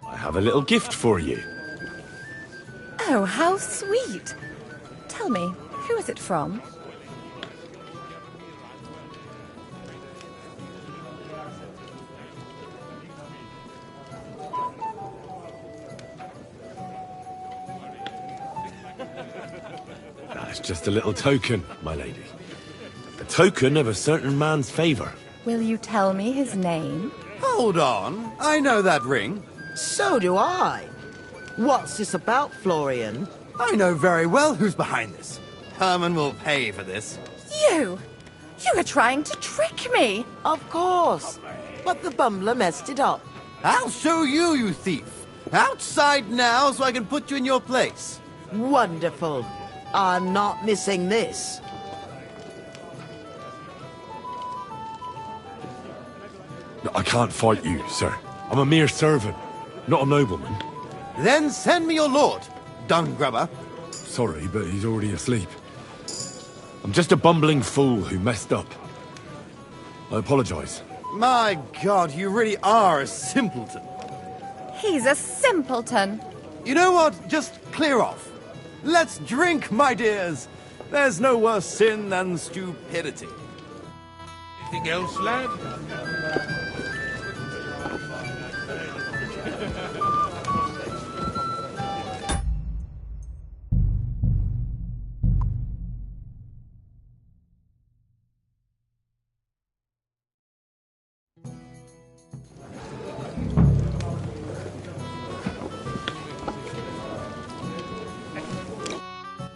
I have a little gift for you. Oh, how sweet. Tell me, who is it from? That's just a little token, my lady. A token of a certain man's favor. Will you tell me his name? Hold on, I know that ring. So do I. What's this about, Florian? I know very well who's behind this. Herman will pay for this. You! You were trying to trick me! Of course. But the bumbler messed it up. I'll show you, you thief. Outside now so I can put you in your place. Wonderful. I'm not missing this. No, I can't fight you, sir. I'm a mere servant, not a nobleman. Then send me your lord, dung grubber. Sorry, but he's already asleep. I'm just a bumbling fool who messed up. I apologize. My God, you really are a simpleton. He's a simpleton. You know what? Just clear off. Let's drink, my dears. There's no worse sin than stupidity. Anything else, lad?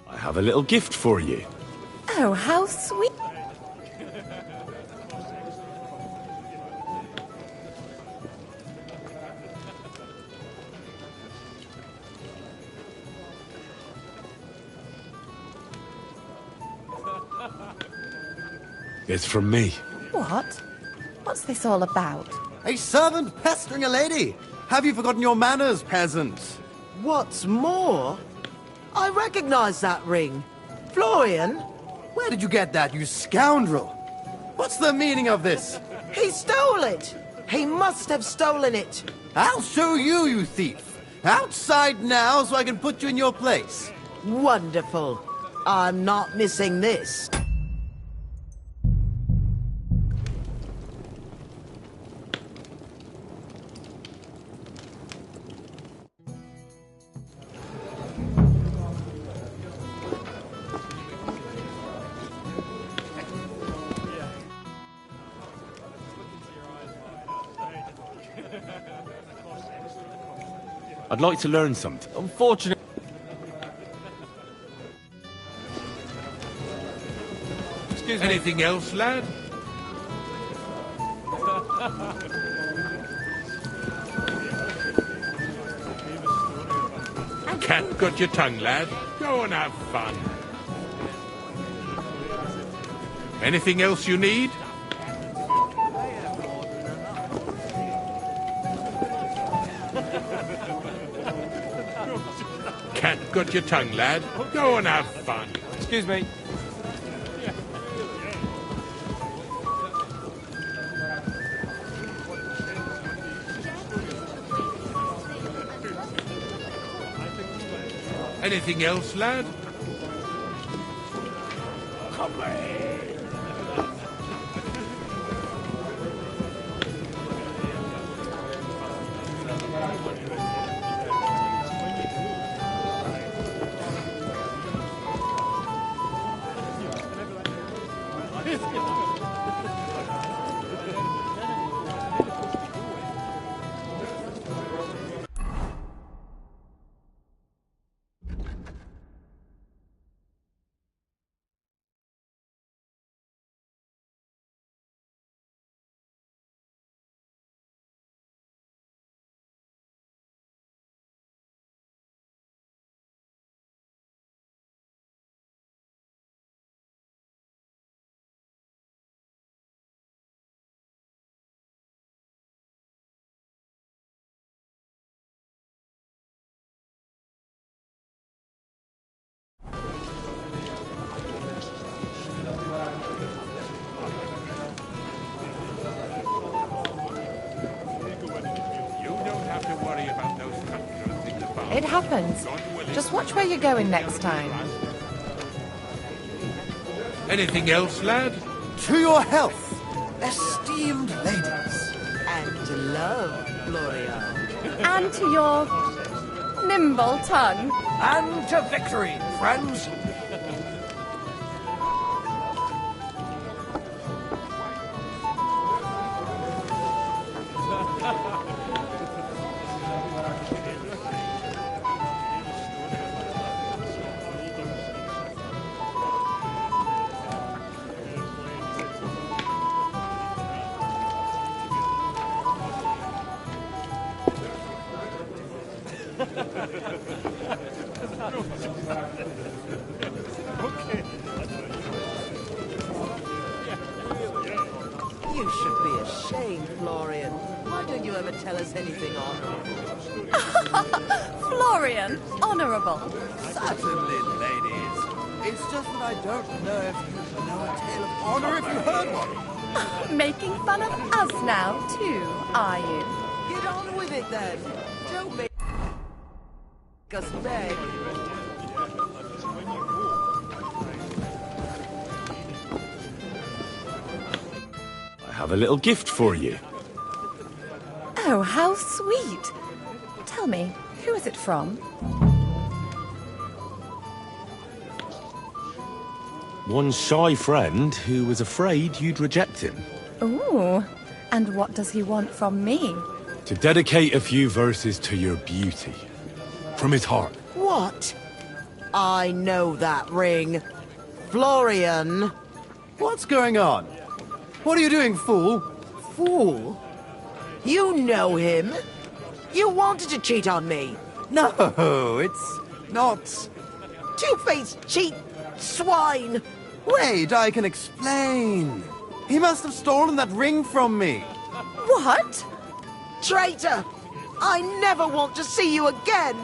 I have a little gift for you. Oh, how sweet. It's from me. What? What's this all about? A servant pestering a lady. Have you forgotten your manners, peasant? What's more, I recognize that ring. Florian, Where did you get that, you scoundrel? What's the meaning of this? he stole it. He must have stolen it. I'll show you, you thief. Outside now so I can put you in your place. Wonderful. I'm not missing this. I'd like to learn something. Unfortunately, Excuse me. Anything else, lad? Cat got your tongue, lad. Go and have fun. Anything else you need? Cat got your tongue, lad. Go and have fun. excuse me. Anything else, lad? It happens. Just watch where you're going next time. Anything else, lad? To your health, esteemed ladies. And to love, Florian. And to your nimble tongue. And to victory, friends. You should be ashamed, Florian. Why don't you ever tell us anything honorable? Florian, honourable. Certainly, ladies. It's just that I don't know if you know a tale of honor if you heard one. Making fun of us now, too, are you? Get on with it, then. Don't make us beg. I have a little gift for you. Oh, how sweet. Tell me, who is it from? One shy friend who was afraid you'd reject him. Ooh, and what does he want from me? To dedicate a few verses to your beauty. From his heart. What? I know that ring. Florian. What's going on? What are you doing, fool? Fool? You know him. You wanted to cheat on me. No, it's not. Two-faced cheat swine. Wait, I can explain. He must have stolen that ring from me. What? Traitor. I never want to see you again.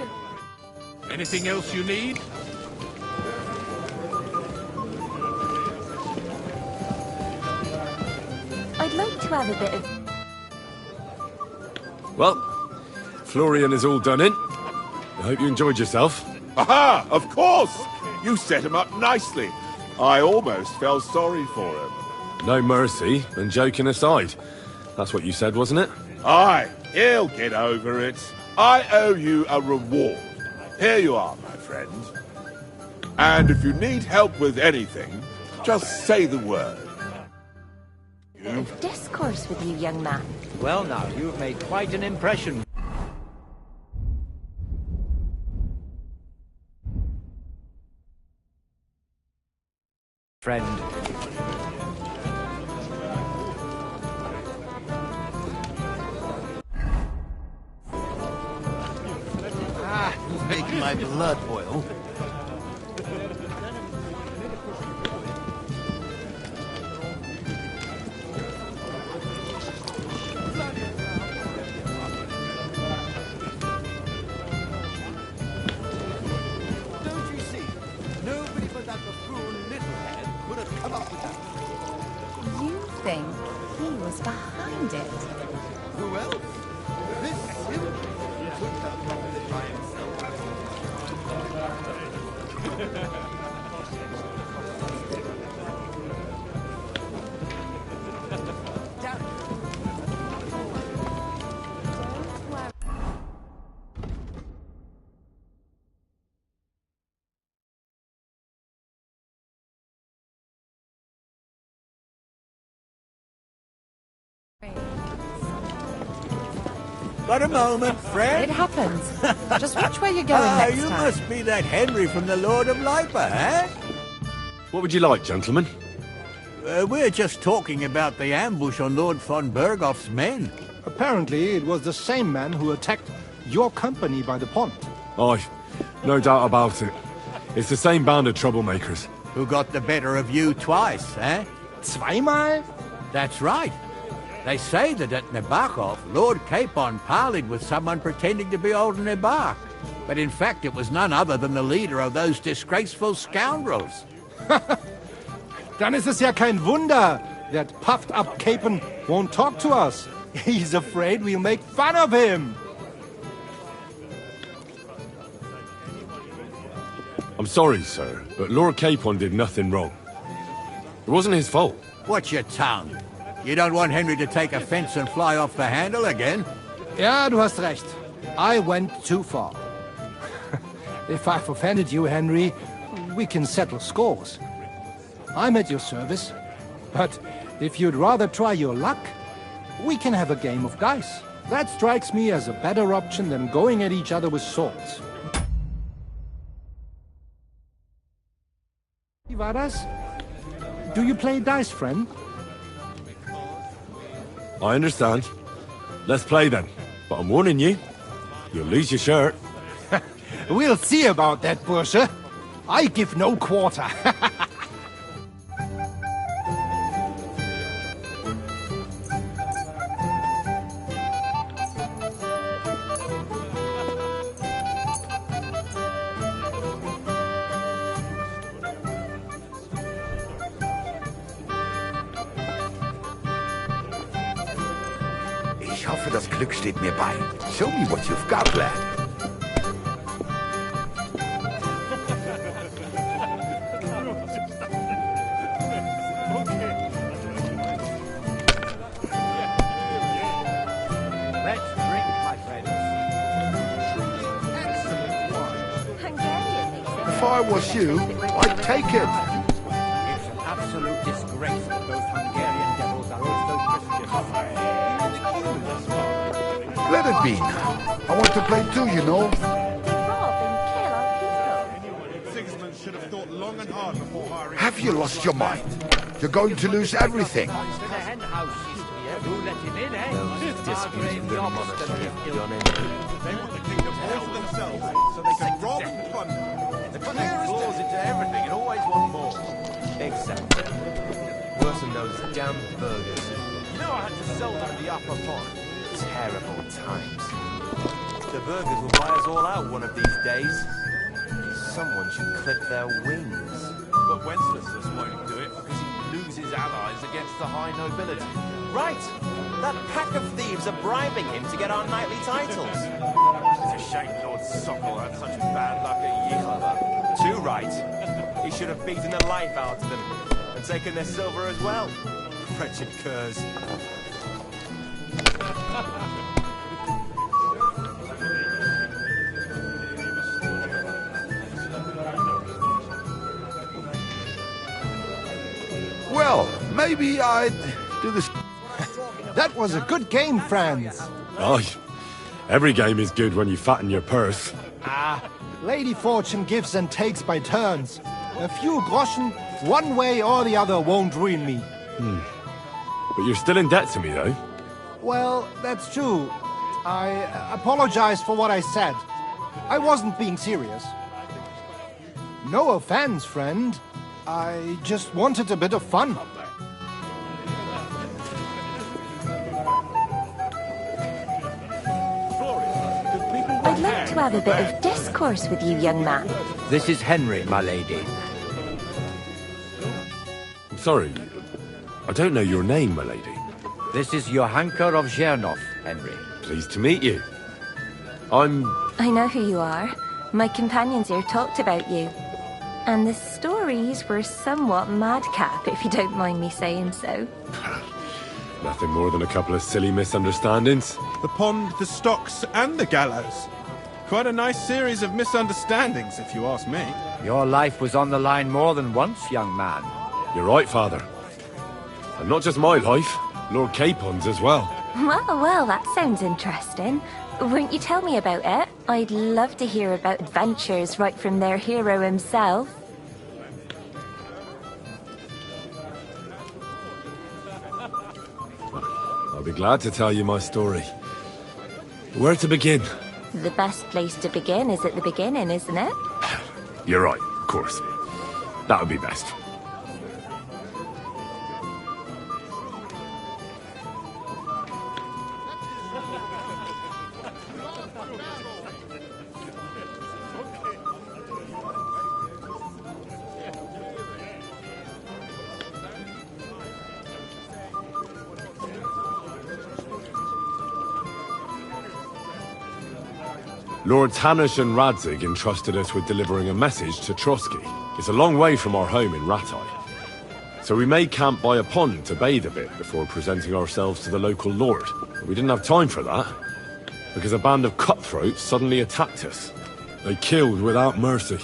Anything else you need? I'd like to have a bit of... Well, Florian is all done in. I hope you enjoyed yourself. Aha! Of course! You set him up nicely. I almost felt sorry for him. No mercy, and joking aside. That's what you said, wasn't it? Aye, he'll get over it. I owe you a reward. Here you are, my friend. And if you need help with anything, just say the word. Of discourse with you, young man. Well now, you've made quite an impression. Friend. Making my blood boil. Don't you see? Nobody but that buffoon Littlehead could have come up with that. You think he was behind it? Who else? This simple couldn't have done it by himself. But a moment, It friend. happens. Just watch where you're going next You time. must be that Henry from the Lord of Lipa, eh? What would you like, gentlemen? We're just talking about the ambush on Lord von Bergoff's men. Apparently, it was the same man who attacked your company by the pond. Aye, no doubt about it. It's the same band of troublemakers. Who got the better of you twice, eh? Zweimal? That's right. They say that at Nabokov, Lord Capon parleyed with someone pretending to be old Nabar. But in fact, it was none other than the leader of those disgraceful scoundrels. Dann ist es ja kein Wunder that puffed-up Capon won't talk to us. He's afraid we'll make fun of him. I'm sorry, sir, but Lord Capon did nothing wrong. It wasn't his fault. Watch your tongue. You don't want Henry to take offense and fly off the handle again? Ja, du hast recht. I went too far. If I've offended you, Henry, we can settle scores. I'm at your service. But if you'd rather try your luck, we can have a game of dice. That strikes me as a better option than going at each other with swords. Wie war das? Do you play dice, friend? I understand. Let's play then. But I'm warning you, you'll lose your shirt. We'll see about that, Bursche. I give no quarter. Ich hoffe, das Glück steht mir bei. Show me what you've got, lad. Let's drink, my friends. Hungarian, they say. If I was you, I'd take it. It's an absolute disgrace that those Hungarian devils are also Christians. Let it be now. I want to play too, you know. They rob and kill our people. Sigismund should have thought long and hard before hiring... Have you lost your mind? You're going to lose everything. The hen house used to be able to let him in, eh? Disputing the monastery. They want the kingdom all to themselves, so they can rob and plunder. The clearest claws into everything and always want more. Exactly. Worse than those damn burgers. You know I had to sell them the upper pot. Terrible times. The burgers will buy us all out one of these days. Someone should clip their wings. But Wenceslas won't do it because he loses allies against the high nobility. Right! That pack of thieves are bribing him to get our knightly titles. It's a shame Lord Sokol had such bad luck at Yekova. Too right. He should have beaten the life out of them and taken their silver as well. Wretched curs. Well, maybe I'd do this. That was a good game, friends. Aye. Every game is good when you fatten your purse. Lady Fortune gives and takes by turns. A few groschen, one way or the other, won't ruin me. But you're still in debt to me, though. Well, that's true. I apologize for what I said. I wasn't being serious. No offense, friend. I just wanted a bit of fun. I'd like to have a bit of discourse with you, young man. This is Henry, my lady. I'm sorry. I don't know your name, my lady. This is Johanka of Zhernov, Henry. Pleased to meet you. I know who you are. My companions here talked about you. And the stories were somewhat madcap, if you don't mind me saying so. Nothing more than a couple of silly misunderstandings. The pond, the stocks, and the gallows. Quite a nice series of misunderstandings, if you ask me. Your life was on the line more than once, young man. You're right, Father. And not just my life, Lord Capon's as well. Well, that sounds interesting. Won't you tell me about it? I'd love to hear about adventures right from their hero himself. I'll be glad to tell you my story. Where to begin? The best place to begin is at the beginning, isn't it? You're right, of course. That would be best. Lords Hanush and Radzig entrusted us with delivering a message to Trotsky. It's a long way from our home in Ratai. So we made camp by a pond to bathe a bit before presenting ourselves to the local lord. But we didn't have time for that, because a band of cutthroats suddenly attacked us. They killed without mercy,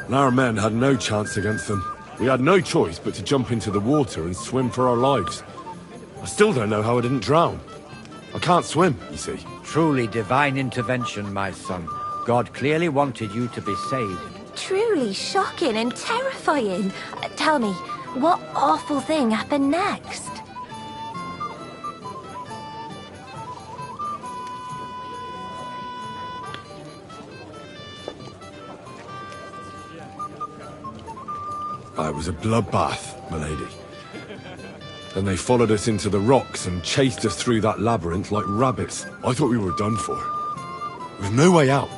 and our men had no chance against them. We had no choice but to jump into the water and swim for our lives. I still don't know how I didn't drown. I can't swim, you see. Truly divine intervention, my son. God clearly wanted you to be saved. Truly shocking and terrifying. Tell me, what awful thing happened next? It was a bloodbath, milady. Then they followed us into the rocks and chased us through that labyrinth like rabbits. I thought we were done for. There was no way out.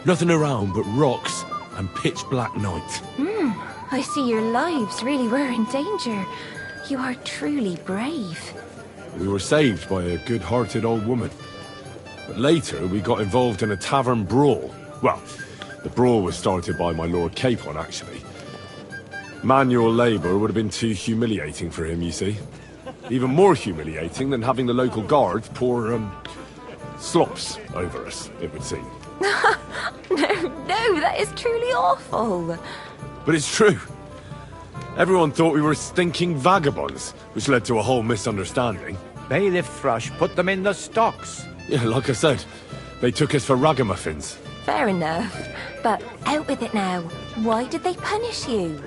Nothing around but rocks and pitch black night. I see your lives really were in danger. You are truly brave. We were saved by a good-hearted old woman. But later, we got involved in a tavern brawl. Well, the brawl was started by my Lord Capon, actually. Manual labor would have been too humiliating for him, you see. Even more humiliating than having the local guards pour, slops over us, it would seem. No, that is truly awful. But it's true. Everyone thought we were stinking vagabonds, which led to a whole misunderstanding. Bailiff Thrush put them in the stocks. Yeah, like I said, they took us for ragamuffins. Fair enough. But out with it now. Why did they punish you?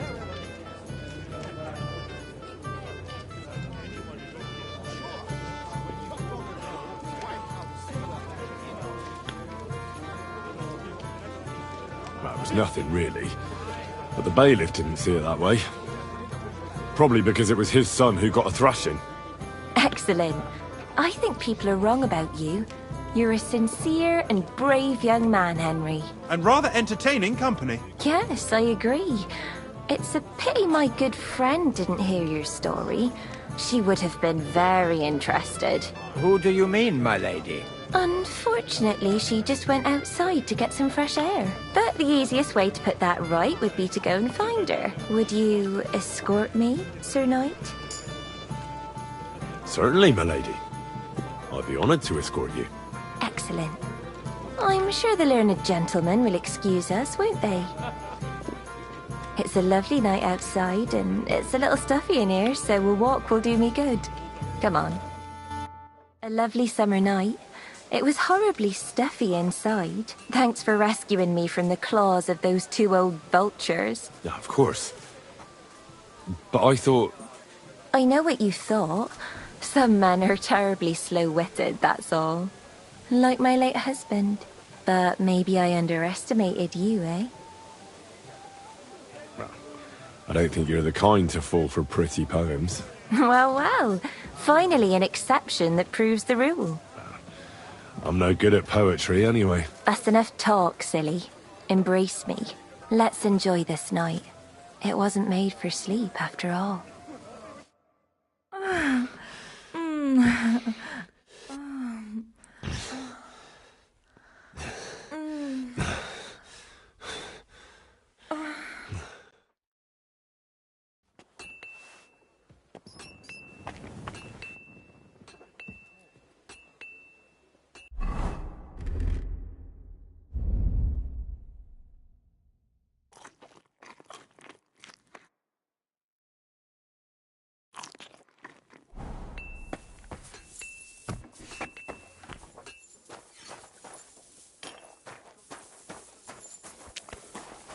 Well, it was nothing, really. But the bailiff didn't see it that way. Probably because it was his son who got a thrashing. Excellent. I think people are wrong about you. You're a sincere and brave young man, Henry. And rather entertaining company. Yes, I agree. It's a pity my good friend didn't hear your story. She would have been very interested. Who do you mean, my lady? Unfortunately, she just went outside to get some fresh air. But the easiest way to put that right would be to go and find her. Would you escort me, Sir Knight? Certainly, my lady. I'd be honored to escort you. Excellent. I'm sure the learned gentlemen will excuse us, won't they? It's a lovely night outside, and it's a little stuffy in here, so a walk will do me good. Come on. A lovely summer night. It was horribly stuffy inside. Thanks for rescuing me from the claws of those two old vultures. Yeah, of course. But I thought... I know what you thought. Some men are terribly slow-witted, that's all. Like my late husband. But maybe I underestimated you, eh? Well, I don't think you're the kind to fall for pretty poems. Well. Finally an exception that proves the rule. I'm no good at poetry, anyway. That's enough talk, silly. Embrace me. Let's enjoy this night. It wasn't made for sleep, after all.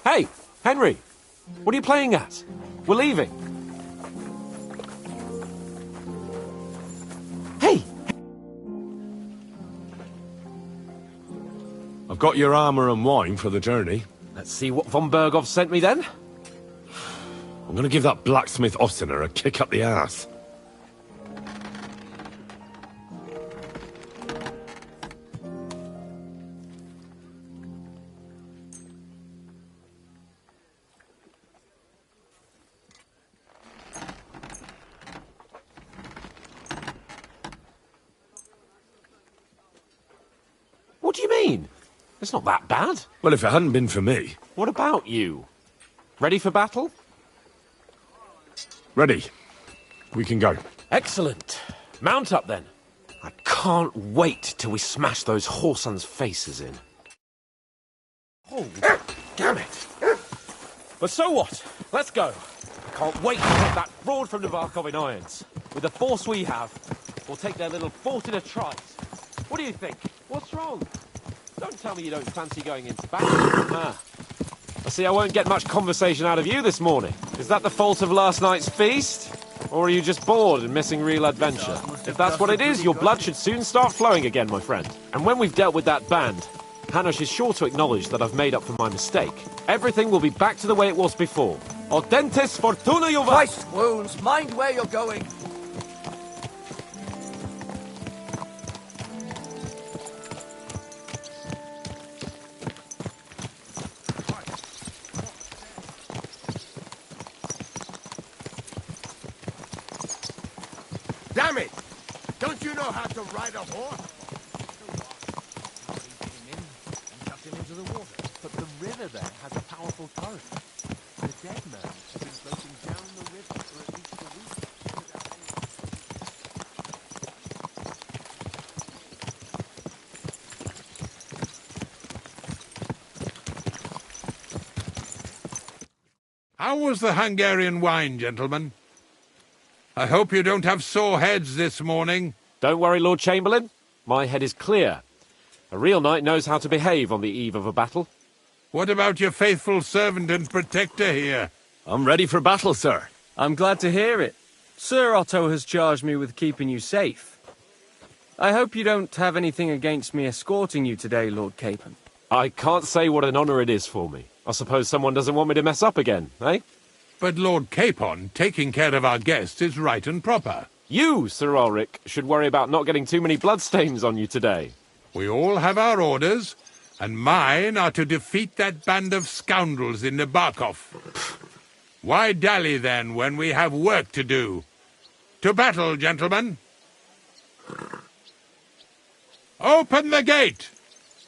Hey, Henry! What are you playing at? We're leaving. Hey! I've got your armor and wine for the journey. Let's see what von Berghoff sent me then. I'm gonna give that blacksmith Ossiner a kick up the ass. What do you mean? It's not that bad. Well, if it hadn't been for me. What about you? Ready for battle? Ready. We can go. Excellent. Mount up then. I can't wait till we smash those whoresons' faces in. Oh, damn it. But so what? Let's go. I can't wait to get that fraud from Navarkov in irons. With the force we have, we'll take their little fort in a trice. What do you think? What's wrong? Don't tell me you don't fancy going into battle. I see I won't get much conversation out of you this morning. Is that the fault of last night's feast? Or are you just bored and missing real adventure? If that's what it is, your blood should soon start flowing again, my friend. And when we've dealt with that band, Hanush is sure to acknowledge that I've made up for my mistake. Everything will be back to the way it was before. Audentes fortuna juvat! Christ wounds, mind where you're going! Damn it! Don't you know how to ride a horse? But the river there has a powerful current. The dead man has been floating down the river for at least a week without any... How was the Hungarian wine, gentlemen? I hope you don't have sore heads this morning. Don't worry, Lord Chamberlain. My head is clear. A real knight knows how to behave on the eve of a battle. What about your faithful servant and protector here? I'm ready for battle, sir. I'm glad to hear it. Sir Otto has charged me with keeping you safe. I hope you don't have anything against me escorting you today, Lord Capon. I can't say what an honour it is for me. I suppose someone doesn't want me to mess up again, eh? But Lord Capon, taking care of our guests is right and proper. You, Sir Ulrich, should worry about not getting too many bloodstains on you today. We all have our orders, and mine are to defeat that band of scoundrels in Nabarkov. Why dally, then, when we have work to do? To battle, gentlemen! Open the gate!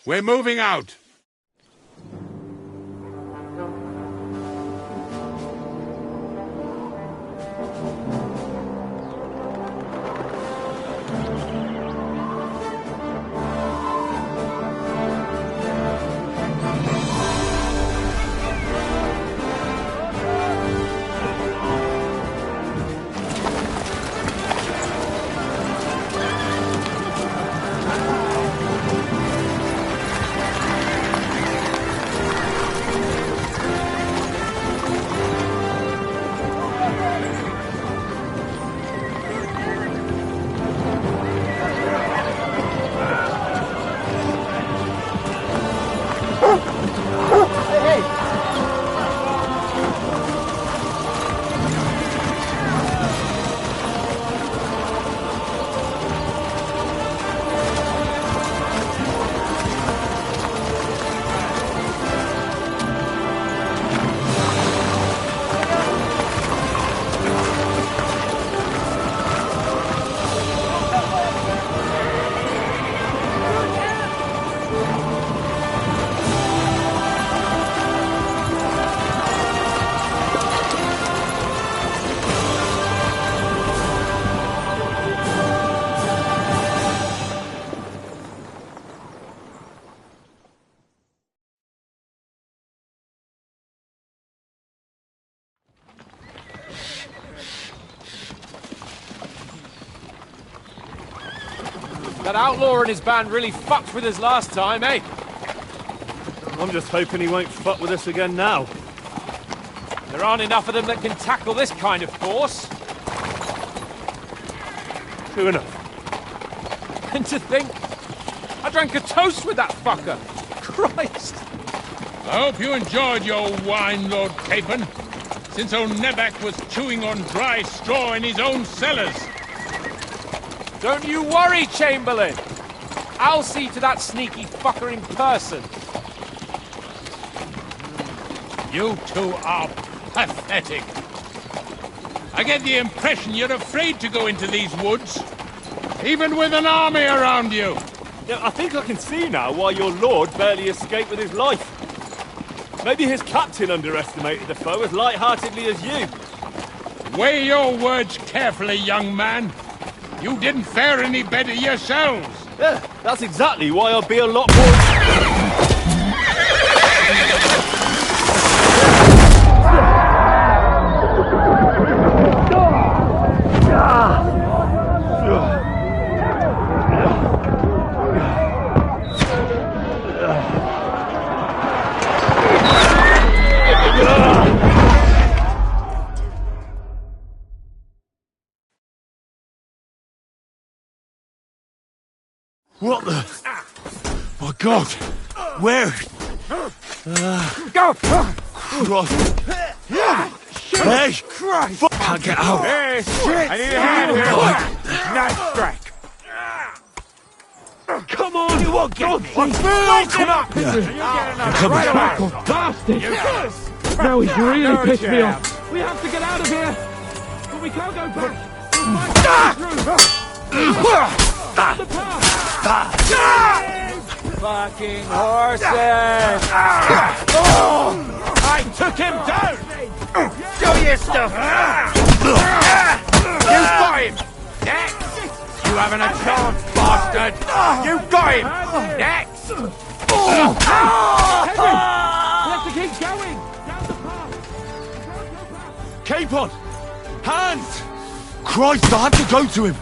We're moving out! That outlaw and his band really fucked with us last time, eh? I'm just hoping he won't fuck with us again now. There aren't enough of them that can tackle this kind of force. True enough. And to think, I drank a toast with that fucker. Christ! I hope you enjoyed your wine, Lord Capon, since old Nebak was chewing on dry straw in his own cellars. Don't you worry, Chamberlain. I'll see to that sneaky fucker in person. You two are pathetic. I get the impression you're afraid to go into these woods, even with an army around you. Yeah, I think I can see now why your lord barely escaped with his life. Maybe his captain underestimated the foe as light-heartedly as you. Weigh your words carefully, young man. You didn't fare any better yourselves. Yeah, that's exactly why I'll be a lot more... What the? My God! Where? Go! Christ! Hey! Christ! Can't get out! Hey, I need a hand here! Nice strike! Come on! You won't get me! Come up! Yeah. You get enough Come right on. away! Bastard! Yes! Now he's really Dirty pissed me out. off. We have to get out of here! But we can't go back! We'll fight through! The path! Fucking horses! I took him down! Show your stuff! You got him! Next! You haven't a chance, bastard! You got him! Next! Henry! We have to keep going! Down the path! Capon! Hands! Christ, I have to go to him!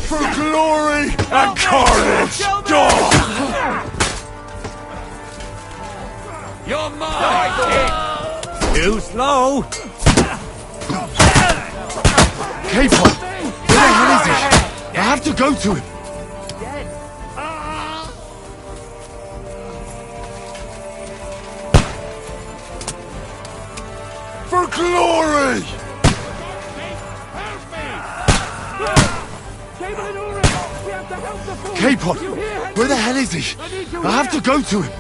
For glory and carnage! You're mine, kid! Too slow! Capon! Where the hell is he? I have to go to him! For glory! Capon! Where the hell is he? I have to go to him!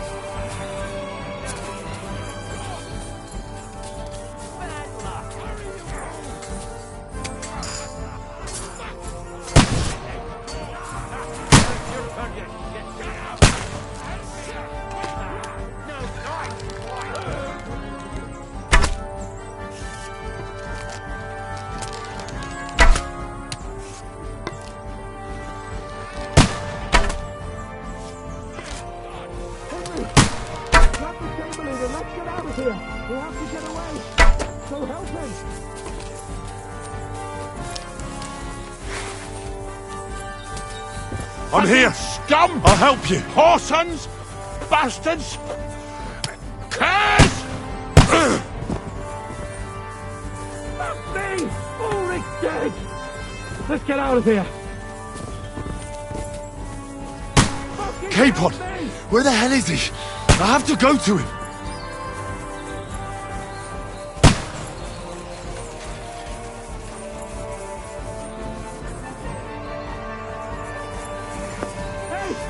I'm here! Scum! I'll help you! Whoresons! Bastards! Curs! That's me! Ulrich's dead! Let's get out of here! Capon! Where the hell is he? I have to go to him!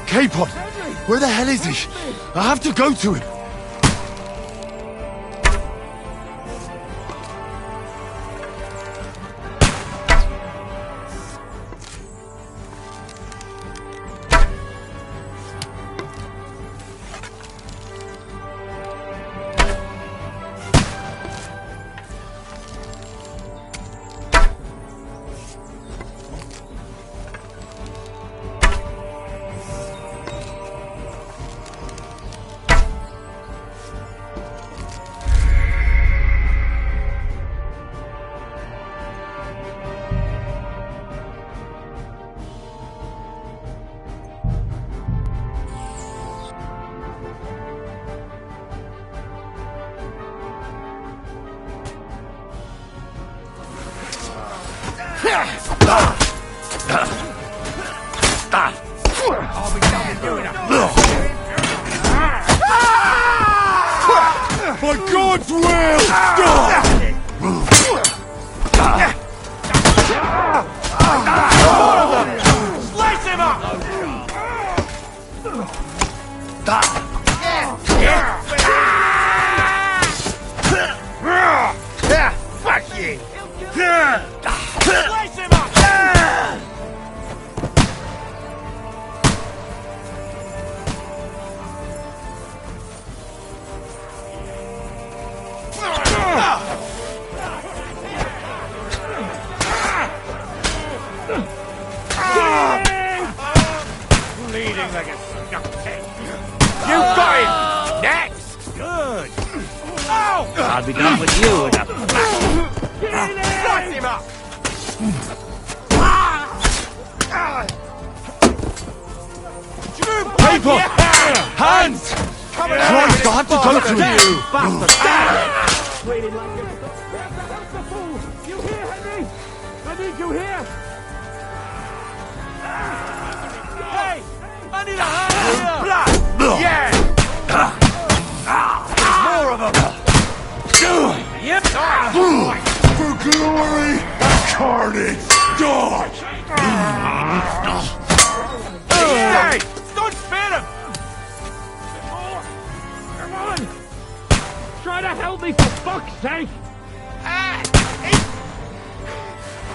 Capon! Where the hell is he? I have to go to him! By God's will! Fuck you! Slice him up! Bleeding like a stuck pig. You got him! Next! Good! I'll be done with you in a flash. Slice him up! Paper! Hands! Coming Christ, I have to go to you! Waiting like this. That's the fool! You hear, Henry? I need you here! Hey! I need a hand here! Blood! Yeah! There's more of them! Yep! For glory, carnage, dodge! Hey! Don't spare him! Come on! Try to help me, for fuck's sake!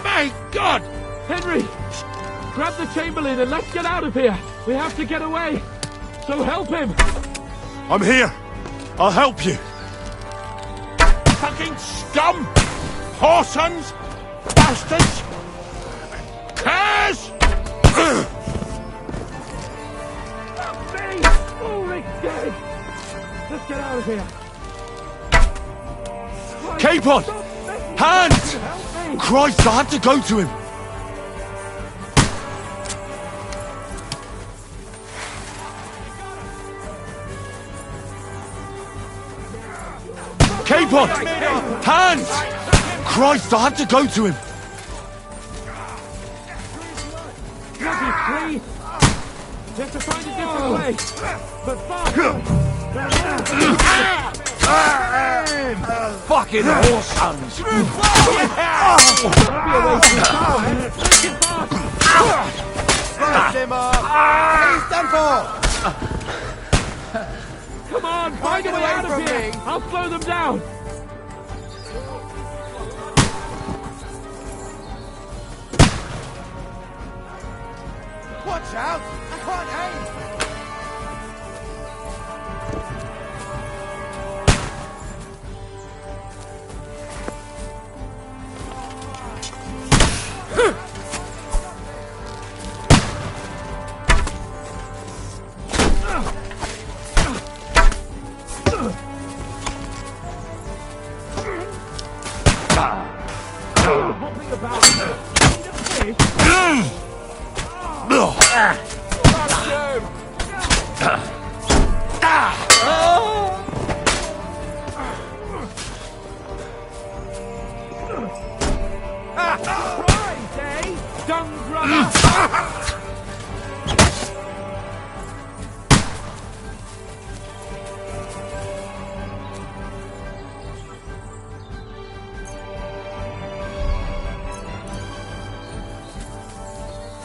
My God! Henry! Grab the Chamberlain and let's get out of here! We have to get away! So help him! I'm here! I'll help you! Fucking scum! Whoresons! Bastards! Curs! Ulrich's dead! Let's get out of here! Capon! Hands! Christ, I have to go to him! Capon! Hands! Christ, I have to go to him! Bloody please! We have to find a different way! But fast! Fucking horse sons! Slice him up! He's done for! Come on, find a way out of here! I'll slow them down! Watch out! I can't aim!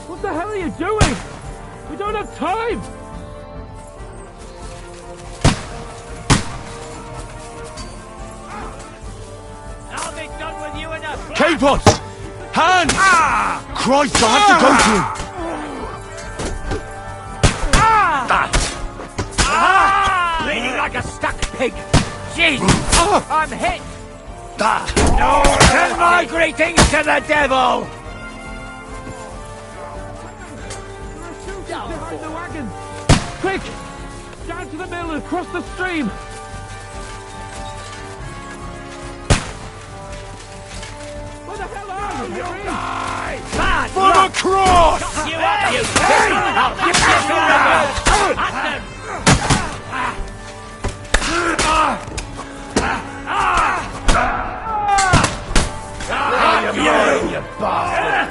What the hell are you doing? We don't have time! I'll be done with you in a flash. Capon! Hands! Christ, I have to go to him! Bleeding like a stuck pig. Jeez, I'm hit. No! Send my greetings to the devil. Behind the wagon! Quick! Down to the mill and across the stream! Where the hell are you? You'll die! Bad For the cross! you up, you pig! I'll get you to You bastard!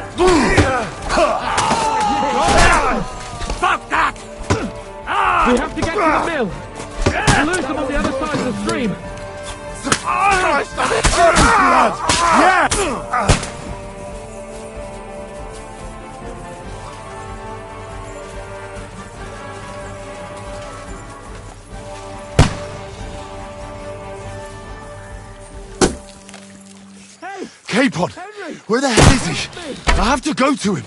Fuck that! We have to get to the mill! We'll lose them on the other side of the stream! Blood! Yeah! Capon! Where the hell is he? I have to go to him!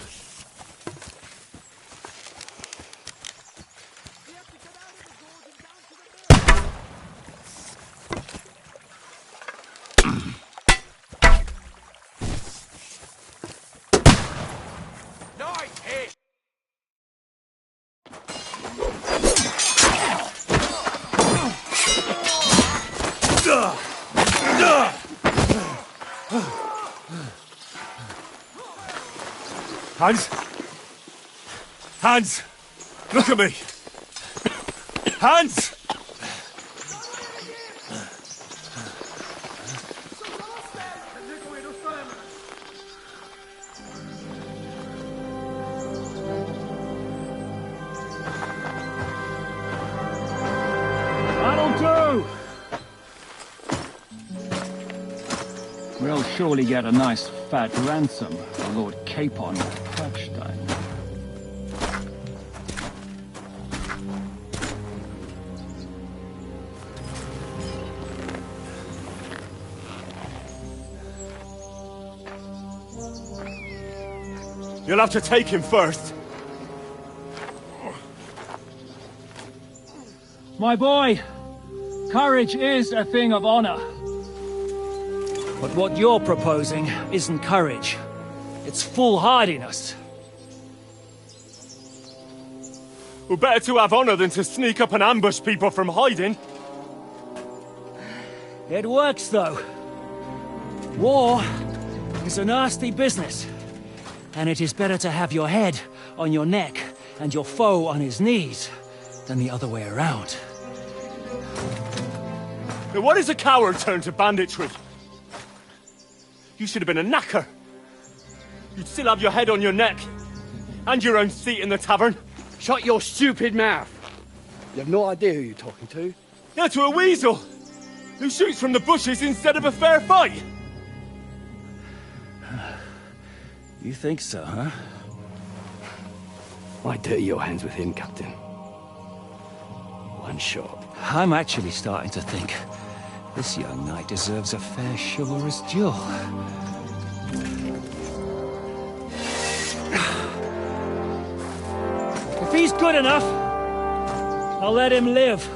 Hans? Hans! Look at me! Hans! That'll do! We'll surely get a nice fat ransom for Lord Capon of Kirkstein. You'll have to take him first. My boy, courage is a thing of honor. But what you're proposing isn't courage. It's foolhardiness. Well, better to have honor than to sneak up and ambush people from hiding. It works, though. War is a nasty business. And it is better to have your head on your neck and your foe on his knees than the other way around. Now, what is a coward turned to banditry? You should have been a knacker. You'd still have your head on your neck. And your own seat in the tavern. Shut your stupid mouth. You have no idea who you're talking to. Yeah, to a weasel. Who shoots from the bushes instead of a fair fight. You think so, huh? Why dirty your hands with him, Captain? One shot. I'm actually starting to think this young knight deserves a fair chivalrous duel. If he's good enough, I'll let him live.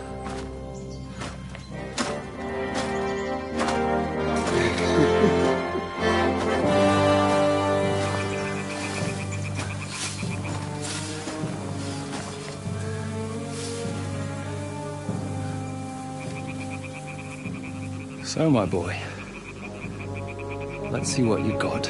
So, my boy, let's see what you got.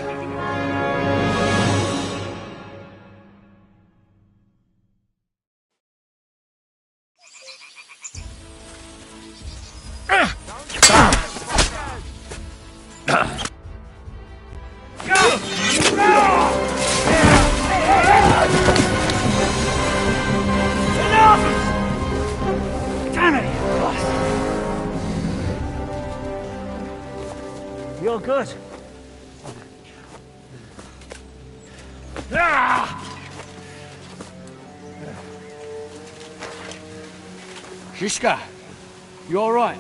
You're good. Shishka, you all right?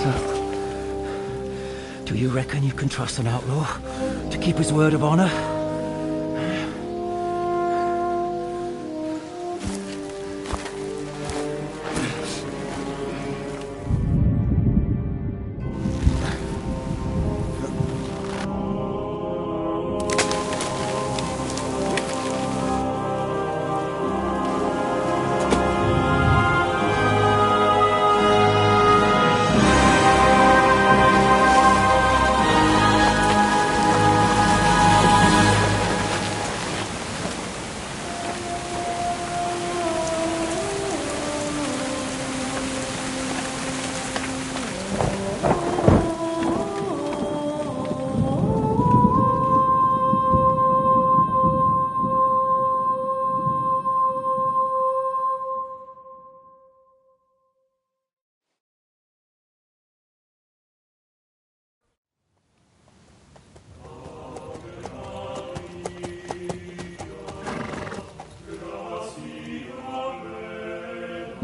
So, do you reckon you can trust an outlaw to keep his word of honor?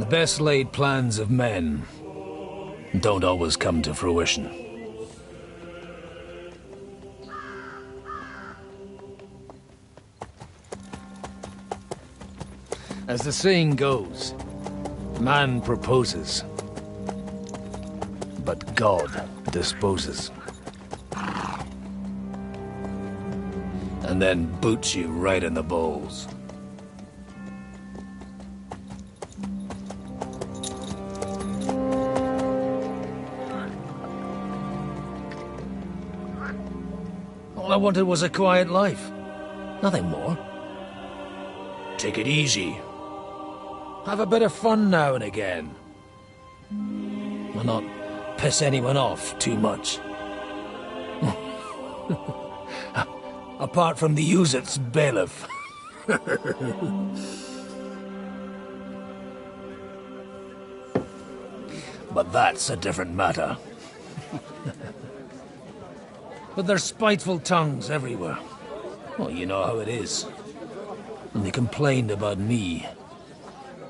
The best laid plans of men don't always come to fruition. As the saying goes, man proposes, but God disposes. And then boots you right in the balls. All I wanted was a quiet life. Nothing more. Take it easy. Have a bit of fun now and again. And not piss anyone off too much. Apart from the Uzit's bailiff. But that's a different matter. But there's spiteful tongues everywhere. Well, you know how it is. And they complained about me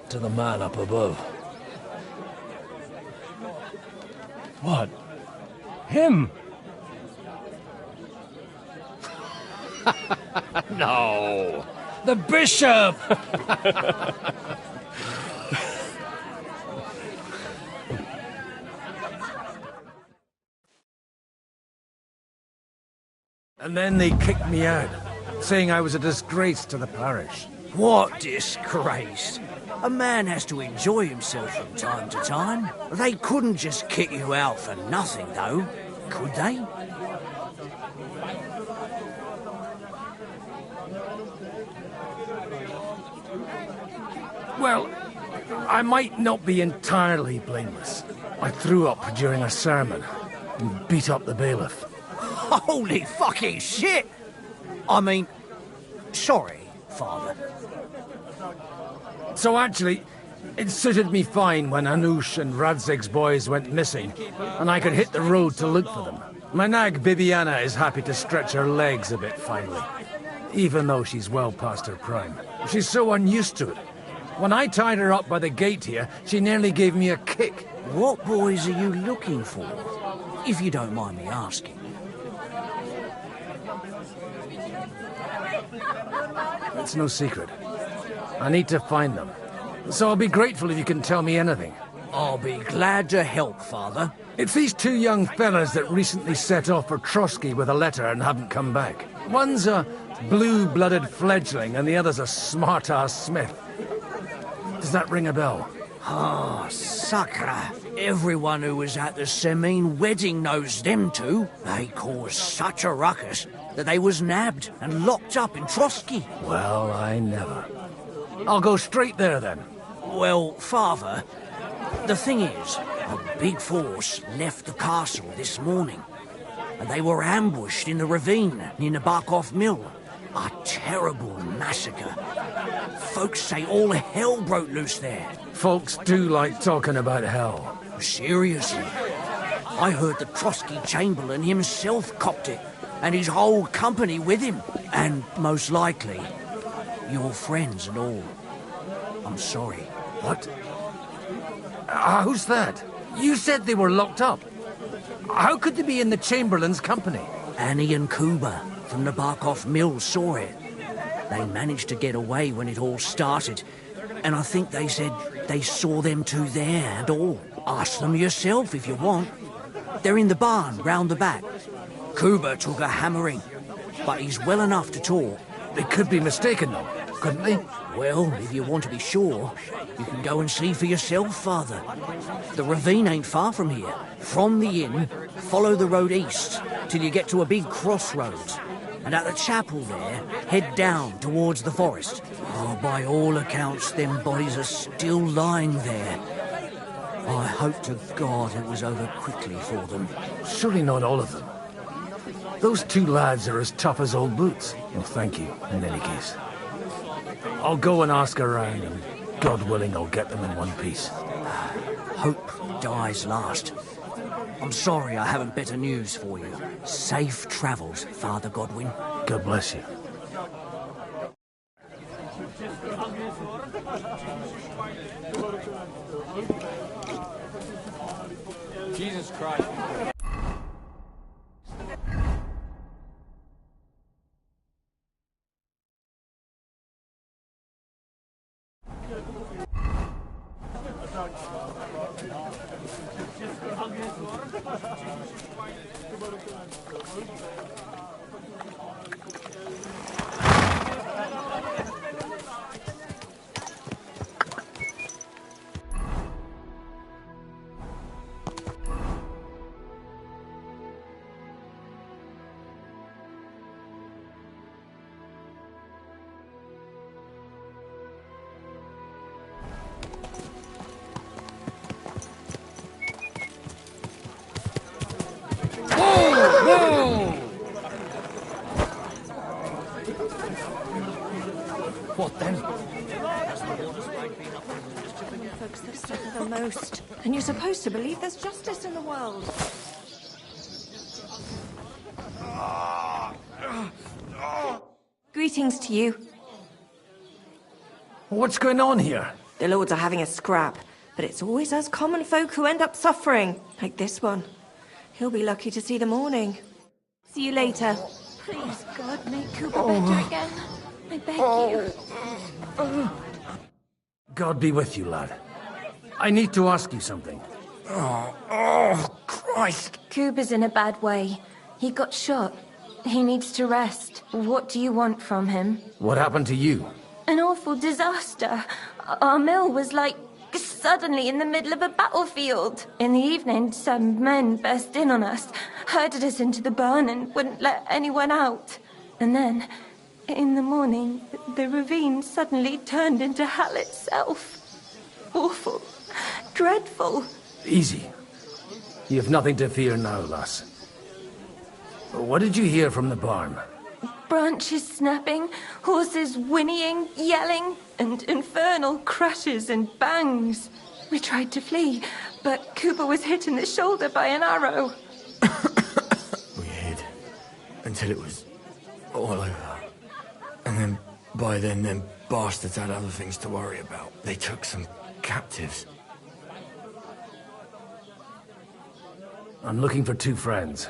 to the man up above. What? Him? No! The bishop! And then they kicked me out, saying I was a disgrace to the parish. What disgrace? A man has to enjoy himself from time to time. They couldn't just kick you out for nothing, though, could they? Well, I might not be entirely blameless. I threw up during a sermon and beat up the bailiff. Holy fucking shit! I mean, sorry, Father. So actually, it suited me fine when Anush and Radzig's boys went missing, and I could hit the road to look for them. My nag Bibiana is happy to stretch her legs a bit finally, even though she's well past her prime. She's so unused to it. When I tied her up by the gate here, she nearly gave me a kick. What boys are you looking for, if you don't mind me asking? It's no secret. I need to find them. So I'll be grateful if you can tell me anything. I'll be glad to help, Father. It's these two young fellas that recently set off for Trotsky with a letter and haven't come back. One's a blue-blooded fledgling and the other's a smart-ass smith. Does that ring a bell? Ah, Sakra. Everyone who was at the Semine wedding knows them two. They caused such a ruckus that they was nabbed and locked up in Trotsky. Well, I never. I'll go straight there, then. Well, Father, the thing is, a big force left the castle this morning, and they were ambushed in the ravine near the Barkov Mill. A terrible massacre. Folks say all hell broke loose there. Folks do like talking about hell. Seriously. I heard the Trotsky Chamberlain himself copped it, and his whole company with him. And most likely, your friends and all. I'm sorry. What? Who's that? You said they were locked up. How could they be in the Chamberlain's company? Annie and Kuba from the Barkov Mill saw it. They managed to get away when it all started, and I think they said they saw them two there and all. Ask them yourself if you want. They're in the barn round the back. Kuba took a hammering, but he's well enough to talk. They could be mistaken, though, couldn't they? Well, if you want to be sure, you can go and see for yourself, Father. The ravine ain't far from here. From the inn, follow the road east till you get to a big crossroads. And at the chapel there, head down towards the forest. Oh, by all accounts, them bodies are still lying there. I hope to God it was over quickly for them. Surely not all of them. Those two lads are as tough as old boots. Well, thank you, in any case. I'll go and ask around, and God willing, I'll get them in one piece. Hope dies last. I'm sorry I haven't better news for you. Safe travels, Father Godwin. God bless you. What then? Folks that suffer the most. And you're supposed to believe there's justice in the world. Greetings to you. What's going on here? The lords are having a scrap, but it's always us common folk who end up suffering, like this one. He'll be lucky to see the morning. See you later. Please, God, make Cooper better again. I beg you. God be with you, lad. I need to ask you something. Oh, Christ. Cooper's in a bad way. He got shot. He needs to rest. What do you want from him? What happened to you? An awful disaster. Our mill was like suddenly in the middle of a battlefield. In the evening, some men burst in on us, herded us into the barn and wouldn't let anyone out. And then, in the morning, the ravine suddenly turned into hell itself. Awful. Dreadful. Easy. You have nothing to fear now, lass. What did you hear from the barn? Branches snapping, horses whinnying, yelling, and infernal crashes and bangs. We tried to flee, but Cooper was hit in the shoulder by an arrow. We hid until it was all over. And then, by then, them bastards had other things to worry about. They took some captives. I'm looking for two friends.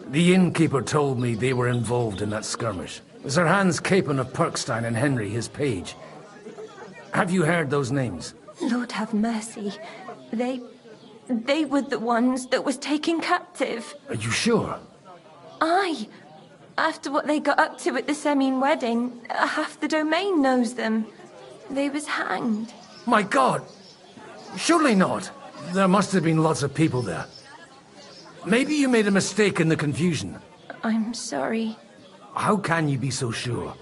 The innkeeper told me they were involved in that skirmish. Sir Hans Capon of Perkstein and Henry, his page. Have you heard those names? Lord have mercy. They were the ones that was taken captive. Are you sure? Aye. After what they got up to at the Semine wedding, half the domain knows them. They was hanged. My God! Surely not. There must have been lots of people there. Maybe you made a mistake in the confusion. I'm sorry. How can you be so sure?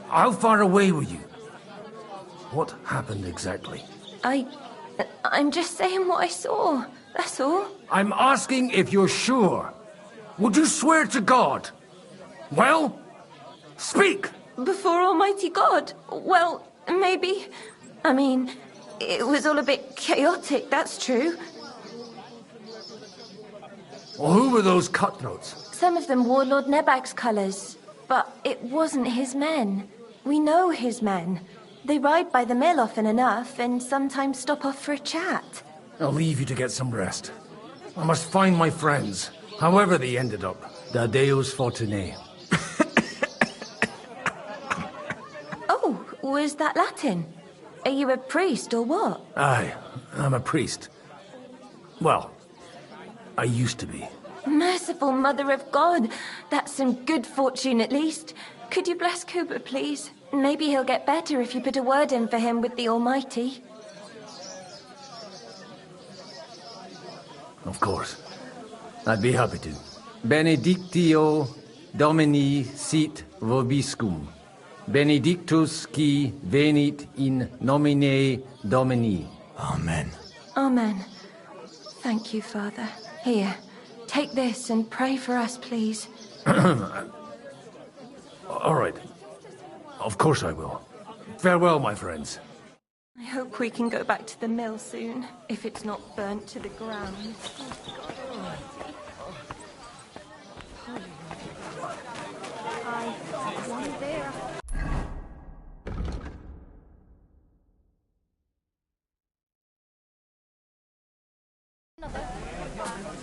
How far away were you? What happened exactly? I'm just saying what I saw. That's all. I'm asking if you're sure. Would you swear to God? Well, speak! Before Almighty God? Well, maybe. I mean, it was all a bit chaotic, that's true. Well, who were those cutthroats? Some of them wore Lord Nebag's colours, but it wasn't his men. We know his men. They ride by the mill often enough, and sometimes stop off for a chat. I'll leave you to get some rest. I must find my friends, however they ended up. Da Deus Fortunae. Oh, was that Latin? Are you a priest or what? Aye, I'm a priest. Well, I used to be. Merciful Mother of God. That's some good fortune at least. Could you bless Cooper, please? Maybe he'll get better if you put a word in for him with the Almighty. Of course. I'd be happy to. Benedictio Domini sit vobiscum. Benedictus qui venit in nomine Domini. Amen. Amen. Thank you, Father. Here, take this and pray for us, please. All right. Of course I will. Farewell, my friends. I hope we can go back to the mill soon, if it's not burnt to the ground. One there. Another.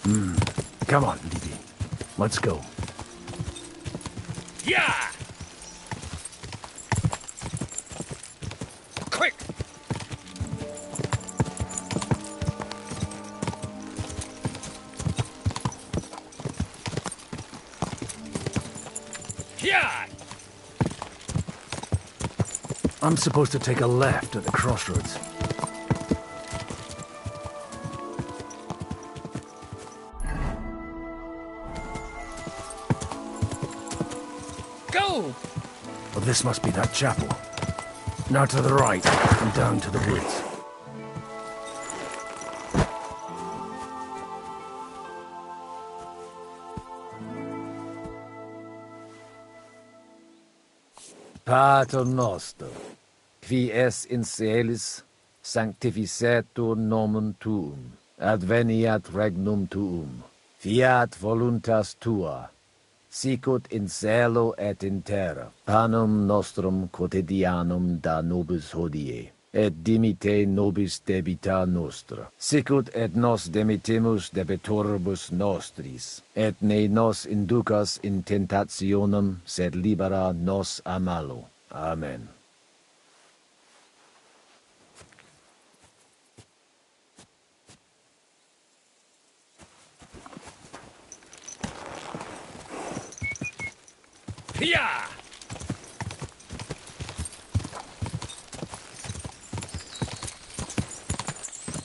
Come on, Libby. Let's go. Yeah! Quick! Yeah! I'm supposed to take a left at the crossroads. Go! Well, this must be that chapel. Now to the right, and down to the woods. Pater noster, qui es in caelis, sanctificetur nomen tuum, adveniat regnum tuum, fiat voluntas tua, sicut in cielo et in terra. Panem nostrum quotidianum da nobis hodie, et dimite nobis debita nostra, sicut et nos demitemus debitoribus nostris, et ne nos inducas in tentationem, sed libera nos a malo. Amen. Yeah!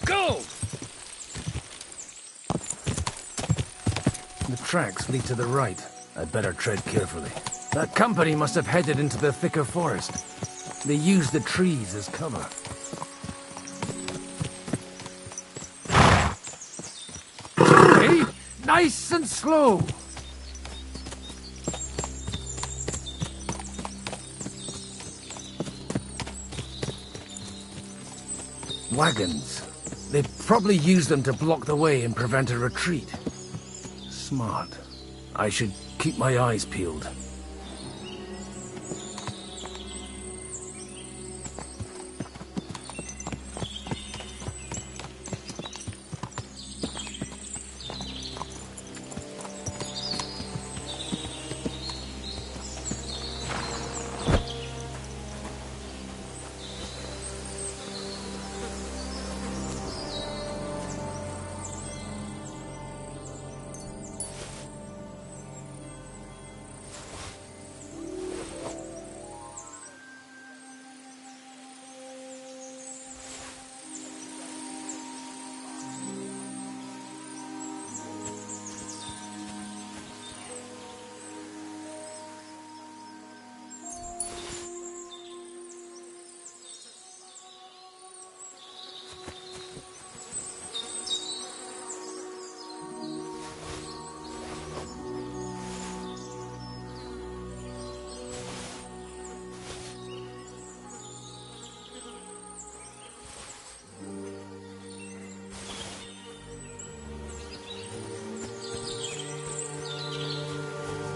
Go! The tracks lead to the right. I'd better tread carefully. That company must have headed into the thicker forest. They used the trees as cover. Hey, nice and slow! Wagons. They probably used them to block the way and prevent a retreat. Smart. I should keep my eyes peeled.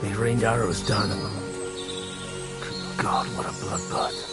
They rained arrows down on them. Good God, what a bloodbath.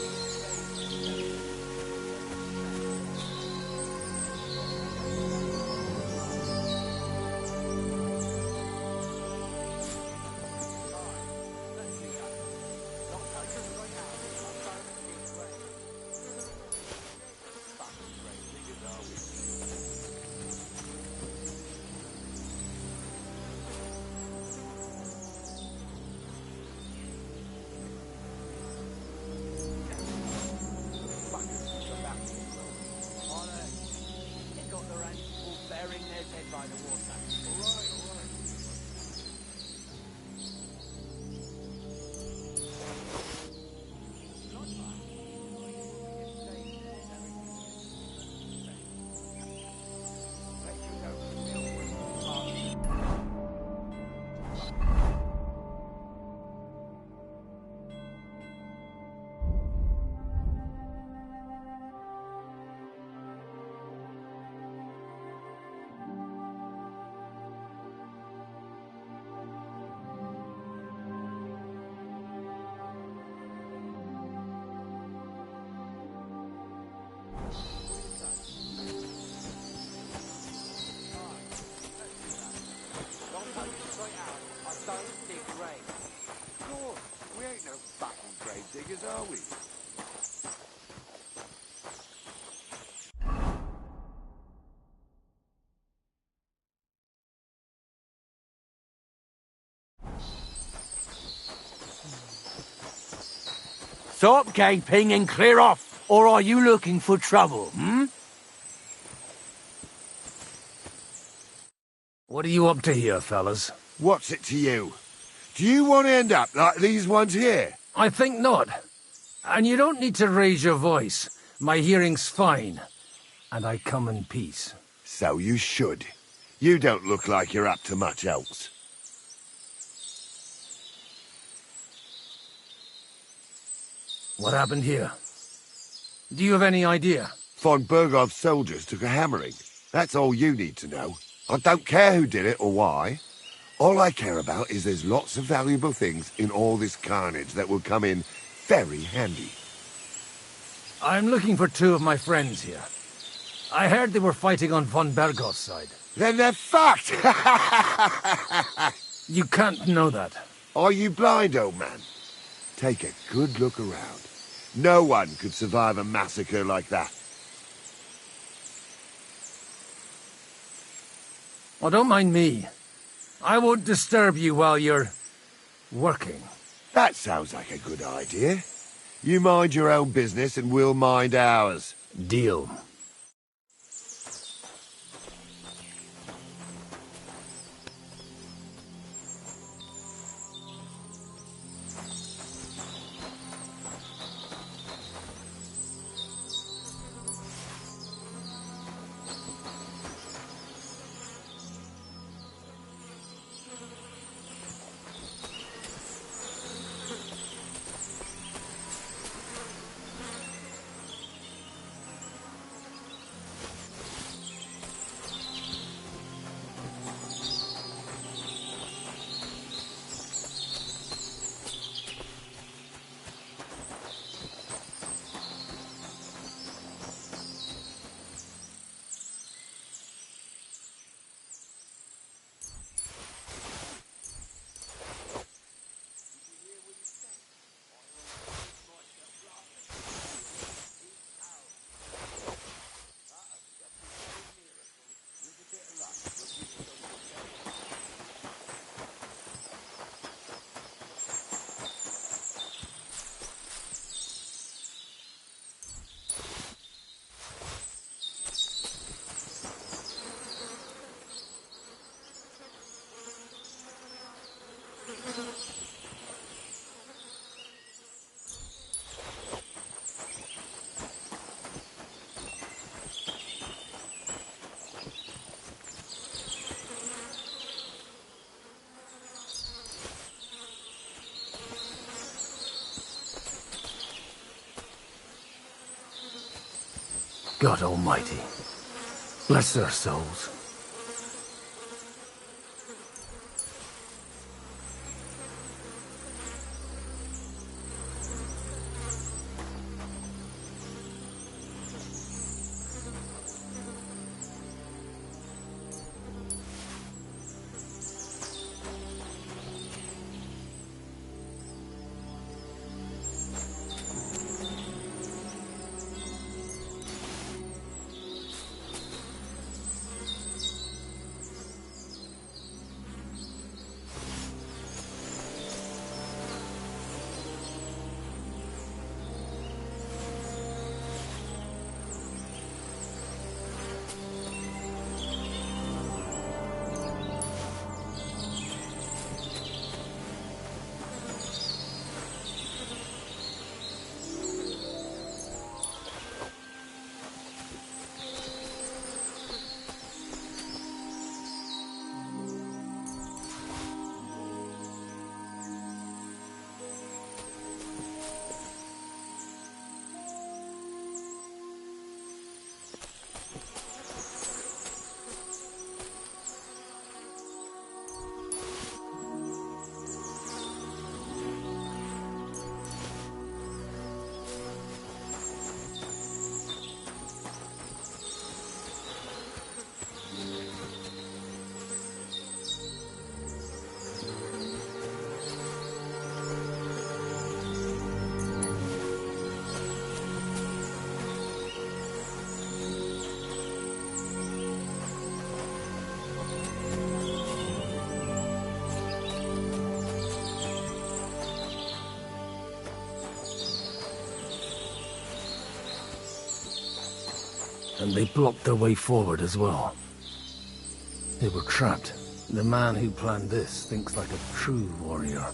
Stop gaping and clear off, or are you looking for trouble, hmm? What are you up to here, fellas? What's it to you? Do you want to end up like these ones here? I think not. And you don't need to raise your voice. My hearing's fine. And I come in peace. So you should. You don't look like you're up to much else. What happened here? Do you have any idea? Von Bergov's soldiers took a hammering. That's all you need to know. I don't care who did it or why. All I care about is there's lots of valuable things in all this carnage that will come in very handy. I'm looking for two of my friends here. I heard they were fighting on von Bergov's side. Then they're fucked! You can't know that. Are you blind, old man? Take a good look around. No one could survive a massacre like that. Oh, don't mind me. I won't disturb you while you're working. That sounds like a good idea. You mind your own business and we'll mind ours. Deal. God Almighty, bless their souls. and they blocked their way forward as well. They were trapped. The man who planned this thinks like a true warrior.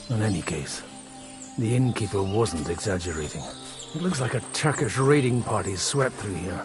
In any case, the innkeeper wasn't exaggerating. It looks like a Turkish raiding party swept through here.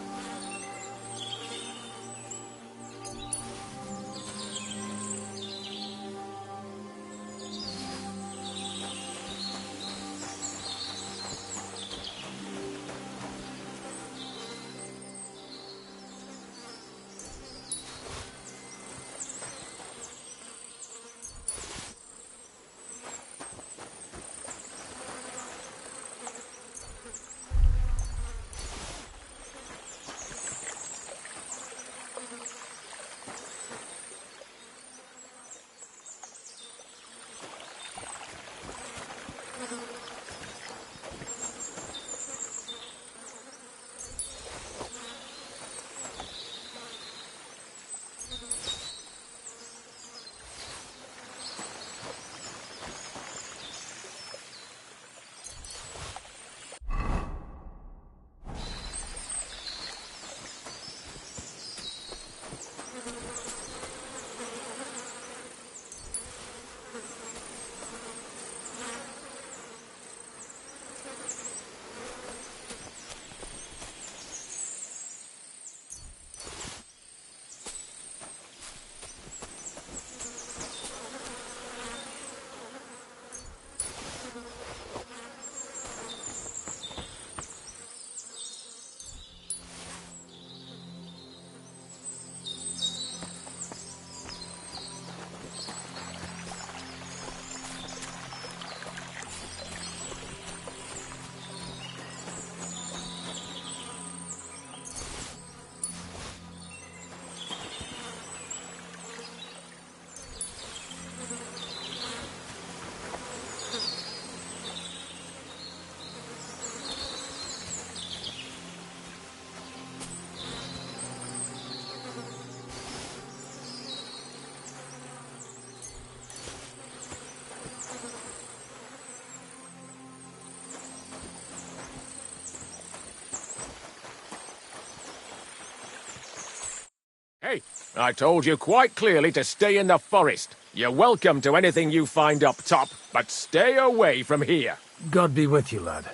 Hey, I told you quite clearly to stay in the forest. You're welcome to anything you find up top, but stay away from here. God be with you, lad.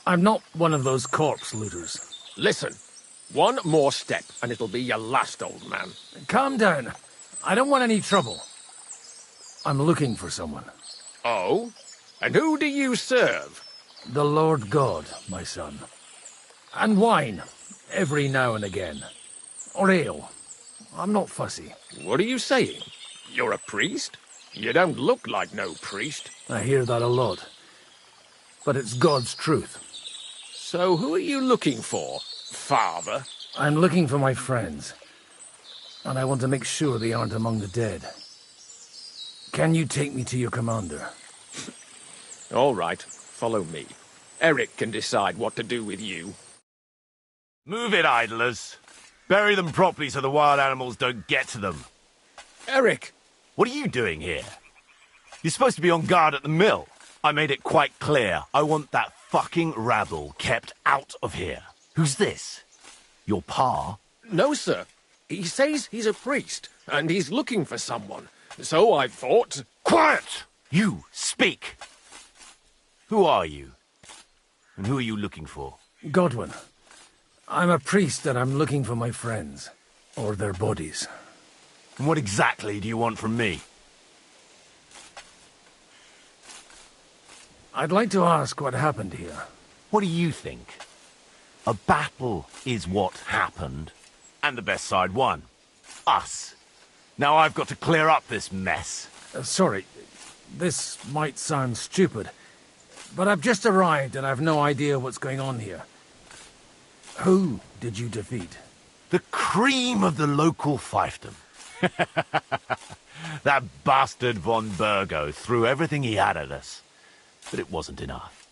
I'm not one of those corpse looters. Listen, one more step and it'll be your last, old man. Calm down. I don't want any trouble. I'm looking for someone. Oh? And who do you serve? The Lord God, my son. And wine, every now and again. Or ale. I'm not fussy. What are you saying? You're a priest? You don't look like no priest. I hear that a lot. But it's God's truth. So who are you looking for, Father? I'm looking for my friends. And I want to make sure they aren't among the dead. Can you take me to your commander? All right, follow me. Eric can decide what to do with you. Move it, idlers. Bury them properly so the wild animals don't get to them. Eric! What are you doing here? You're supposed to be on guard at the mill. I made it quite clear. I want that fucking rabble kept out of here. Who's this? Your pa? No, sir. He says he's a priest, and he's looking for someone. So I thought... Quiet! You, speak! Who are you? And who are you looking for? Godwin. I'm a priest and I'm looking for my friends. Or their bodies. And what exactly do you want from me? I'd like to ask what happened here. What do you think? A battle is what happened. And the best side won. Us. Now I've got to clear up this mess. Sorry, this might sound stupid, but I've just arrived and I've no idea what's going on here. Who did you defeat? The cream of the local fiefdom. That bastard von Burgo threw everything he had at us, but it wasn't enough.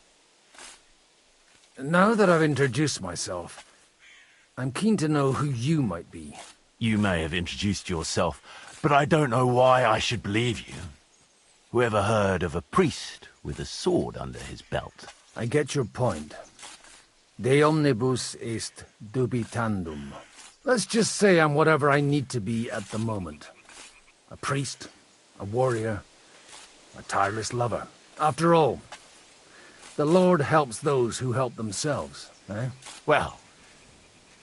Now that I've introduced myself, I'm keen to know who you might be. You may have introduced yourself, but I don't know why I should believe you. Whoever heard of a priest with a sword under his belt? I get your point. De omnibus est dubitandum. Let's just say I'm whatever I need to be at the moment. A priest, a warrior, a tireless lover. After all, the Lord helps those who help themselves, eh? Well,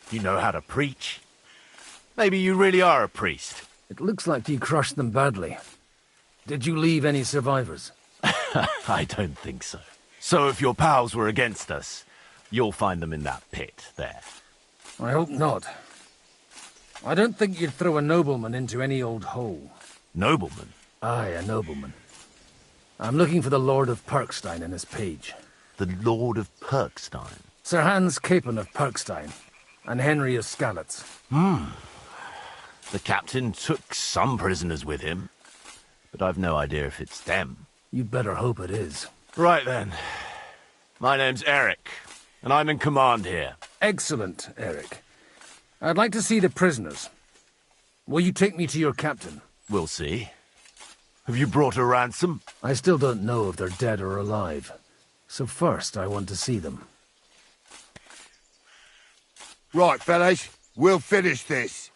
you know how to preach. Maybe you really are a priest. It looks like you crushed them badly. Did you leave any survivors? I don't think so. So if your pals were against us, you'll find them in that pit there. I hope not. I don't think you'd throw a nobleman into any old hole. Nobleman? Aye, a nobleman. I'm looking for the Lord of Perkstein and his page. The Lord of Perkstein? Sir Hans Capon of Perkstein, and Henry of Skalitz. The captain took some prisoners with him, but I've no idea if it's them. You'd better hope it is. Right then. My name's Eric, and I'm in command here. Excellent, Eric. I'd like to see the prisoners. Will you take me to your captain? We'll see. Have you brought a ransom? I still don't know if they're dead or alive. So first, I want to see them. Right, fellas, we'll finish this.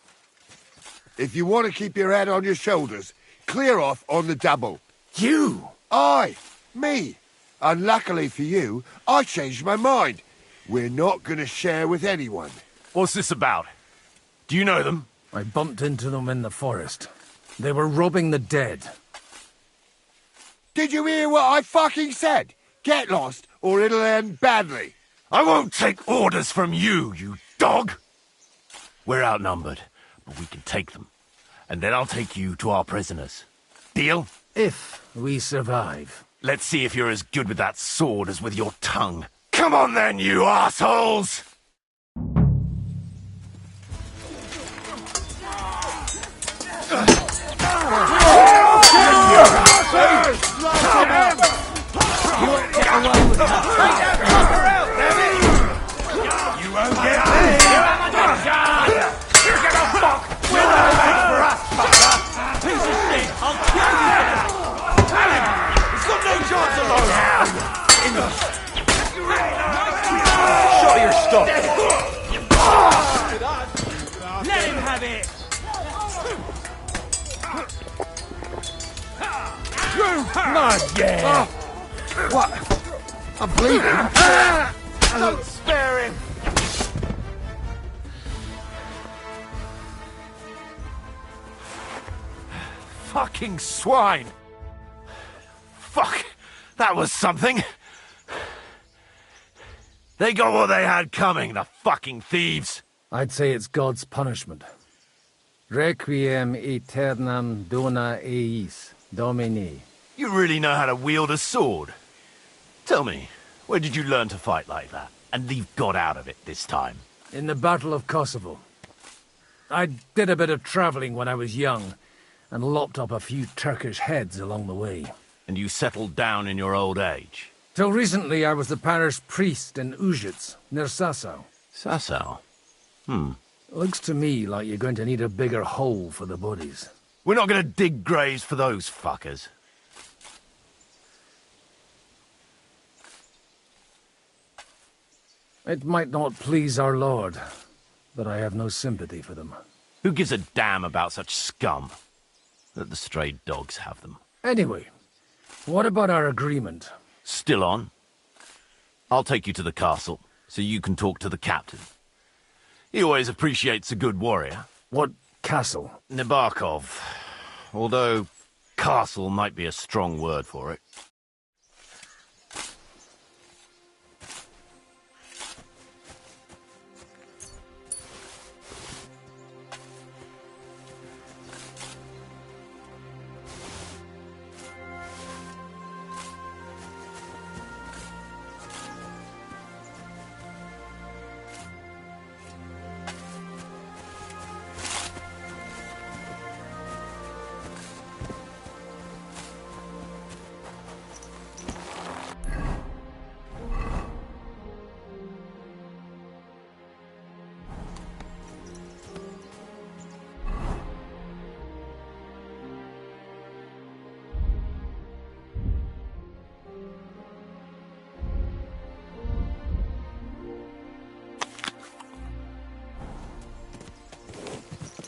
If you want to keep your head on your shoulders, clear off on the double. You? Aye, me. Unluckily for you, I changed my mind. We're not going to share with anyone. What's this about? Do you know them? I bumped into them in the forest. They were robbing the dead. Did you hear what I fucking said? Get lost, or it'll end badly. I won't take orders from you, you dog! We're outnumbered, but we can take them. And then I'll take you to our prisoners. Deal? If we survive. Let's see if you're as good with that sword as with your tongue. Come on then, you assholes! You won't get me! Get the fuck! With the leg for us, fucker! Piece of shit! I'll kill you! Tell him! He's got no chance alone! Show your stuff! Let him have it! Blood, yeah! What? I'm bleeding! Don't spare him! Fucking swine! Fuck! That was something! They got what they had coming, the fucking thieves! I'd say it's God's punishment. Requiem aeternam dona eis, Domini. You really know how to wield a sword. Tell me, where did you learn to fight like that? And leave God out of it this time? In the Battle of Kosovo. I did a bit of travelling when I was young, and lopped up a few Turkish heads along the way. And you settled down in your old age? Till recently I was the parish priest in Ujits, near Sasau. Sasau? Looks to me like you're going to need a bigger hole for the bodies. We're not going to dig graves for those fuckers. It might not please our Lord, but I have no sympathy for them. Who gives a damn about such scum? Let the stray dogs have them. Anyway, what about our agreement? Still on? I'll take you to the castle, so you can talk to the captain. He always appreciates a good warrior. What castle? Nebarkov. Although, castle might be a strong word for it.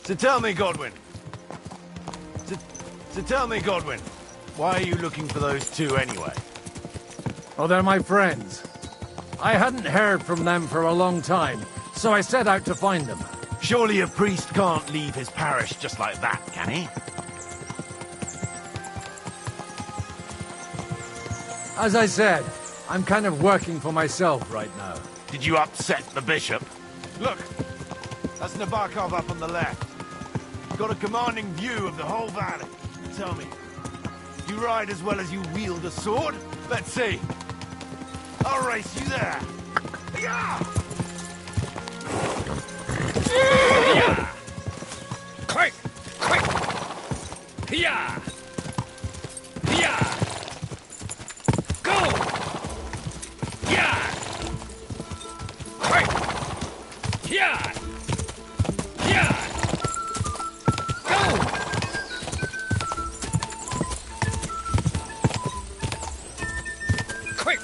So tell me, Godwin. So tell me, Godwin, why are you looking for those two anyway? Oh, they're my friends. I hadn't heard from them for a long time, so I set out to find them. Surely a priest can't leave his parish just like that, can he? As I said, I'm kind of working for myself right now. Did you upset the bishop? Look, that's Nabokov up on the left. Got a commanding view of the whole valley. Tell me, you ride as well as you wield a sword? Let's see. I'll race you there. Yeah! Yeah! Quick! Quick! Yeah! Yeah! Go! Yeah! Quick! Yeah! Yeah! Go! Quick!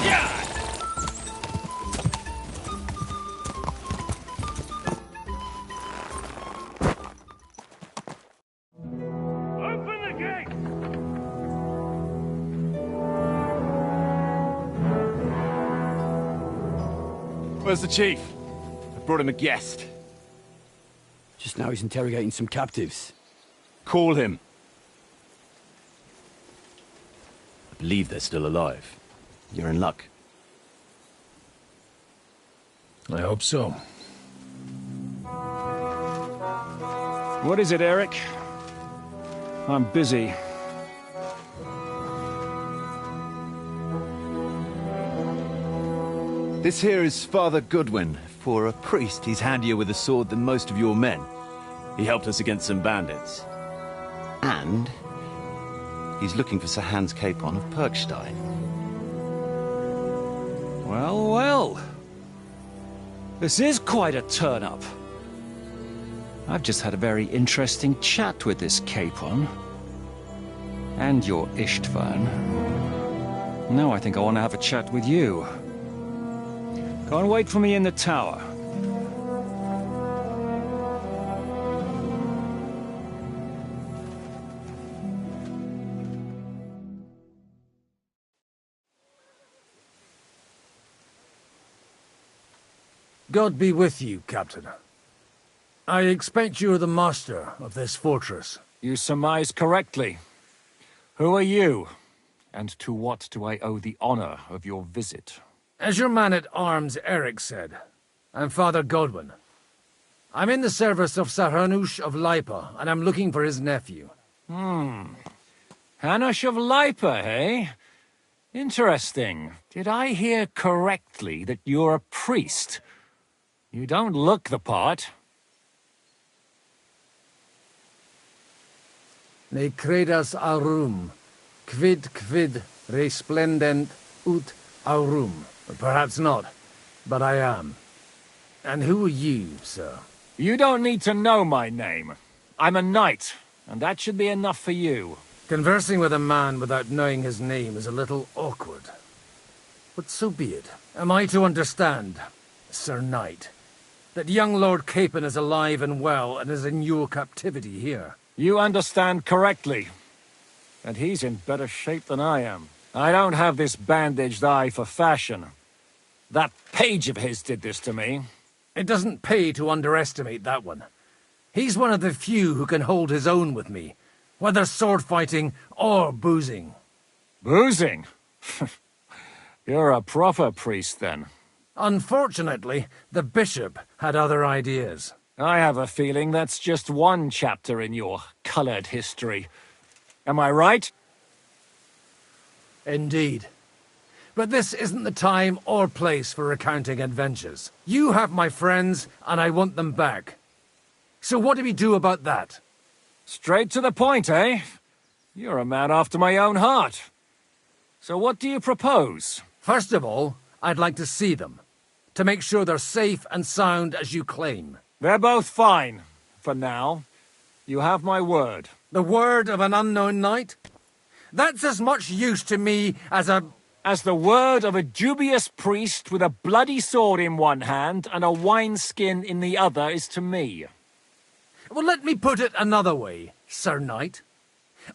Yeah! Open the gate! Where's the chief? I brought him a guest. Just now he's interrogating some captives. Call him. I believe they're still alive. You're in luck. I hope so. What is it, Eric? I'm busy. This here is Father Goodwin. For a priest, he's handier with a sword than most of your men. He helped us against some bandits. And he's looking for Sir Hans Capon of Perkstein. Well, well. This is quite a turn-up. I've just had a very interesting chat with this Capon. And your Istvan. Now I think I want to have a chat with you. Go and wait for me in the tower. God be with you, Captain. I expect you're the master of this fortress. You surmise correctly. Who are you? And to what do I owe the honor of your visit? As your man-at-arms Eric said, I'm Father Godwin. I'm in the service of Sir Hanush of Lipa, and I'm looking for his nephew. Hanush of Lipa, eh? Interesting. Did I hear correctly that you're a priest? You don't look the part. Ne credas aurum, quid resplendent ut aurum. Perhaps not, but I am. And who are you, sir? You don't need to know my name. I'm a knight, and that should be enough for you. Conversing with a man without knowing his name is a little awkward. But so be it. Am I to understand, Sir Knight, that young Lord Capon is alive and well and is in your captivity here? You understand correctly. And he's in better shape than I am. I don't have this bandaged eye for fashion. That page of his did this to me. It doesn't pay to underestimate that one. He's one of the few who can hold his own with me, whether sword fighting or boozing. Boozing? You're a proper priest, then. Unfortunately, the bishop had other ideas. I have a feeling that's just one chapter in your colored history. Am I right? Indeed. But this isn't the time or place for recounting adventures. You have my friends, and I want them back. So what do we do about that? Straight to the point, eh? You're a man after my own heart. So what do you propose? First of all, I'd like to see them, to make sure they're safe and sound as you claim. They're both fine, for now. You have my word. The word of an unknown knight? That's as much use to me as a as the word of a dubious priest with a bloody sword in one hand and a wineskin in the other is to me. Well, let me put it another way, Sir Knight.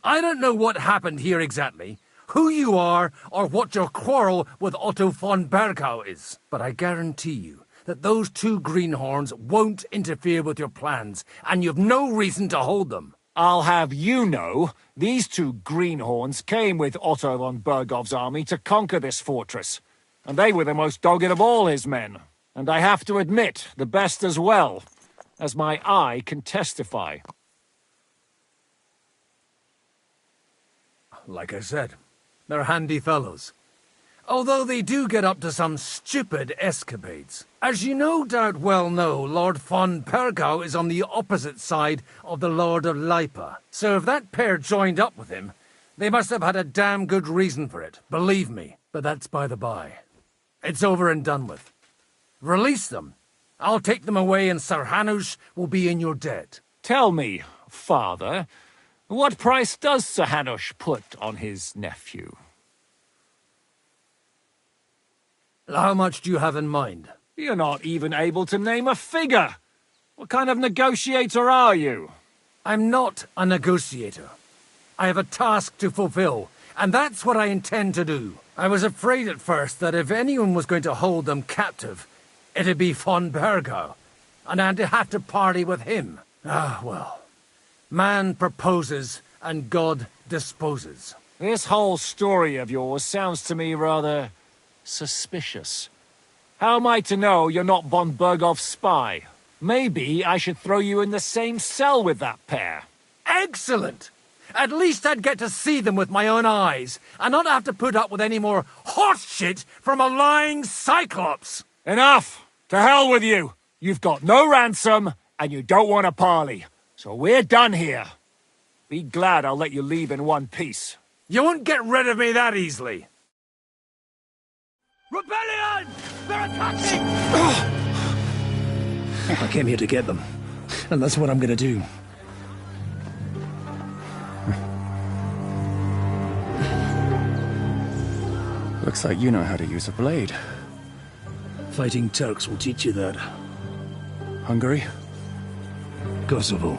I don't know what happened here exactly, who you are, or what your quarrel with Otto von Bergau is, but I guarantee you that those two greenhorns won't interfere with your plans, and you've no reason to hold them. I'll have you know, these two greenhorns came with Otto von Bergov's army to conquer this fortress, and they were the most dogged of all his men, and I have to admit, the best as well, as my eye can testify. Like I said, they're handy fellows. Although they do get up to some stupid escapades. As you no doubt well know, Lord von Bergau is on the opposite side of the Lord of Lipa. So if that pair joined up with him, they must have had a damn good reason for it, believe me. But that's by the by. It's over and done with. Release them. I'll take them away and Sir Hanush will be in your debt. Tell me, father, what price does Sir Hanush put on his nephew? How much do you have in mind? You're not even able to name a figure. What kind of negotiator are you? I'm not a negotiator. I have a task to fulfill, and that's what I intend to do. I was afraid at first that if anyone was going to hold them captive, it'd be von Bergau, and I'd have to party with him. Ah, well. Man proposes, and God disposes. This whole story of yours sounds to me rather suspicious. How am I to know you're not von Bergov's spy? Maybe I should throw you in the same cell with that pair. Excellent! At least I'd get to see them with my own eyes, and not have to put up with any more horse shit from a lying cyclops! Enough! To hell with you! You've got no ransom, and you don't want a parley. So we're done here. Be glad I'll let you leave in one piece. You won't get rid of me that easily. Rebellion! They're attacking! I came here to get them, and that's what I'm gonna do. Looks like you know how to use a blade. Fighting Turks will teach you that. Hungary? Kosovo.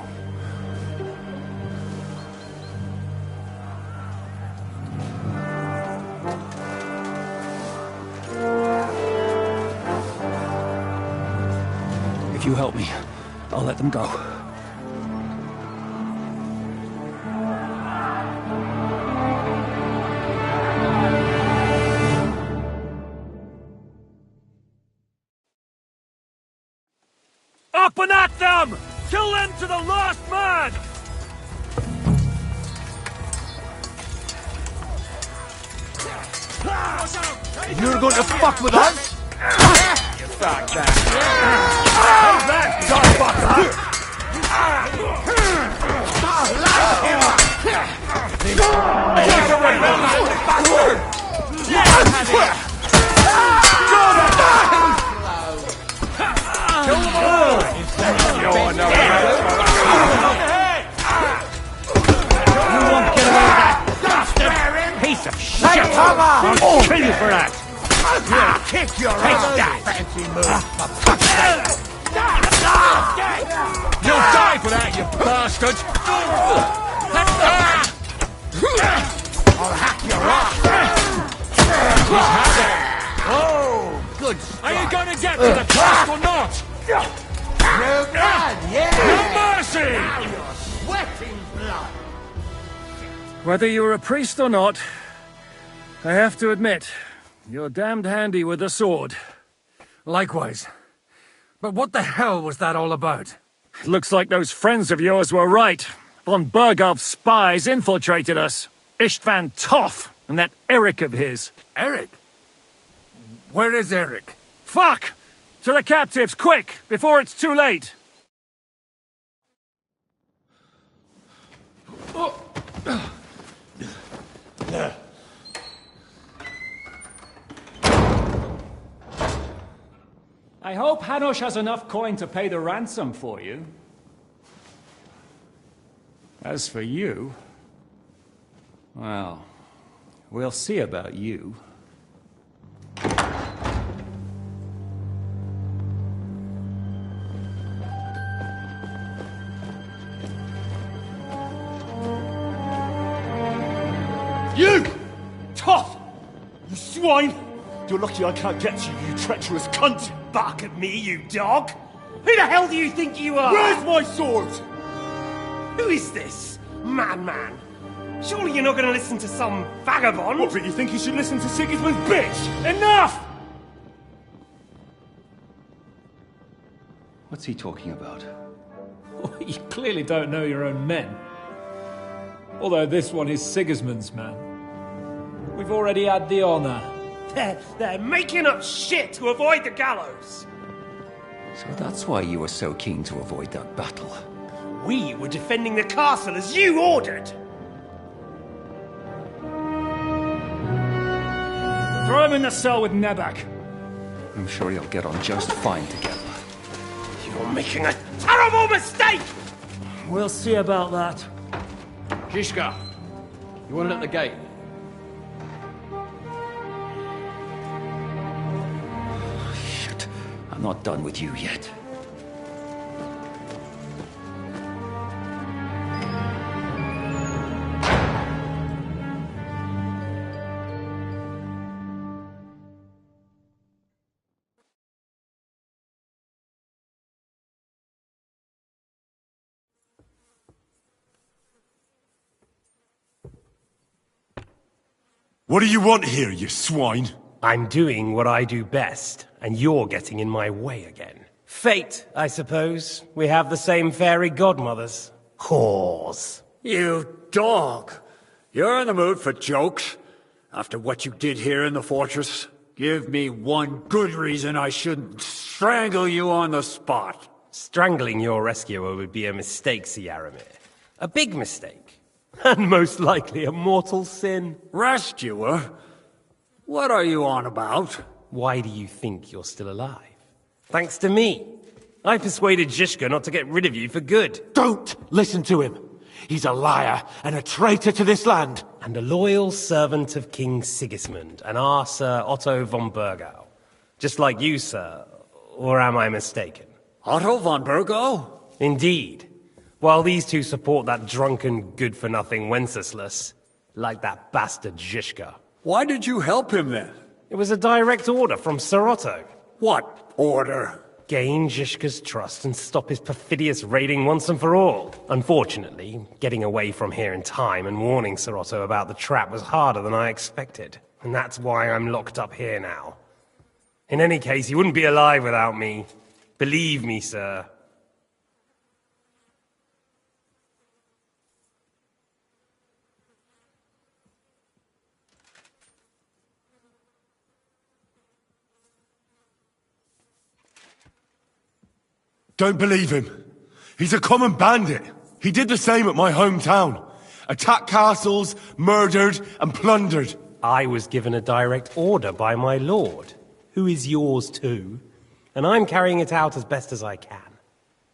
If you help me, I'll let them go. Up and at them! Kill them to the last man! You're going to fuck with us? You fuck that. How's that, dogfucker? Kill them all! You're no You won't get away with that, bastard! Piece of shit! I'll kill you for that! Yeah, kick your ass! Fancy move, for fuck's sake! You'll die for that, you bastard! I'll hack your ass! He's had it! Oh, good strike. Are you going to get to the task or not? No blood, yeah! No mercy! Now you're sweating blood! Whether you're a priest or not, I have to admit, you're damned handy with a sword. Likewise. But what the hell was that all about? It looks like those friends of yours were right. Von Bergov's spies infiltrated us. Istvan Toth and that Eric of his. Eric? Where is Eric? Fuck! To the captives, quick, before it's too late! I hope Hanush has enough coin to pay the ransom for you. As for you, well, we'll see about you. You! Tough! You swine! You're lucky I can't get you, you treacherous cunt! Bark at me, you dog! Who the hell do you think you are? Where's my sword? Who is this? Man. Surely you're not going to listen to some vagabond? What, but you think you should listen to Sigismund's bitch? Enough! What's he talking about? You clearly don't know your own men. Although this one is Sigismund's man. We've already had the honor. They're making up shit to avoid the gallows! So that's why you were so keen to avoid that battle. We were defending the castle as you ordered! Throw him in the cell with Nebak. I'm sure you'll get on just fine together. You're making a terrible mistake! We'll see about that. Zizka, you want it at the gate? Shit, I'm not done with you yet. What do you want here, you swine? I'm doing what I do best, and you're getting in my way again. Fate, I suppose. We have the same fairy godmothers. Whores. You dog! You're in the mood for jokes? After what you did here in the fortress? Give me one good reason I shouldn't strangle you on the spot. Strangling your rescuer would be a mistake, Sir Yaramir. A big mistake. And most likely a mortal sin. Rescuer? What are you on about? Why do you think you're still alive? Thanks to me. I persuaded Zizka not to get rid of you for good. Don't listen to him. He's a liar and a traitor to this land. And a loyal servant of King Sigismund and our Sir Otto von Burgau. Just like you, sir. Or am I mistaken? Otto von Burgau? Indeed. While these two support that drunken, good-for-nothing Wenceslas, like that bastard Zizka. Why did you help him then? It was a direct order from Sir Otto. What order? Gain Zizka's trust and stop his perfidious raiding once and for all. Unfortunately, getting away from here in time and warning Sir Otto about the trap was harder than I expected. And that's why I'm locked up here now. In any case, he wouldn't be alive without me. Believe me, sir. Don't believe him. He's a common bandit. He did the same at my hometown. Attacked castles, murdered, and plundered. I was given a direct order by my lord, who is yours too, and I'm carrying it out as best as I can.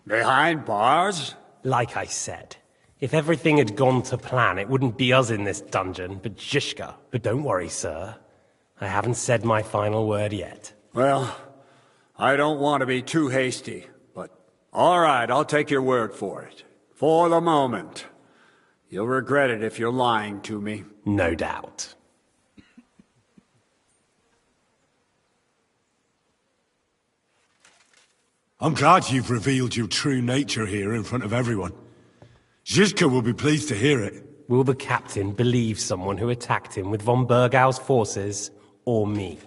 Behind bars? Like I said, if everything had gone to plan, it wouldn't be us in this dungeon, but Zizka. But don't worry, sir. I haven't said my final word yet. Well, I don't want to be too hasty. All right, I'll take your word for it. For the moment. You'll regret it if you're lying to me. No doubt. I'm glad you've revealed your true nature here in front of everyone. Zizka will be pleased to hear it. Will the captain believe someone who attacked him with von Burgau's forces, or me?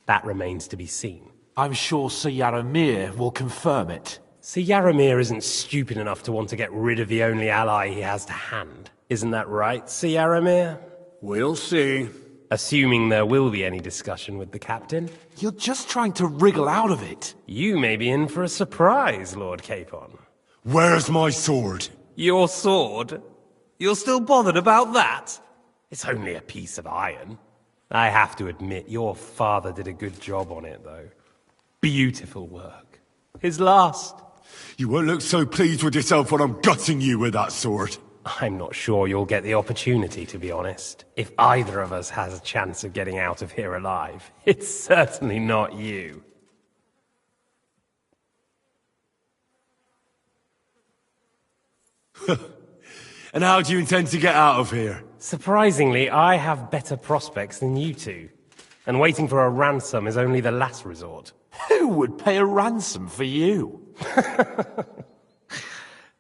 That remains to be seen. I'm sure Sir Yaramir will confirm it. Sir Yaramir isn't stupid enough to want to get rid of the only ally he has to hand. Isn't that right, Sir Yaramir? We'll see. Assuming there will be any discussion with the captain. You're just trying to wriggle out of it. You may be in for a surprise, Lord Capon. Where's my sword? Your sword? You're still bothered about that? It's only a piece of iron. I have to admit, your father did a good job on it, though. Beautiful work. His last. You won't look so pleased with yourself when I'm gutting you with that sword. I'm not sure you'll get the opportunity, to be honest. If either of us has a chance of getting out of here alive, it's certainly not you. And how do you intend to get out of here? Surprisingly, I have better prospects than you two. And waiting for a ransom is only the last resort. Who would pay a ransom for you?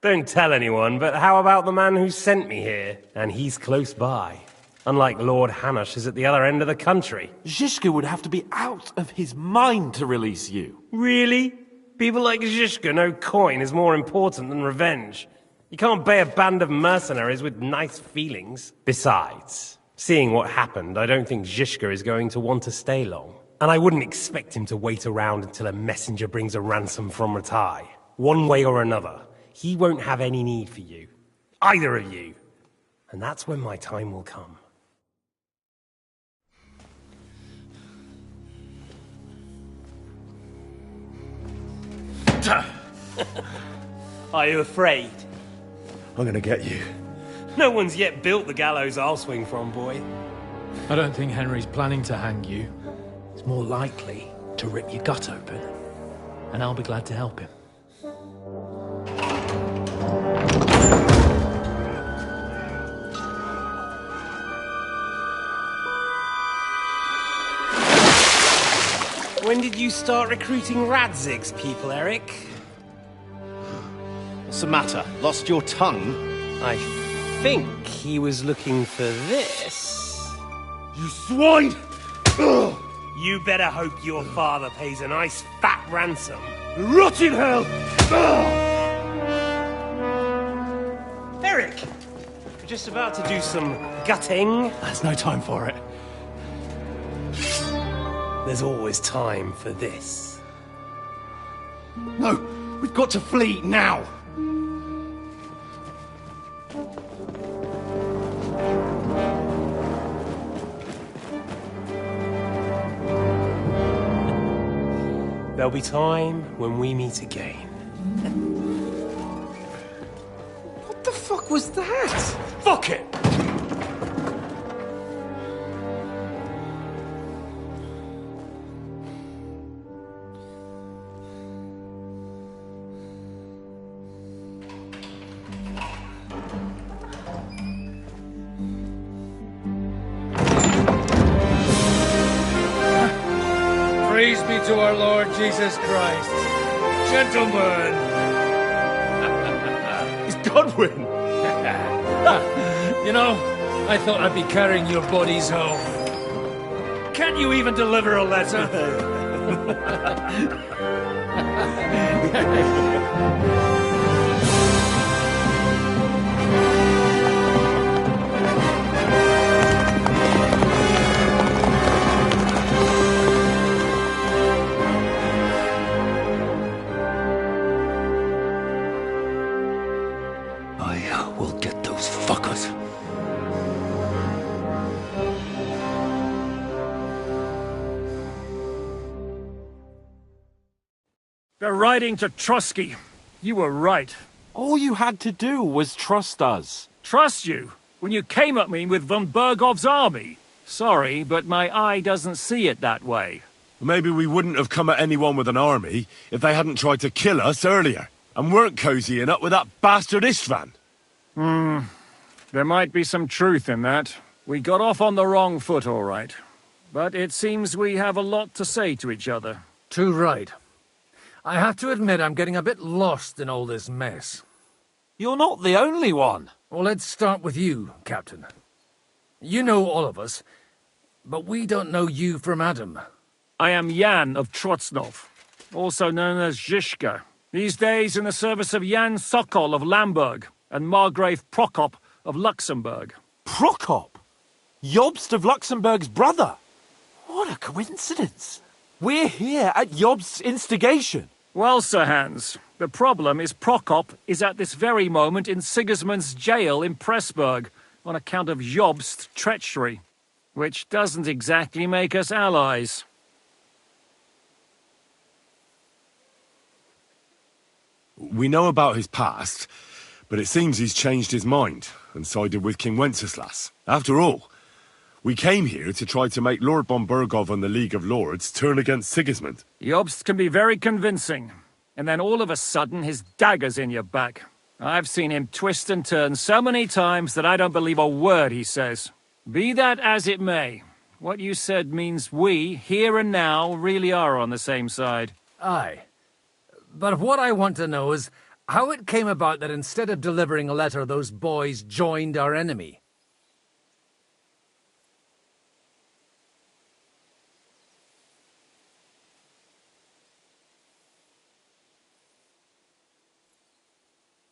Don't tell anyone, but how about the man who sent me here? And he's close by. Unlike Lord Hanush is at the other end of the country. Zhishka would have to be out of his mind to release you. Really? People like Zhishka know coin is more important than revenge. You can't pay a band of mercenaries with nice feelings. Besides, seeing what happened, I don't think Zhishka is going to want to stay long. And I wouldn't expect him to wait around until a messenger brings a ransom from Rattay. One way or another, he won't have any need for you. Either of you. And that's when my time will come. Are you afraid? I'm gonna get you. No one's yet built the gallows I'll swing from, boy. I don't think Henry's planning to hang you. It's more likely to rip your gut open. And I'll be glad to help him. When did you start recruiting Radzig's people, Eric? What's the matter? Lost your tongue? I think he was looking for this. You swine! You better hope your father pays a nice fat ransom. Rot in hell! Eric! We're just about to do some gutting. There's no time for it. There's always time for this. No, we've got to flee now! There'll be time when we meet again. What the fuck was that? Fuck it! Praise be to our Lord Jesus Christ. Gentlemen! It's Godwin! You know, I thought I'd be carrying your bodies home. Can't you even deliver a letter? I will get those fuckers. They're riding to Trotsky. You were right. All you had to do was trust us. Trust you? When you came at me with von Bergov's army? Sorry, but my eye doesn't see it that way. Maybe we wouldn't have come at anyone with an army if they hadn't tried to kill us earlier, and weren't cozying up with that bastard Istvan. There might be some truth in that. We got off on the wrong foot, all right. But it seems we have a lot to say to each other. Too right. I have to admit I'm getting a bit lost in all this mess. You're not the only one. Well, let's start with you, Captain. You know all of us, but we don't know you from Adam. I am Jan of Trotsnov, also known as Zhishka. These days in the service of Jan Sokol of Lamberg and Margrave Prokop of Luxembourg. Prokop? Jobst of Luxembourg's brother? What a coincidence. We're here at Jobst's instigation. Well, Sir Hans, the problem is Prokop is at this very moment in Sigismund's jail in Pressburg on account of Jobst's treachery, which doesn't exactly make us allies. We know about his past, but it seems he's changed his mind and sided with King Wenceslas. After all, we came here to try to make Lord von Bergov and the League of Lords turn against Sigismund. Jobst can be very convincing, and then all of a sudden his dagger's in your back. I've seen him twist and turn so many times that I don't believe a word he says. Be that as it may, what you said means we, here and now, really are on the same side. Aye. But what I want to know is how it came about that instead of delivering a letter, those boys joined our enemy.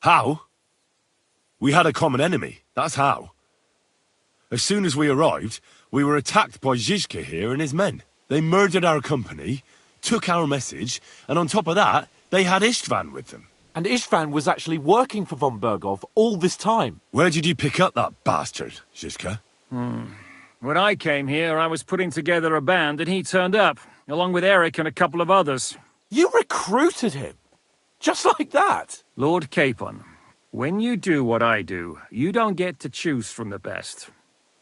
How? We had a common enemy, that's how. As soon as we arrived, we were attacked by Zizka here and his men. They murdered our company, took our message, and on top of that, they had Istvan with them. And Istvan was actually working for von Berghoff all this time. Where did you pick up that bastard, Zizka? When I came here, I was putting together a band and he turned up, along with Eric and a couple of others. You recruited him? Just like that? Lord Capon, when you do what I do, you don't get to choose from the best,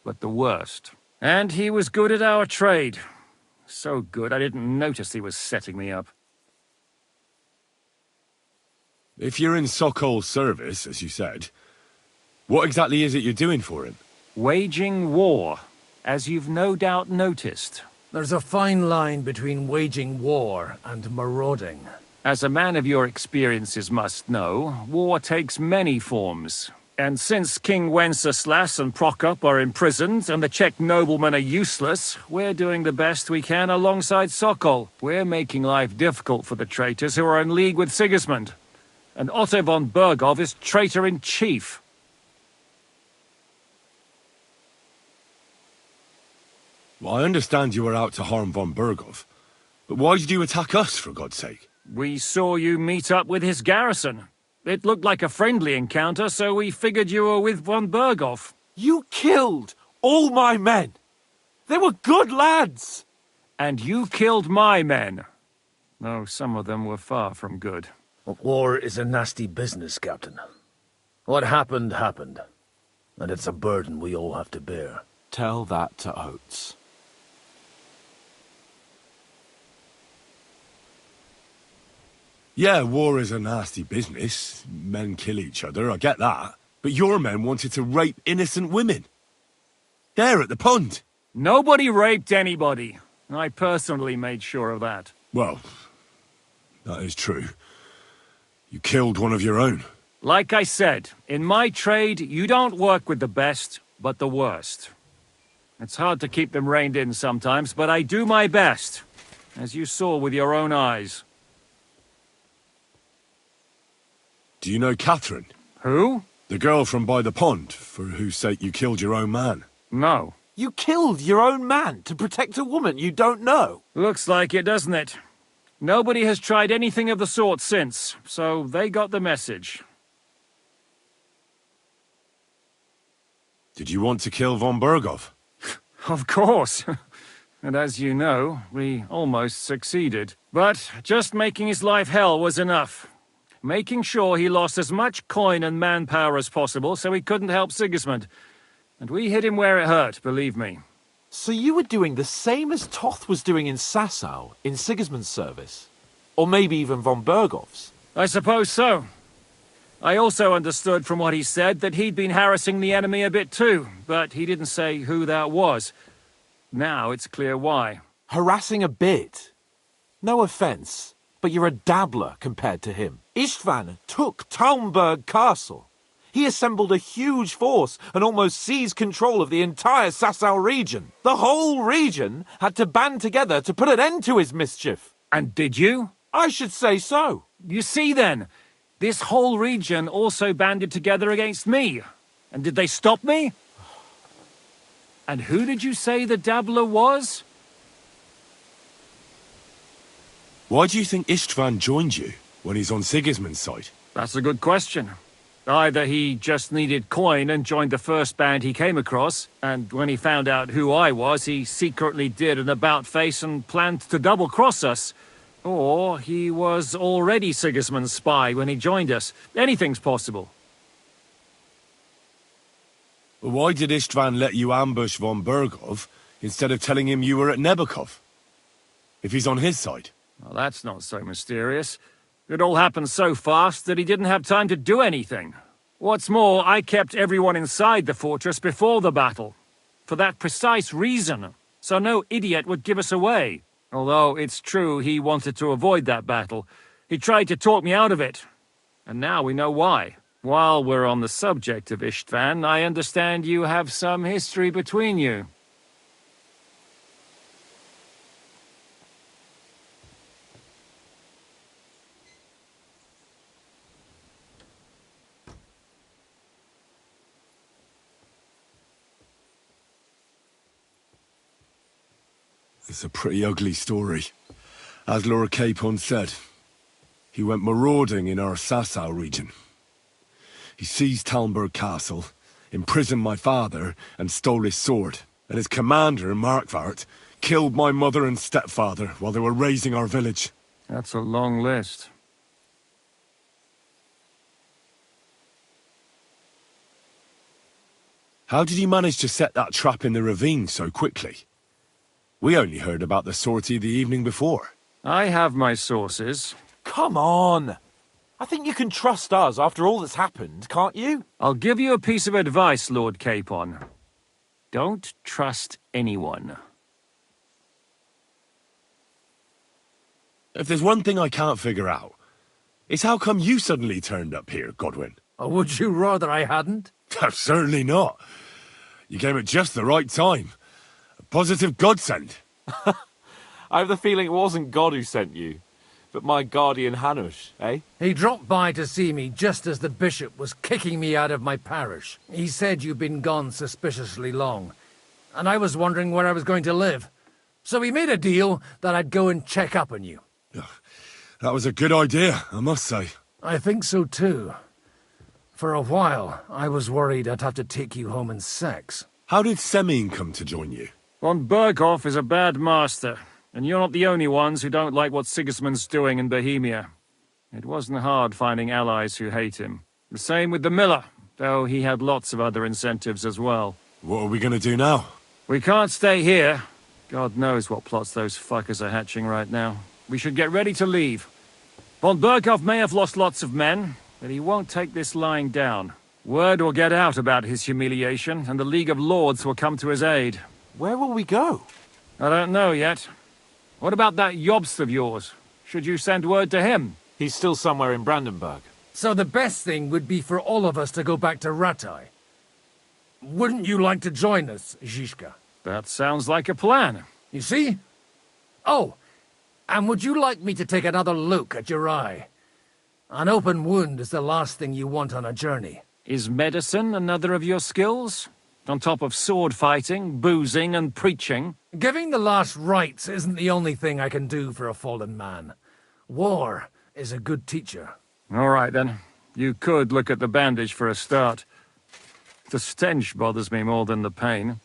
but the worst. And he was good at our trade. So good I didn't notice he was setting me up. If you're in Sokol's service, as you said, what exactly is it you're doing for him? Waging war, as you've no doubt noticed. There's a fine line between waging war and marauding. As a man of your experiences must know, war takes many forms. And since King Wenceslas and Prokop are imprisoned and the Czech noblemen are useless, we're doing the best we can alongside Sokol. We're making life difficult for the traitors who are in league with Sigismund. And Otto von Berghoff is traitor-in-chief. Well, I understand you were out to harm von Berghoff, but why did you attack us, for God's sake? We saw you meet up with his garrison. It looked like a friendly encounter, so we figured you were with von Berghoff. You killed all my men! They were good lads! And you killed my men. Though some of them were far from good. War is a nasty business, Captain. What happened, happened. And it's a burden we all have to bear. Tell that to Oates. Yeah, war is a nasty business. Men kill each other, I get that. But your men wanted to rape innocent women. There at the pond. Nobody raped anybody. I personally made sure of that. Well, that is true. You killed one of your own. Like I said, in my trade, you don't work with the best, but the worst. It's hard to keep them reined in sometimes, but I do my best, as you saw with your own eyes. Do you know Catherine? Who? The girl from by the pond, for whose sake you killed your own man. No. You killed your own man to protect a woman you don't know? Looks like it, doesn't it? Nobody has tried anything of the sort since, so they got the message. Did you want to kill von Berghoff? Of course. And as you know, we almost succeeded. But just making his life hell was enough. Making sure he lost as much coin and manpower as possible so he couldn't help Sigismund. And we hit him where it hurt, believe me. So you were doing the same as Toth was doing in Sasau, in Sigismund's service? Or maybe even von Berghoff's? I suppose so. I also understood from what he said that he'd been harassing the enemy a bit too, but he didn't say who that was. Now it's clear why. Harassing a bit? No offence, but you're a dabbler compared to him. Istvan took Talmberg Castle. He assembled a huge force and almost seized control of the entire Sasau region. The whole region had to band together to put an end to his mischief. And did you? I should say so. You see then, this whole region also banded together against me. And did they stop me? And who did you say the dabbler was? Why do you think Istvan joined you when he's on Sigismund's side? That's a good question. Either he just needed coin and joined the first band he came across, and when he found out who I was, he secretly did an about-face and planned to double-cross us. Or he was already Sigismund's spy when he joined us. Anything's possible. Why did Istvan let you ambush von Berghoff instead of telling him you were at Nebukov? If he's on his side. Well, that's not so mysterious. It all happened so fast that he didn't have time to do anything. What's more, I kept everyone inside the fortress before the battle. For that precise reason, so no idiot would give us away. Although it's true he wanted to avoid that battle. He tried to talk me out of it. And now we know why. While we're on the subject of Istvan, I understand you have some history between you. It's a pretty ugly story. As Lord Capon said, he went marauding in our Sasau region. He seized Talmberg Castle, imprisoned my father, and stole his sword. And his commander, Markvart, killed my mother and stepfather while they were raising our village. That's a long list. How did he manage to set that trap in the ravine so quickly? We only heard about the sortie the evening before. I have my sources. Come on! I think you can trust us after all that's happened, can't you? I'll give you a piece of advice, Lord Capon. Don't trust anyone. If there's one thing I can't figure out, it's how come you suddenly turned up here, Godwin? Or would you rather I hadn't? Certainly not. You came at just the right time. A positive godsend. I have the feeling it wasn't God who sent you, but my guardian Hanush, eh? He dropped by to see me just as the bishop was kicking me out of my parish. He said you'd been gone suspiciously long, and I was wondering where I was going to live. So he made a deal that I'd go and check up on you. That was a good idea, I must say. I think so too. For a while, I was worried I'd have to take you home in sex. How did Semine come to join you? Von Berghoff is a bad master, and you're not the only ones who don't like what Sigismund's doing in Bohemia. It wasn't hard finding allies who hate him. The same with the miller, though he had lots of other incentives as well. What are we gonna do now? We can't stay here. God knows what plots those fuckers are hatching right now. We should get ready to leave. Von Berghoff may have lost lots of men, but he won't take this lying down. Word will get out about his humiliation, and the League of Lords will come to his aid. Where will we go? I don't know yet. What about that Jobst of yours? Should you send word to him? He's still somewhere in Brandenburg. So the best thing would be for all of us to go back to Rattay. Wouldn't you like to join us, Zizka? That sounds like a plan. You see? Oh, and would you like me to take another look at your eye? An open wound is the last thing you want on a journey. Is medicine another of your skills? On top of sword fighting, boozing, and preaching? Giving the last rites isn't the only thing I can do for a fallen man. War is a good teacher. All right, then. You could look at the bandage for a start. The stench bothers me more than the pain.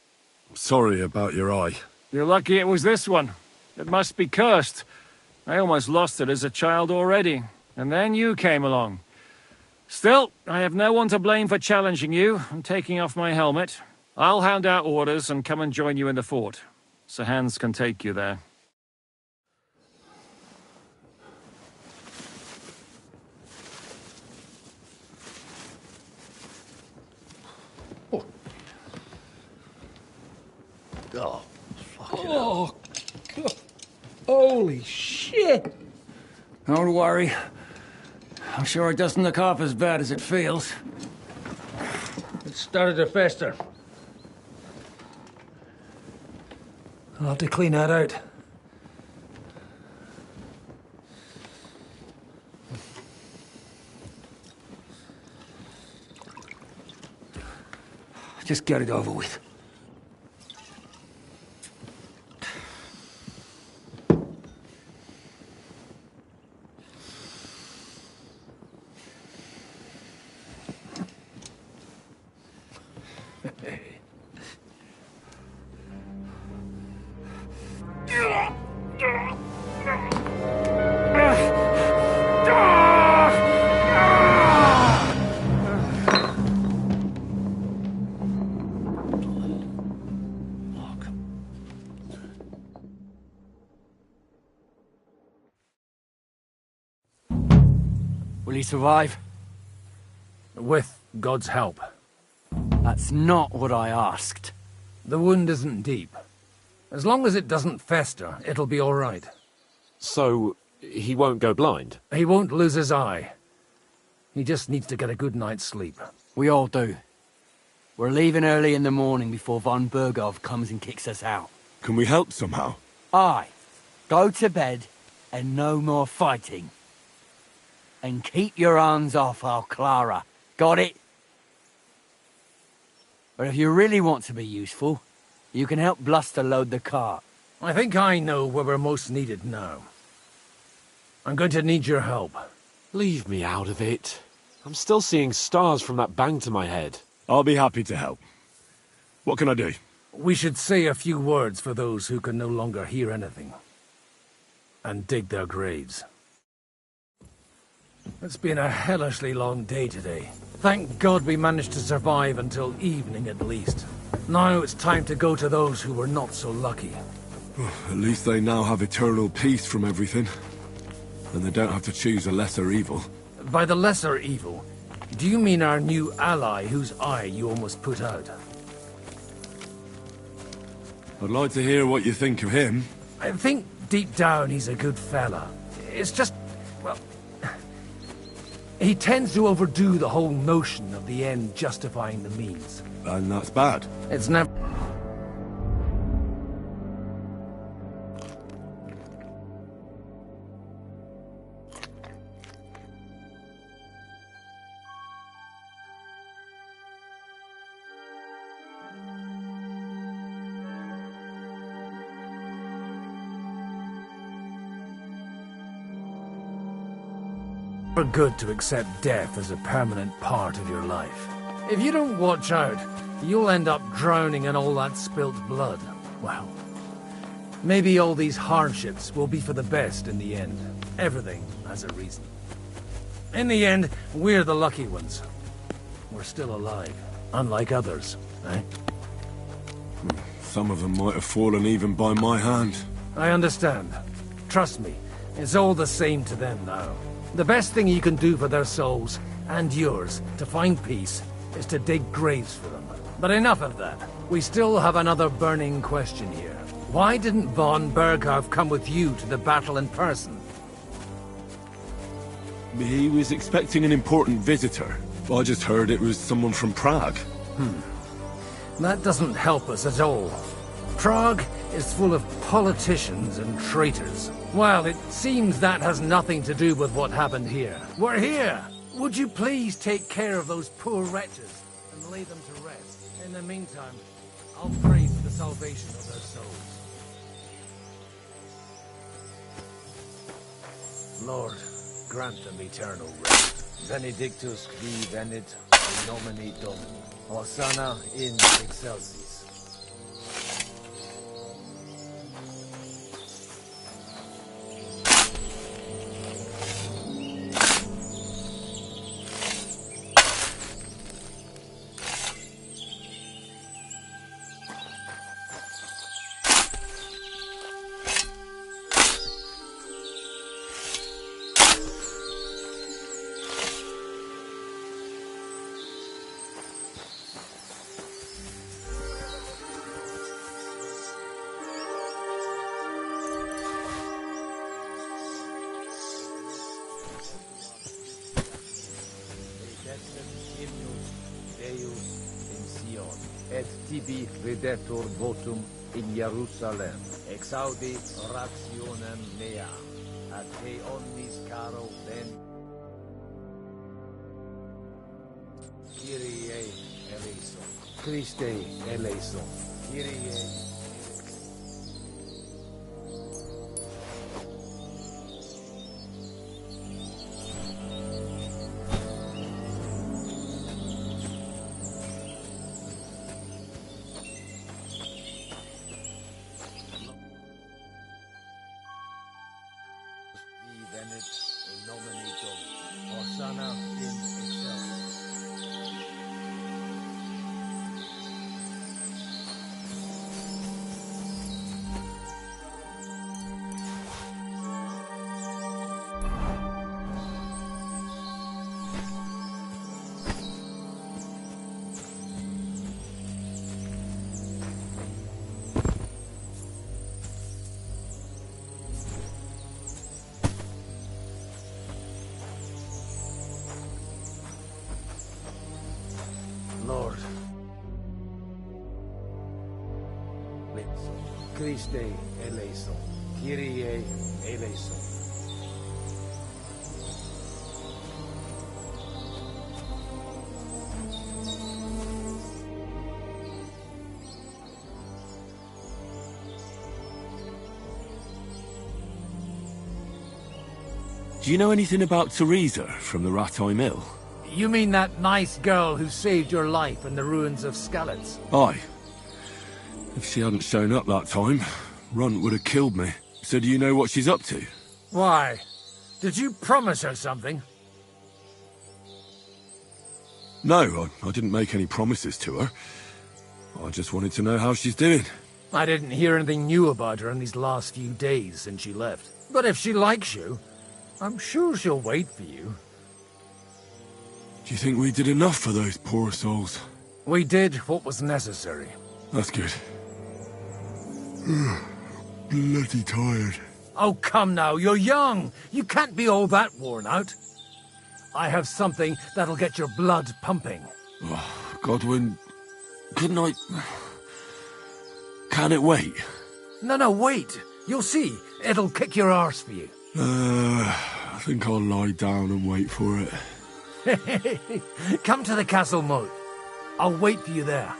Sorry about your eye. You're lucky it was this one. It must be cursed. I almost lost it as a child already. And then you came along. Still, I have no one to blame for challenging you and taking off my helmet. I'll hand out orders and come and join you in the fort. Sir Hans can take you there. Oh, fucking hell. God. Holy shit! Don't worry. I'm sure it doesn't look half as bad as it feels. It started to fester. I'll have to clean that out. Just get it over with. Will he survive? With God's help. That's not what I asked. The wound isn't deep. As long as it doesn't fester, it'll be all right. So, he won't go blind? He won't lose his eye. He just needs to get a good night's sleep. We all do. We're leaving early in the morning before von Bergov comes and kicks us out. Can we help somehow? Aye. Go to bed and no more fighting. And keep your hands off our Clara. Got it? But if you really want to be useful, you can help Bluster load the cart. I think I know where we're most needed now. I'm going to need your help. Leave me out of it. I'm still seeing stars from that bang to my head. I'll be happy to help. What can I do? We should say a few words for those who can no longer hear anything. And dig their graves. It's been a hellishly long day today. Thank God we managed to survive until evening at least. Now it's time to go to those who were not so lucky. At least they now have eternal peace from everything. And they don't have to choose a lesser evil. By the lesser evil, do you mean our new ally whose eye you almost put out? I'd like to hear what you think of him. I think deep down he's a good fella. It's just, well... he tends to overdo the whole notion of the end justifying the means. And that's bad. It's never... good to accept death as a permanent part of your life. If you don't watch out, you'll end up drowning in all that spilt blood. Well, maybe all these hardships will be for the best in the end. Everything has a reason. In the end, we're the lucky ones. We're still alive, unlike others, eh? Some of them might have fallen even by my hand. I understand. Trust me, it's all the same to them now. The best thing you can do for their souls, and yours, to find peace, is to dig graves for them. But enough of that. We still have another burning question here. Why didn't von Berghoff come with you to the battle in person? He was expecting an important visitor. I just heard it was someone from Prague. That doesn't help us at all. Prague is full of politicians and traitors. Well, it seems that has nothing to do with what happened here. We're here! Would you please take care of those poor wretches and lay them to rest? In the meantime, I'll pray for the salvation of their souls. Lord, grant them eternal rest. Benedictus qui venit in nomine Domini. Hosanna in excelsis. Et tibi videtur votum in Jerusalem, exaudi rationem mea, ad te omnis caro ven. Kyrie eleison, Christe eleison, Kyrie. eleison. Christe eleison. Kyrie eleison. Do you know anything about Teresa from the Rattay Mill? You mean that nice girl who saved your life in the ruins of Skalitz? Aye. If she hadn't shown up that time, Runt would have killed me. So do you know what she's up to? Why? Did you promise her something? No, I didn't make any promises to her. I just wanted to know how she's doing. I didn't hear anything new about her in these last few days since she left. But if she likes you, I'm sure she'll wait for you. Do you think we did enough for those poor souls? We did what was necessary. That's good. Bloody tired. Oh, come now, you're young. You can't be all that worn out. I have something that'll get your blood pumping. Oh, Godwin, couldn't I... Can it wait? No, wait. You'll see. It'll kick your arse for you. I think I'll lie down and wait for it. Come to the castle moat. I'll wait for you there.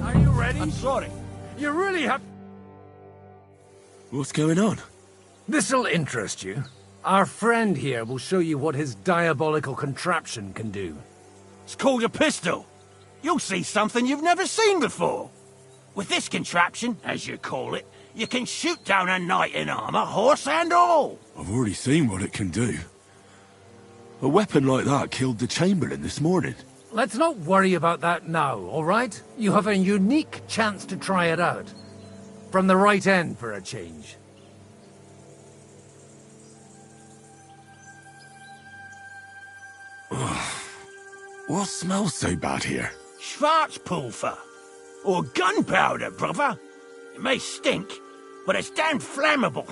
Are you ready? I'm sorry. You really have... What's going on? This'll interest you. Our friend here will show you what his diabolical contraption can do. It's called a pistol. You'll see something you've never seen before. With this contraption, as you call it, you can shoot down a knight in armor, horse and all. I've already seen what it can do. A weapon like that killed the Chamberlain this morning. Let's not worry about that now, all right? You have a unique chance to try it out. From the right end for a change. What smells so bad here? Schwarzpulver. Or gunpowder, brother. It may stink, but it's damn flammable.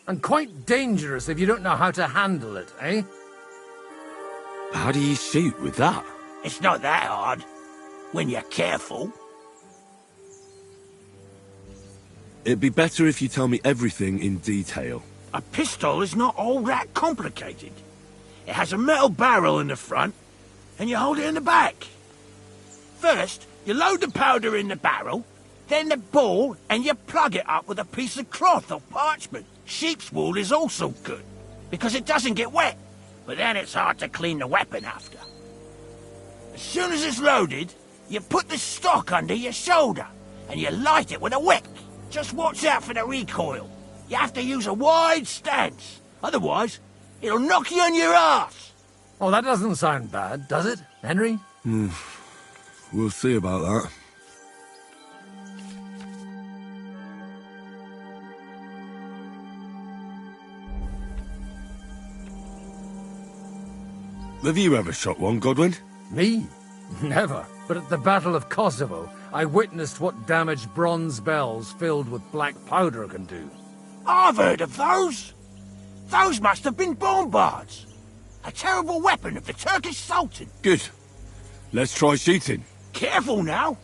And quite dangerous if you don't know how to handle it, eh? How do you shoot with that? It's not that hard, when you're careful. It'd be better if you tell me everything in detail. A pistol is not all that complicated. It has a metal barrel in the front, and you hold it in the back. First, you load the powder in the barrel, then the ball, and you plug it up with a piece of cloth or parchment. Sheep's wool is also good, because it doesn't get wet, but then it's hard to clean the weapon after. As soon as it's loaded, you put the stock under your shoulder, and you light it with a wick. Just watch out for the recoil. You have to use a wide stance. Otherwise, it'll knock you on your ass. Oh, that doesn't sound bad, does it, Henry? We'll see about that. Have you ever shot one, Godwin? Me? Never. But at the Battle of Kosovo, I witnessed what damage bronze bells filled with black powder can do. I've heard of those. Those must have been bombards. A terrible weapon of the Turkish Sultan. Good. Let's try shooting. Careful now.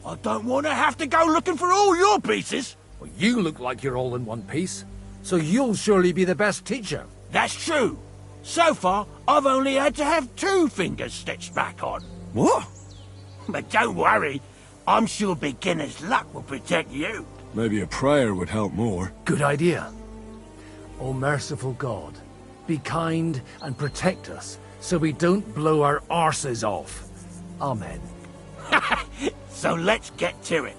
I don't want to have to go looking for all your pieces. Well, you look like you're all in one piece, so you'll surely be the best teacher. That's true. So far, I've only had to have 2 fingers stitched back on. What? But don't worry. I'm sure beginner's luck will protect you. Maybe a prayer would help more. Good idea. O merciful God, be kind and protect us so we don't blow our arses off. Amen. So let's get to it.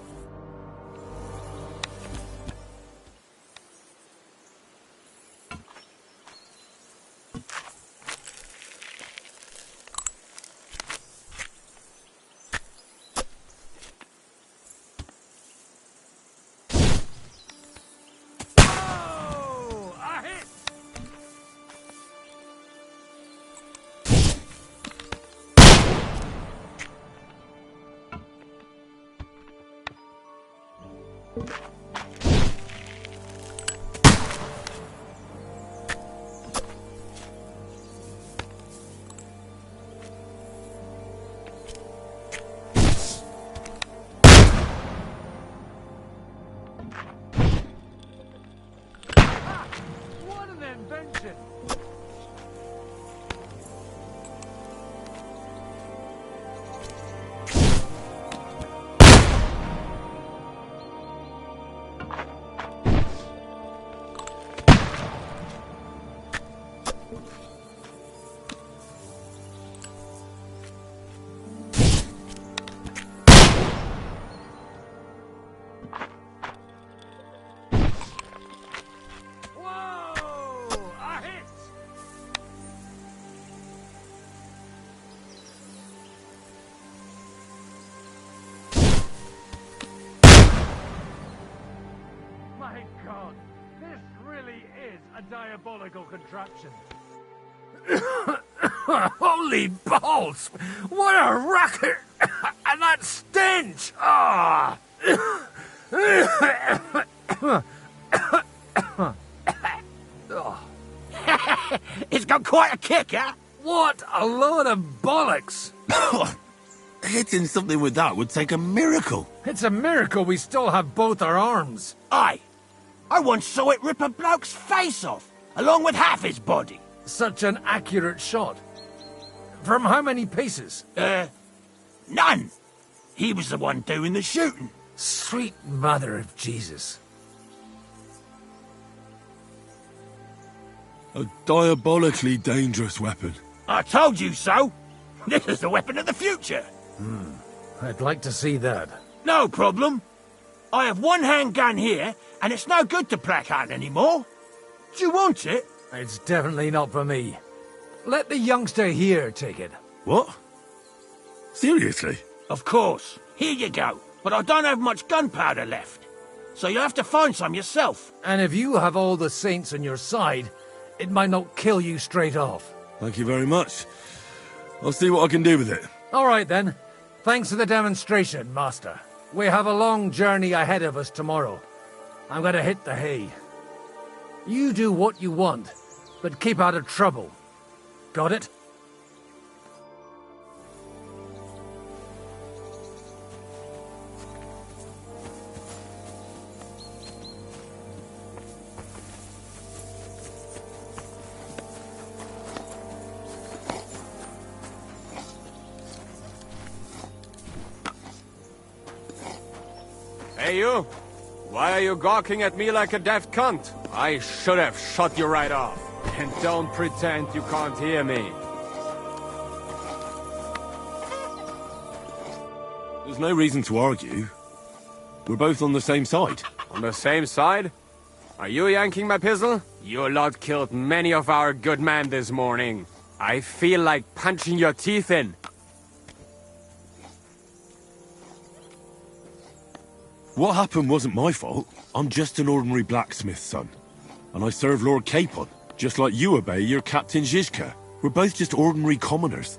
My God, this really is a diabolical contraption. Holy balls! What a racket! And that stench! Ah! It's got quite a kick, huh? What a load of bollocks! Hitting something with that would take a miracle. It's a miracle we still have both our arms. Aye. I once saw it rip a bloke's face off, along with half his body. Such an accurate shot. From how many paces? None. He was the one doing the shooting. Sweet mother of Jesus. A diabolically dangerous weapon. I told you so. This is the weapon of the future. I'd like to see that. No problem. I have one handgun here, and it's no good to placard anymore. Do you want it? It's definitely not for me. Let the youngster here take it. What? Seriously? Of course. Here you go. But I don't have much gunpowder left. So you'll have to find some yourself. And if you have all the saints on your side, it might not kill you straight off. Thank you very much. I'll see what I can do with it. All right, then. Thanks for the demonstration, Master. We have a long journey ahead of us tomorrow. I'm going to hit the hay. You do what you want, but keep out of trouble. Got it? Hey, you! Why are you gawking at me like a deaf cunt? I should have shot you right off. And don't pretend you can't hear me. There's no reason to argue. We're both on the same side. On the same side? Are you yanking my pistol? Your lot killed many of our good men this morning. I feel like punching your teeth in. What happened wasn't my fault. I'm just an ordinary blacksmith's son. And I serve Lord Capon, just like you obey your Captain Zizka. We're both just ordinary commoners.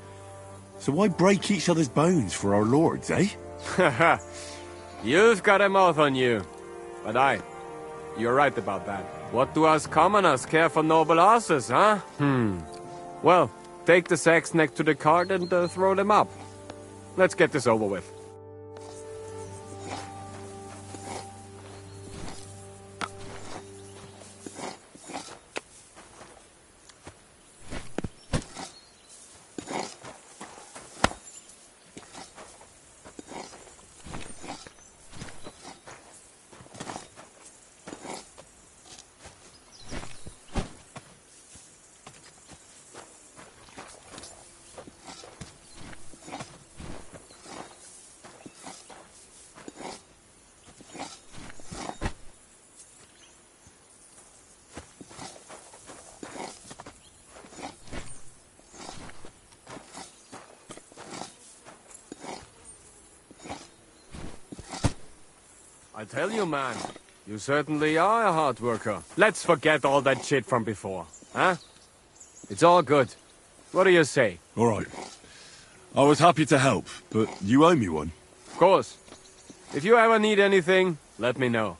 So why break each other's bones for our lords, eh? Haha. You've got a mouth on you. But you're right about that. What do us commoners care for noble horses, huh? Well, take the sacks next to the cart and throw them up. Let's get this over with. I tell you, man, you certainly are a hard worker. Let's forget all that shit from before, huh? It's all good. What do you say? All right. I was happy to help, but you owe me one. Of course. If you ever need anything, let me know.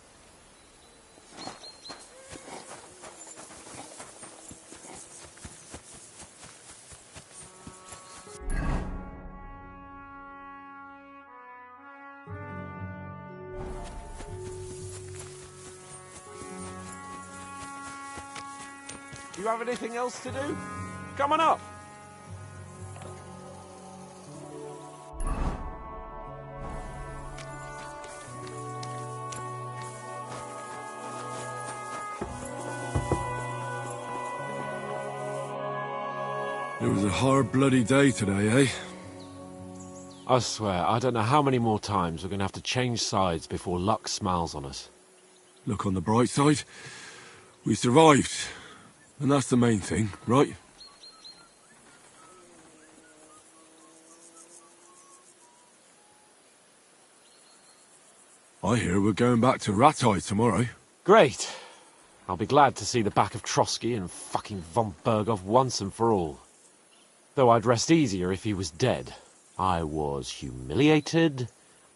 Do you have anything else to do? Come on up. It was a hard bloody day today, eh? I swear, I don't know how many more times we're going to have to change sides before luck smiles on us. Look on the bright side. We survived. And that's the main thing, right? I hear we're going back to Rattay tomorrow. Great. I'll be glad to see the back of Trotsky and fucking von Berghoff once and for all. Though I'd rest easier if he was dead. I was humiliated,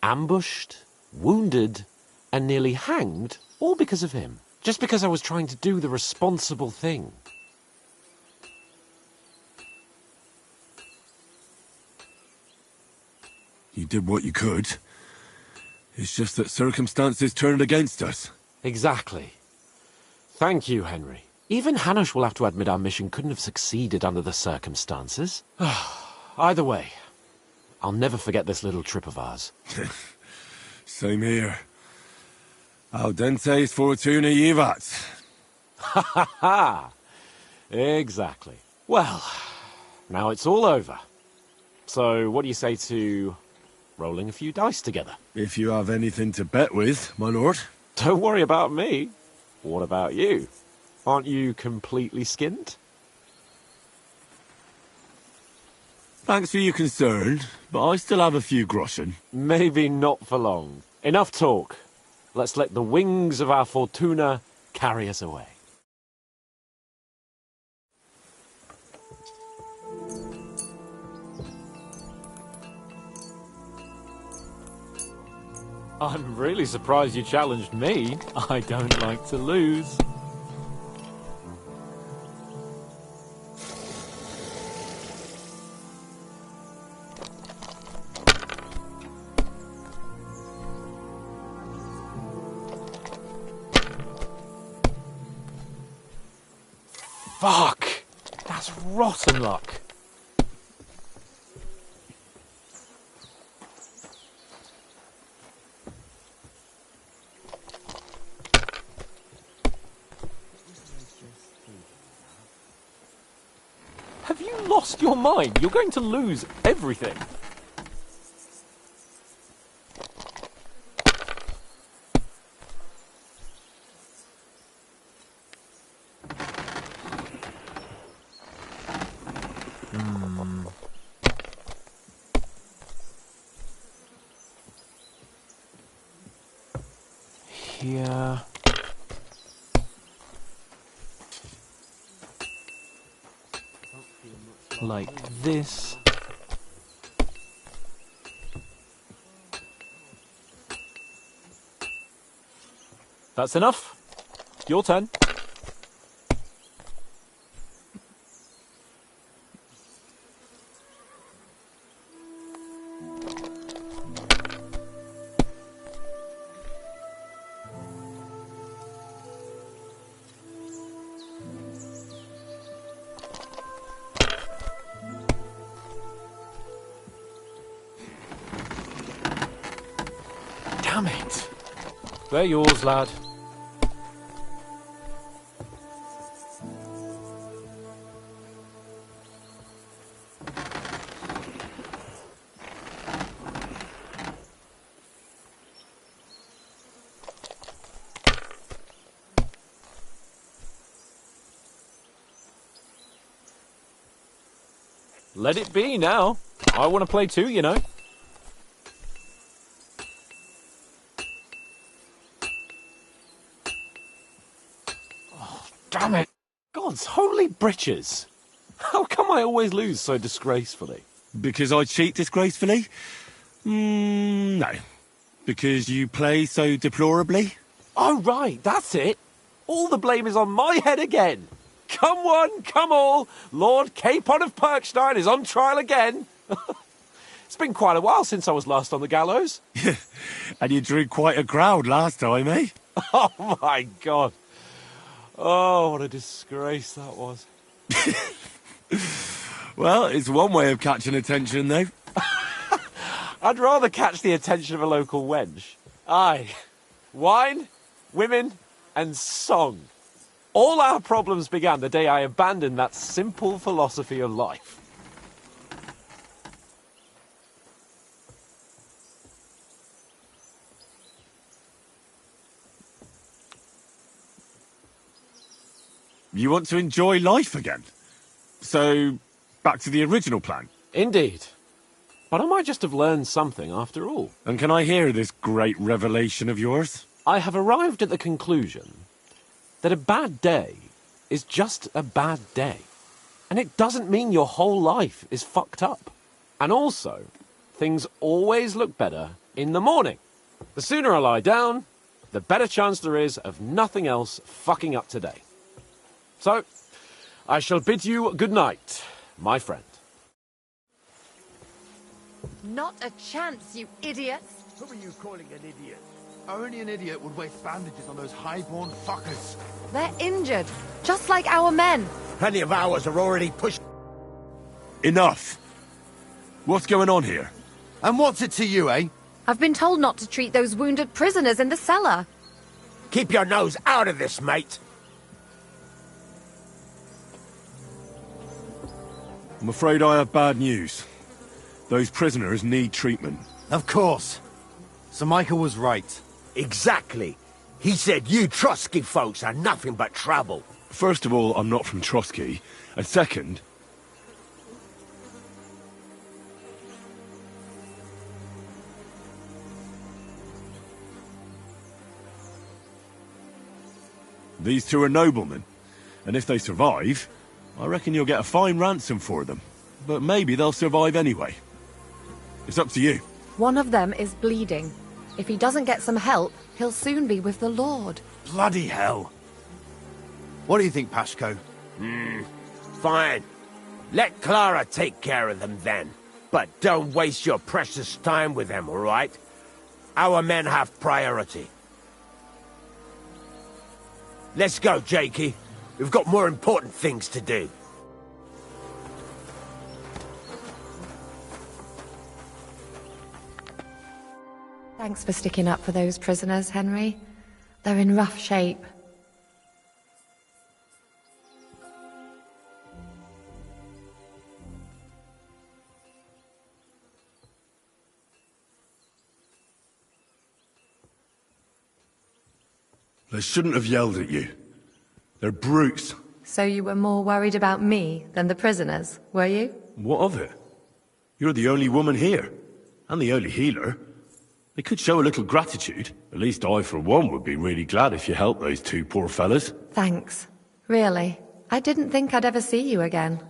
ambushed, wounded, and nearly hanged, all because of him. Just because I was trying to do the responsible thing. You did what you could. It's just that circumstances turned against us. Exactly. Thank you, Henry. Even Hanush will have to admit our mission couldn't have succeeded under the circumstances. Either way, I'll never forget this little trip of ours. Same here. Al dentes fortuna jivat. Ha ha ha! Exactly. Well, now it's all over. So, what do you say to rolling a few dice together? If you have anything to bet with, my lord. Don't worry about me. What about you? Aren't you completely skinned? Thanks for your concern, but I still have a few groschen. Maybe not for long. Enough talk. Let's let the wings of our Fortuna carry us away. I'm really surprised you challenged me. I don't like to lose. Fuck! That's rotten luck. Have you lost your mind? You're going to lose everything. like this. That's enough. Your turn. Damn it. They're yours, lad. Let it be now. I want to play too, you know. Oh, damn it. God's holy britches. How come I always lose so disgracefully? Because I cheat disgracefully? No. Because you play so deplorably? Oh, right, that's it. All the blame is on my head again. Come one, come all, Lord Capon of Perkstein is on trial again. It's been quite a while since I was last on the gallows. And you drew quite a crowd last time, eh? Oh, my God. Oh, what a disgrace that was. Well, it's one way of catching attention, though. I'd rather catch the attention of a local wench. Aye. Wine, women, and song. All our problems began the day I abandoned that simple philosophy of life. You want to enjoy life again? So, back to the original plan? Indeed. But I might just have learned something after all. And can I hear this great revelation of yours? I have arrived at the conclusion that a bad day is just a bad day. And it doesn't mean your whole life is fucked up. And also, things always look better in the morning. The sooner I lie down, the better chance there is of nothing else fucking up today. So, I shall bid you good night, my friend. Not a chance, you idiots! Who are you calling an idiot? Only an idiot would waste bandages on those highborn fuckers. They're injured, just like our men. Plenty of ours are already pushed. Enough! What's going on here? And what's it to you, eh? I've been told not to treat those wounded prisoners in the cellar. Keep your nose out of this, mate. I'm afraid I have bad news. Those prisoners need treatment. Of course. Sir Michael was right. Exactly. He said you Trotsky folks are nothing but trouble. First of all, I'm not from Trotsky. And second... these two are noblemen. And if they survive, I reckon you'll get a fine ransom for them. But maybe they'll survive anyway. It's up to you. One of them is bleeding. If he doesn't get some help, he'll soon be with the Lord. Bloody hell. What do you think, Pashko? Fine. Let Clara take care of them then. But don't waste your precious time with them, all right? Our men have priority. Let's go, Jakey. We've got more important things to do. Thanks for sticking up for those prisoners, Henry. They're in rough shape. They shouldn't have yelled at you. They're brutes. So you were more worried about me than the prisoners, were you? What of it? You're the only woman here. And the only healer. They could show a little gratitude. At least I, for one, would be really glad if you helped those two poor fellas. Thanks. Really. I didn't think I'd ever see you again.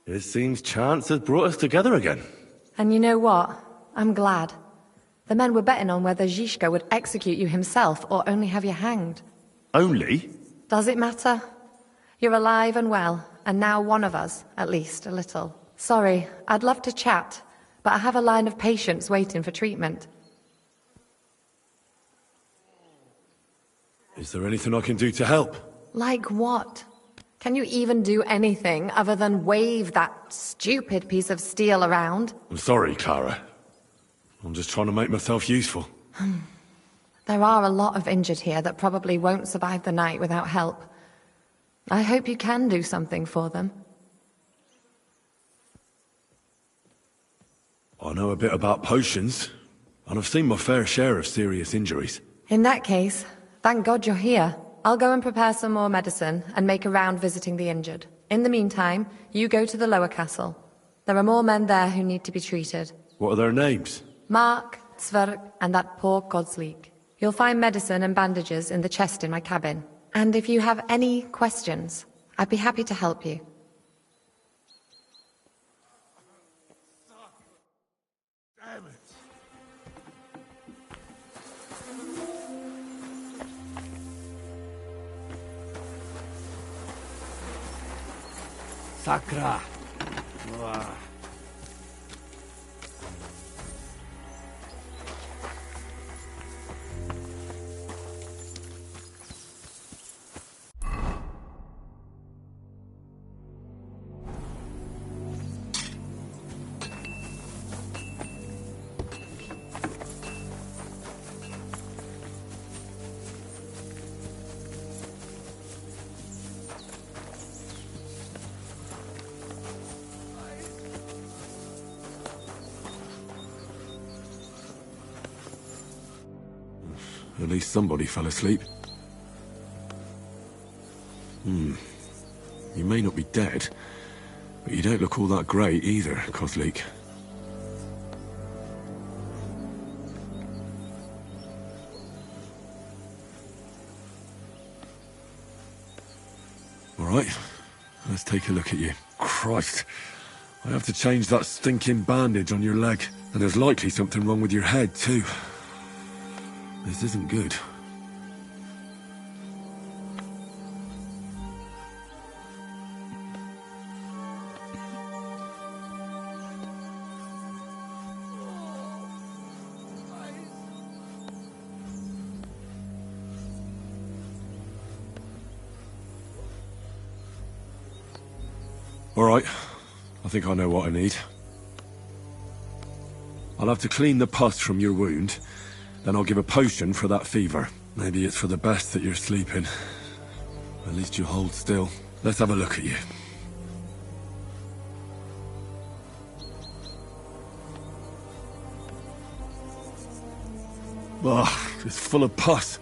It seems chance has brought us together again. And you know what? I'm glad. The men were betting on whether Zizka would execute you himself or only have you hanged. Only? Does it matter? You're alive and well, and now one of us, at least, a little. Sorry, I'd love to chat, but I have a line of patients waiting for treatment. Is there anything I can do to help? Like what? Can you even do anything other than wave that stupid piece of steel around? I'm sorry, Clara. I'm just trying to make myself useful. There are a lot of injured here that probably won't survive the night without help. I hope you can do something for them. I know a bit about potions, and I've seen my fair share of serious injuries. In that case, thank God you're here. I'll go and prepare some more medicine and make a round visiting the injured. In the meantime, you go to the lower castle. There are more men there who need to be treated. What are their names? Mark, Sverk, and that poor Godsleek. You'll find medicine and bandages in the chest in my cabin. And if you have any questions, I'd be happy to help you. Damn it. Sakra. At least somebody fell asleep. You may not be dead, but you don't look all that great either, Kozlik. All right, let's take a look at you. Christ, I have to change that stinking bandage on your leg, and there's likely something wrong with your head too. This isn't good. All right, I think I know what I need. I'll have to clean the pus from your wound. Then I'll give a potion for that fever. Maybe it's for the best that you're sleeping. At least you hold still. Let's have a look at you. Ugh, it's full of pus.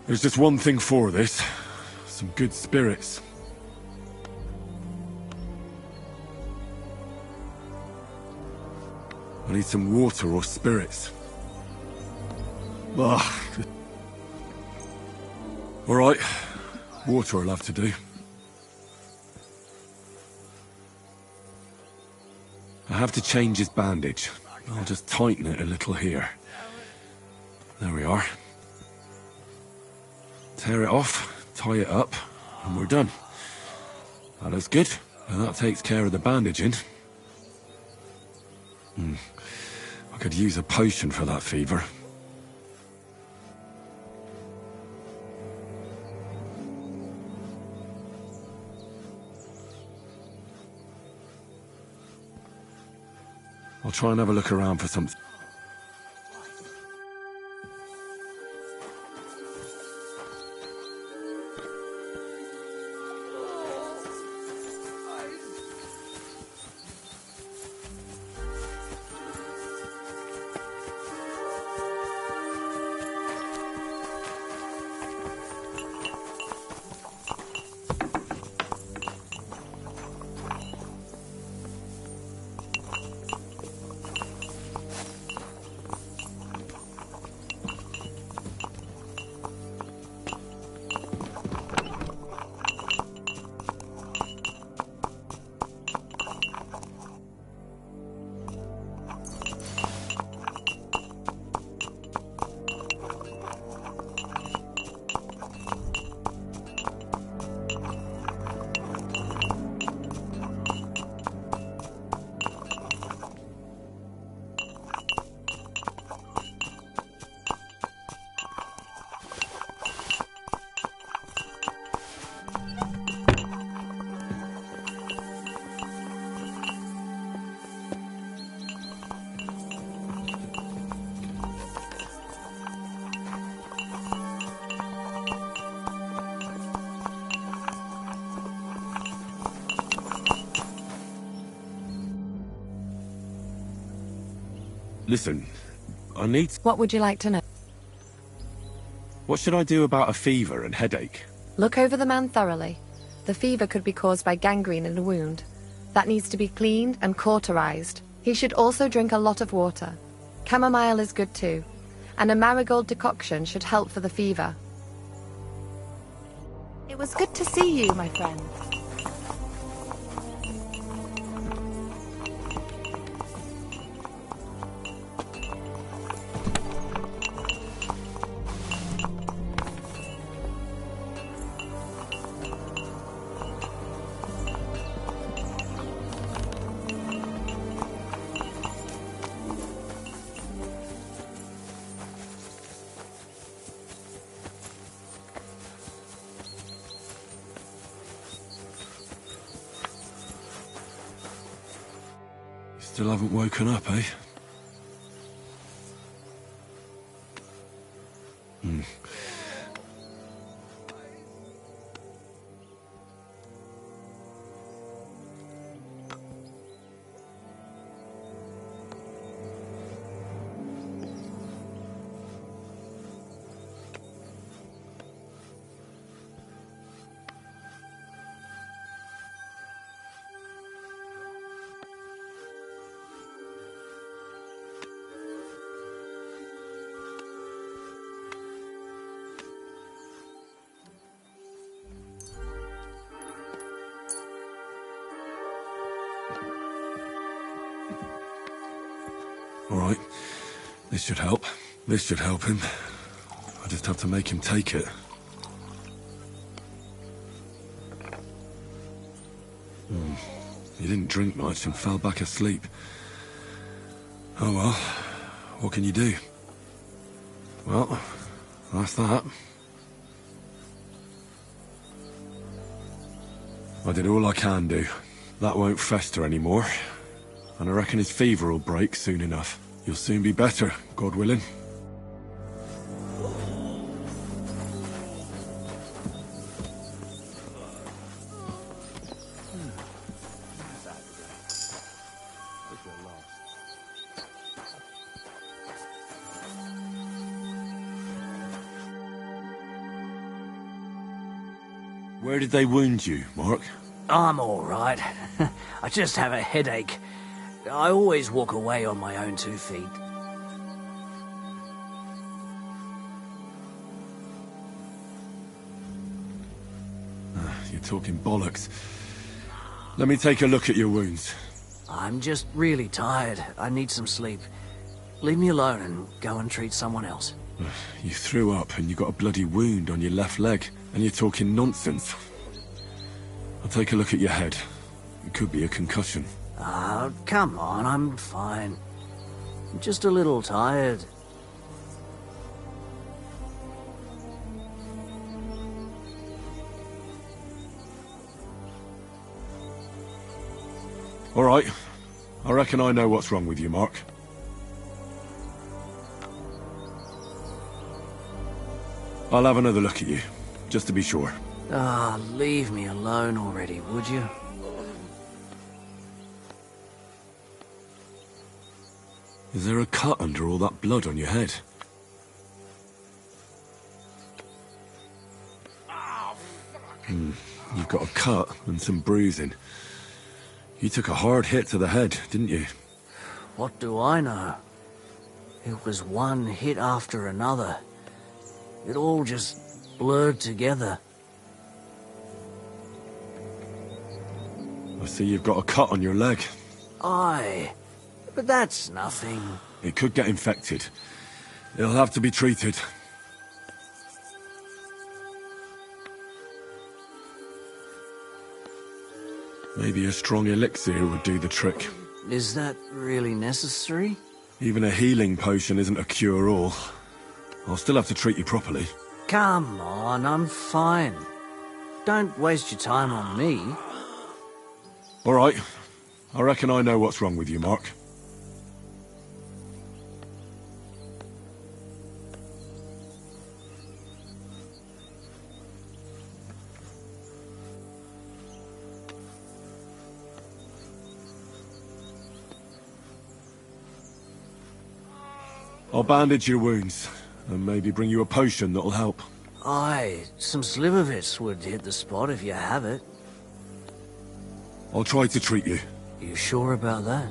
There's just one thing for this. Some good spirits. I need some water or spirits. Ugh. All right, water will have to do. I have to change his bandage. I'll just tighten it a little here. There we are. Tear it off, tie it up, and we're done. That looks good, and that takes care of the bandaging. I could use a potion for that fever. I'll try and have a look around for something. Listen, I need... What would you like to know? What should I do about a fever and headache? Look over the man thoroughly. The fever could be caused by gangrene in a wound. That needs to be cleaned and cauterized. He should also drink a lot of water. Chamomile is good too. And a marigold decoction should help for the fever. It was good to see you, my friend. Still haven't woken up, eh? All right. This should help. This should help him. I just have to make him take it. He didn't drink much and fell back asleep. Oh well, what can you do? Well, that's that. I did all I can do. That won't fester anymore. And I reckon his fever will break soon enough. You'll soon be better, God willing. Where did they wound you, Mark? I'm all right. I just have a headache. I always walk away on my own 2 feet. You're talking bollocks. Let me take a look at your wounds. I'm just really tired. I need some sleep. Leave me alone and go and treat someone else. You threw up and you got a bloody wound on your left leg, and you're talking nonsense. I'll take a look at your head. It could be a concussion. Oh, come on, I'm fine. I'm just a little tired. All right. I reckon I know what's wrong with you, Mark. I'll have another look at you, just to be sure. Ah, leave me alone already, would you? Is there a cut under all that blood on your head? You've got a cut and some bruising. You took a hard hit to the head, didn't you? What do I know? It was one hit after another. It all just blurred together. I see you've got a cut on your leg. Aye, but that's nothing. It could get infected. It'll have to be treated. Maybe a strong elixir would do the trick. Is that really necessary? Even a healing potion isn't a cure-all. I'll still have to treat you properly. Come on, I'm fine. Don't waste your time on me. All right. I reckon I know what's wrong with you, Mark. I'll bandage your wounds, and maybe bring you a potion that'll help. Aye, some slivovitz would hit the spot if you have it. I'll try to treat you. You sure about that?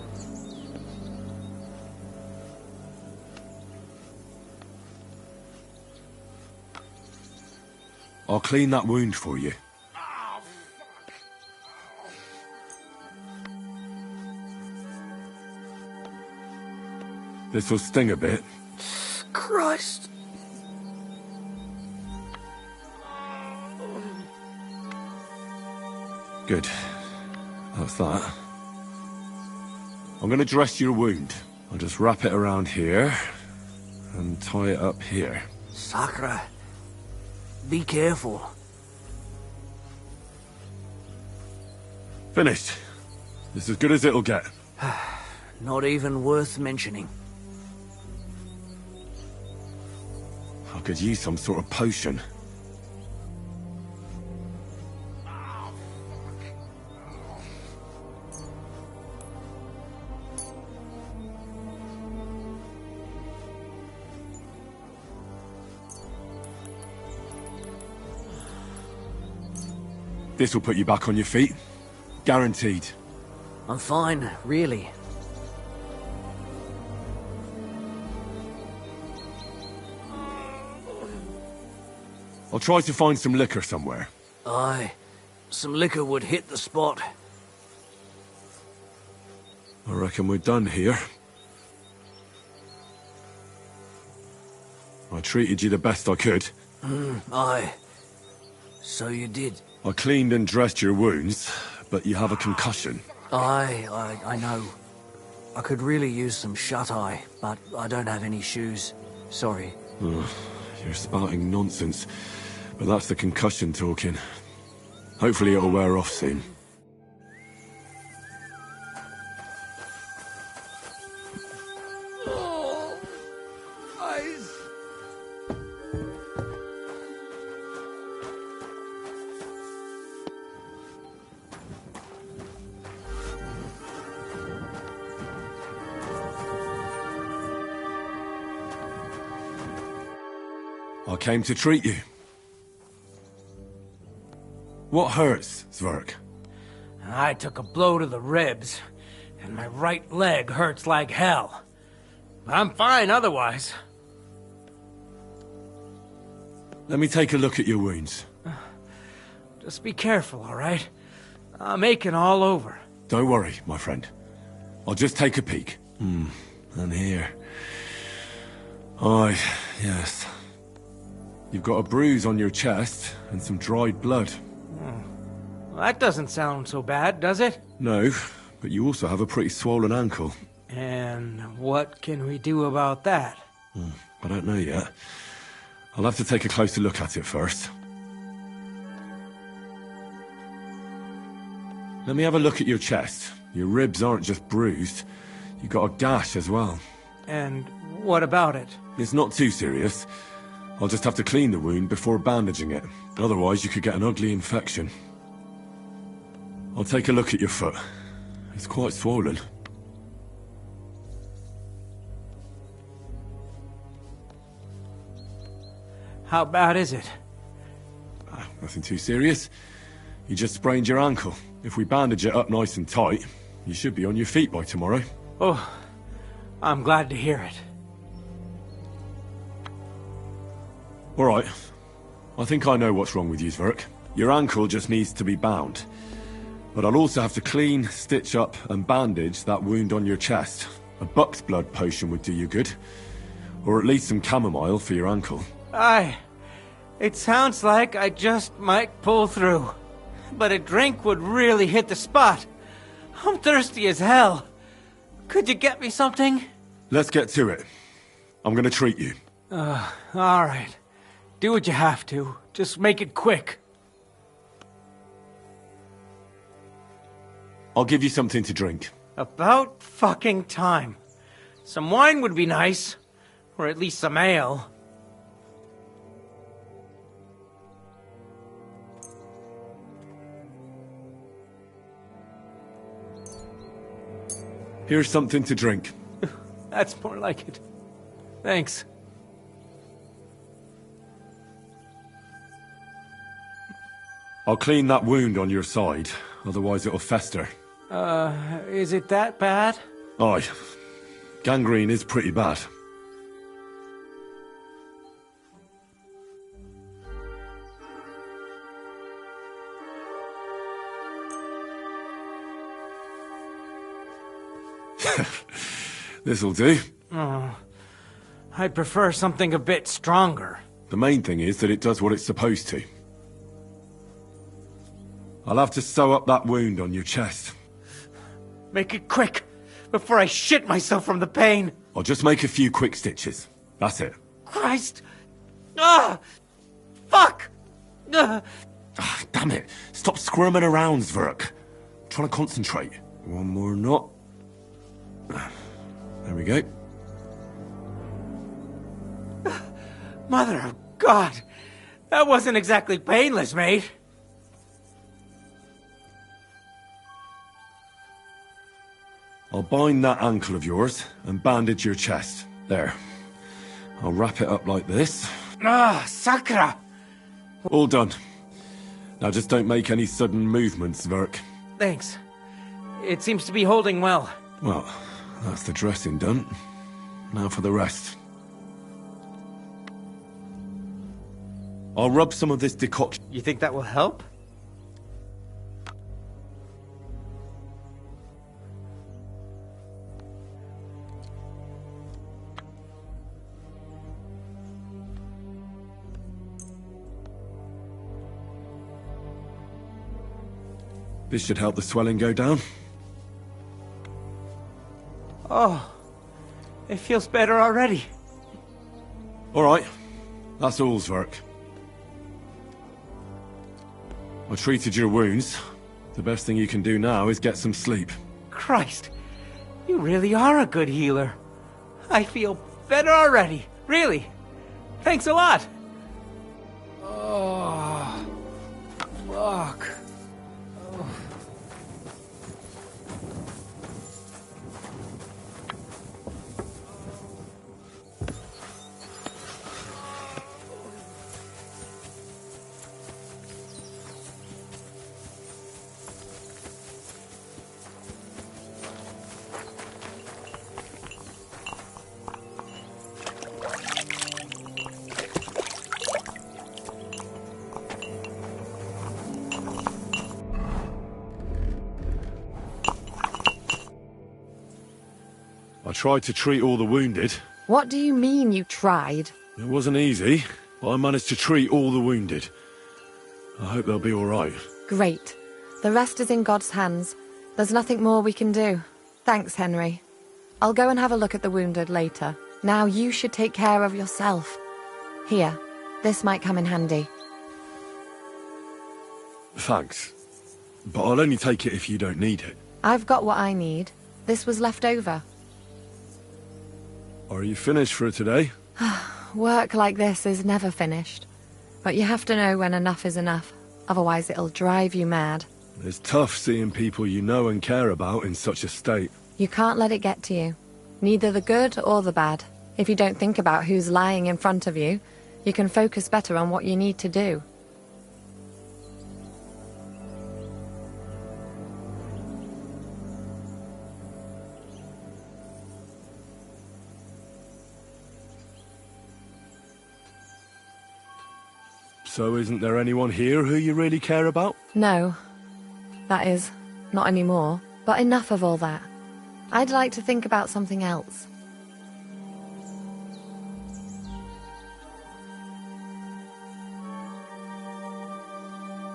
I'll clean that wound for you. This will sting a bit. Christ. Good. That's that. I'm gonna dress your wound. I'll just wrap it around here and tie it up here. Sakra. Be careful. Finished. This is as good as it'll get. Not even worth mentioning. I could use some sort of potion. This will put you back on your feet. Guaranteed. I'm fine, really. I'll try to find some liquor somewhere. Aye. Some liquor would hit the spot. I reckon we're done here. I treated you the best I could. Aye. So you did. I cleaned and dressed your wounds, but you have a concussion. I know. I could really use some shut-eye, but I don't have any shoes. Sorry. You're spouting nonsense, but that's the concussion talking. Hopefully it'll wear off soon. I came to treat you. What hurts, Zverk? I took a blow to the ribs, and my right leg hurts like hell. I'm fine otherwise. Let me take a look at your wounds. Just be careful, all right? I'm aching all over. Don't worry, my friend. I'll just take a peek. And here. Aye, yes. You've got a bruise on your chest and some dried blood. Well, that doesn't sound so bad, does it? No, but you also have a pretty swollen ankle. And what can we do about that? I don't know yet. I'll have to take a closer look at it first. Let me have a look at your chest. Your ribs aren't just bruised. You've got a gash as well. And what about it? It's not too serious. I'll just have to clean the wound before bandaging it. Otherwise, you could get an ugly infection. I'll take a look at your foot. It's quite swollen. How bad is it? Nothing too serious. You just sprained your ankle. If we bandage it up nice and tight, you should be on your feet by tomorrow. Oh, I'm glad to hear it. All right. I think I know what's wrong with you, Zverk. Your ankle just needs to be bound. But I'll also have to clean, stitch up, and bandage that wound on your chest. A buck's blood potion would do you good. Or at least some chamomile for your ankle. Aye. It sounds like I just might pull through. But a drink would really hit the spot. I'm thirsty as hell. Could you get me something? Let's get to it. I'm gonna treat you. All right. Do what you have to. Just make it quick. I'll give you something to drink. About fucking time. Some wine would be nice. Or at least some ale. Here's something to drink. That's more like it. Thanks. I'll clean that wound on your side, otherwise it'll fester. Is it that bad? Aye. Gangrene is pretty bad. This'll do. Oh, I'd prefer something a bit stronger. The main thing is that it does what it's supposed to. I'll have to sew up that wound on your chest. Make it quick, before I shit myself from the pain. I'll just make a few quick stitches. That's it. Christ! Ah! Fuck! Ah, damn it. Stop squirming around, Zverk. I'm trying to concentrate. One more knot. There we go. Mother of God! That wasn't exactly painless, mate. I'll bind that ankle of yours and bandage your chest. There. I'll wrap it up like this. Ah, Sakra! All done. Now just don't make any sudden movements, Zverk. Thanks. It seems to be holding well. Well, that's the dressing done. Now for the rest. I'll rub some of this decoction. You think that will help? This should help the swelling go down. Oh, it feels better already. All right. That's all, Zverk. I treated your wounds. The best thing you can do now is get some sleep. Christ, you really are a good healer. I feel better already, really. Thanks a lot. Oh, fuck. I tried to treat all the wounded. What do you mean you tried? It wasn't easy, but I managed to treat all the wounded. I hope they'll be all right. Great. The rest is in God's hands. There's nothing more we can do. Thanks, Henry. I'll go and have a look at the wounded later. Now you should take care of yourself. Here, this might come in handy. Thanks. But I'll only take it if you don't need it. I've got what I need. This was left over. Are you finished for today? Work like this is never finished. But you have to know when enough is enough. Otherwise it'll drive you mad. It's tough seeing people you know and care about in such a state. You can't let it get to you. Neither the good or the bad. If you don't think about who's lying in front of you, you can focus better on what you need to do. So isn't there anyone here who you really care about? No. That is, not anymore. But enough of all that. I'd like to think about something else.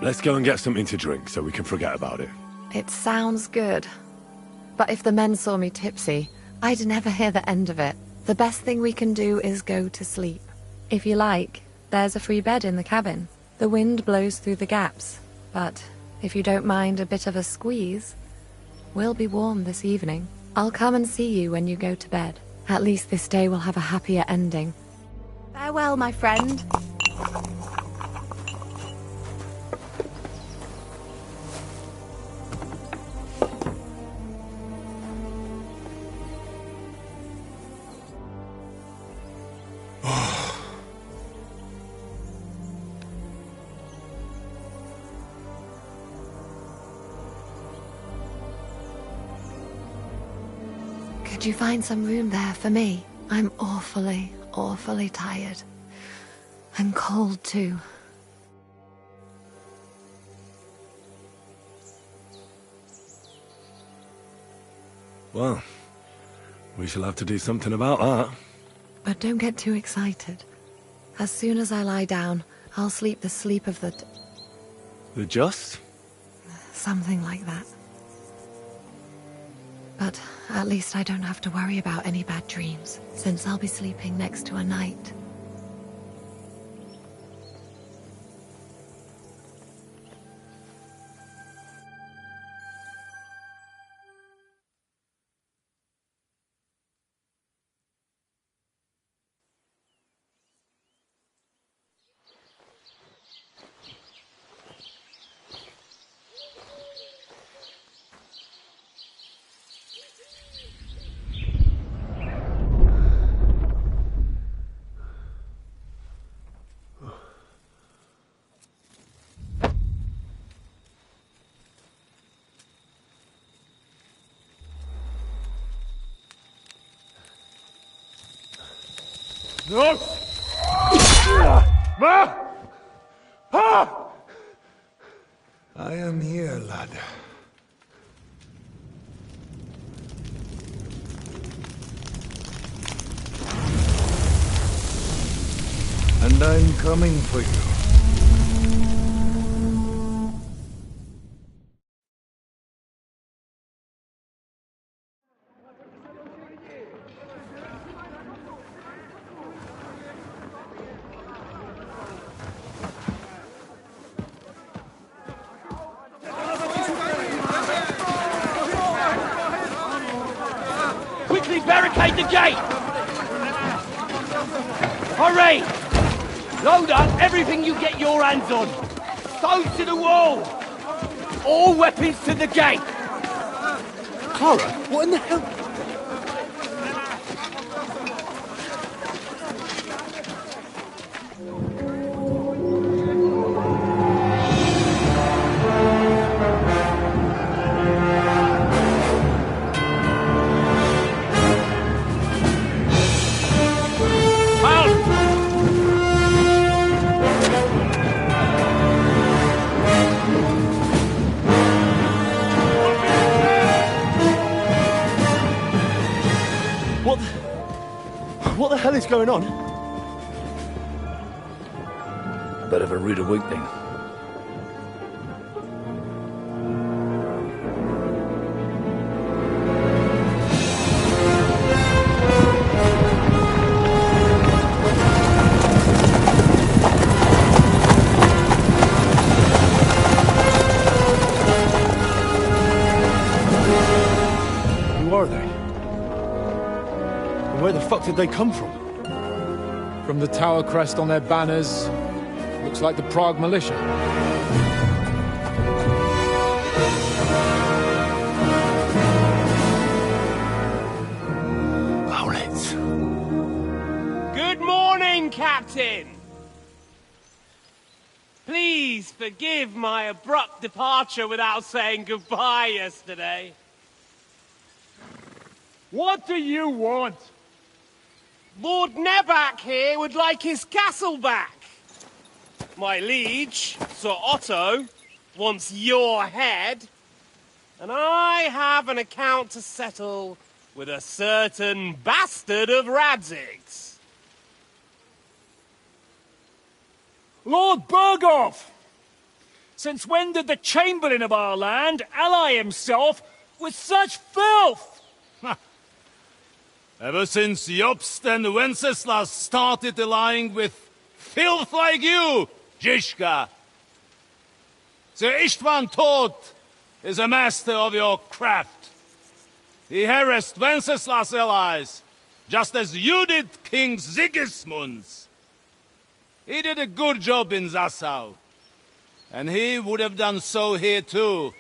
Let's go and get something to drink so we can forget about it. It sounds good. But if the men saw me tipsy, I'd never hear the end of it. The best thing we can do is go to sleep. If you like, there's a free bed in the cabin. The wind blows through the gaps, but if you don't mind a bit of a squeeze, we'll be warm this evening. I'll come and see you when you go to bed. At least this day will have a happier ending. Farewell, my friend. Could you find some room there for me? I'm awfully, awfully tired. And cold, too. Well, we shall have to do something about that. But don't get too excited. As soon as I lie down, I'll sleep the sleep of the... The just? Something like that. But at least I don't have to worry about any bad dreams, since I'll be sleeping next to a knight. No! Ma! Ah! I am here, lad. And I'm coming for you. Quickly barricade the gate! Hurry! Load up everything you get your hands on! Stones to the wall! All weapons to the gate! Clara, what in the hell? What the hell is going on? A bit of a rude awakening. Who are they? And where the fuck did they come from? From the tower crest on their banners, looks like the Prague militia. Owlets. Good morning, Captain! Please forgive my abrupt departure without saying goodbye yesterday. What do you want? Lord Nebak here would like his castle back. My liege, Sir Otto, wants your head. And I have an account to settle with a certain bastard of Radzig's. Lord Berghoff! Since when did the Chamberlain of our land ally himself with such filth? Ever since Jobst and Wenceslas started allying with filth like you, Zizka. Sir Istvan Tod is a master of your craft. He harassed Wenceslas' allies, just as you did King Sigismund's. He did a good job in Zassau, and he would have done so here too,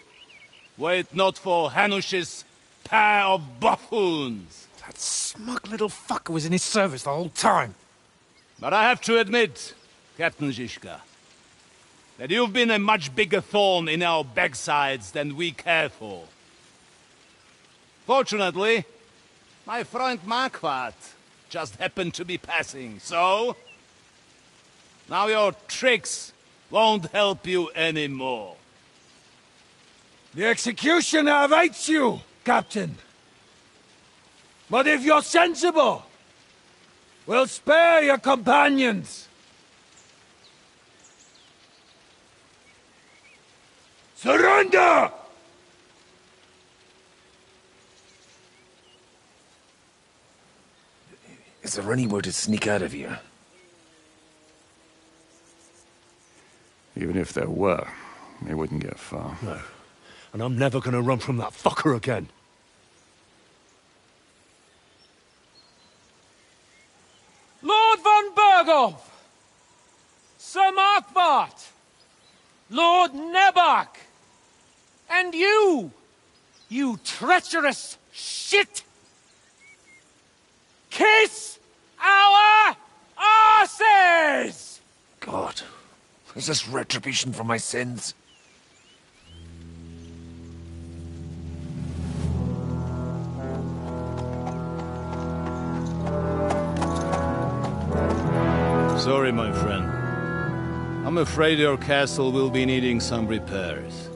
were it not for Hanush's pair of buffoons. That smug little fucker was in his service the whole time. But I have to admit, Captain Zizka, that you've been a much bigger thorn in our backsides than we care for. Fortunately, My friend Marquardt just happened to be passing, so... Now your tricks won't help you anymore. The executioner awaits you, Captain. But if you're sensible, we'll spare your companions. Surrender! Is there anywhere to sneak out of here? Even if there were, they wouldn't get far. No. And I'm never gonna run from that fucker again. Lord von Berghoff! Sir Marquardt! Lord Nebach! And you! You treacherous shit! Kiss our asses! God, is this retribution for my sins? Sorry, my friend. I'm afraid your castle will be needing some repairs.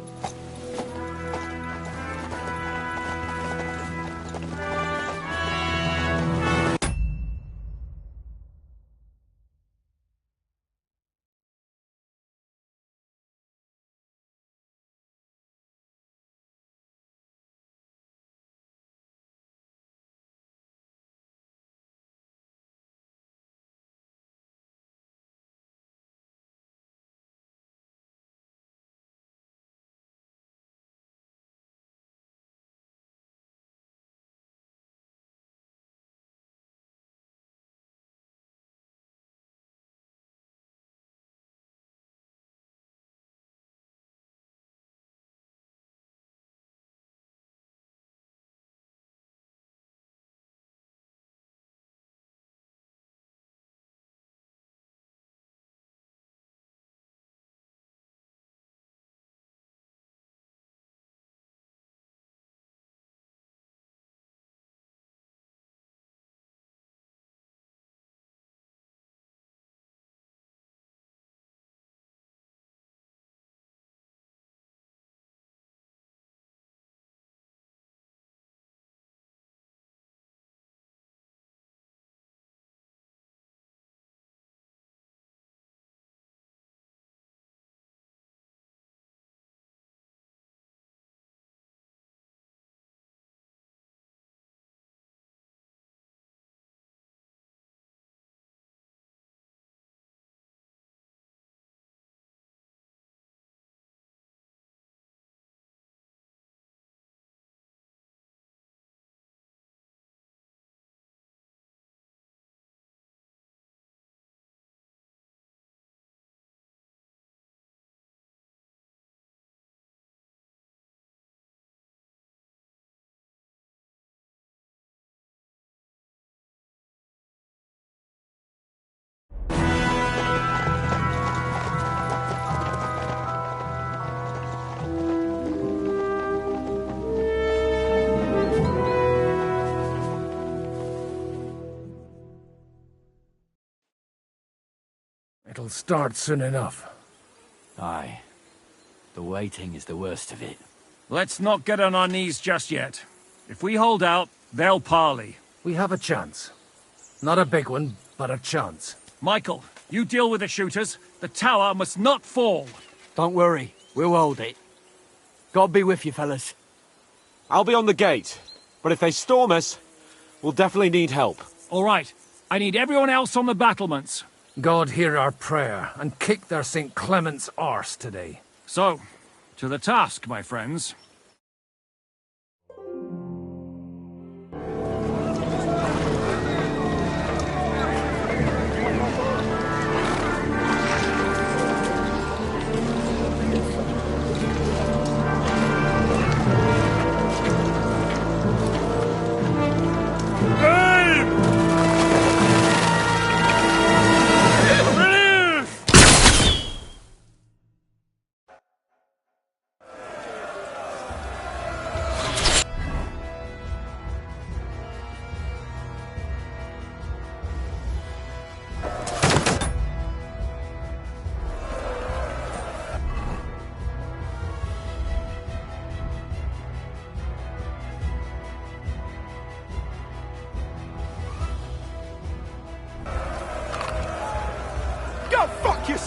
It'll start soon enough. Aye. The waiting is the worst of it. Let's not get on our knees just yet. If we hold out, they'll parley. We have a chance. Not a big one, but a chance. Michael, you deal with the shooters. The tower must not fall. Don't worry. We'll hold it. God be with you, fellas. I'll be on the gate. But if they storm us, we'll definitely need help. All right. I need everyone else on the battlements. God hear our prayer, and kick their St. Clement's arse today. So, to the task, my friends.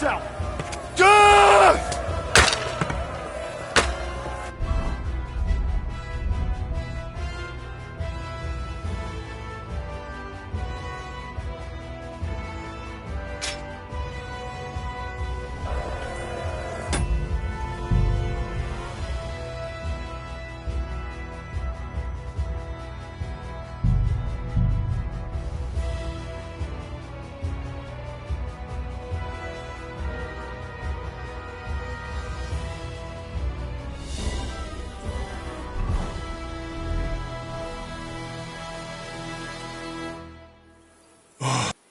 yourself!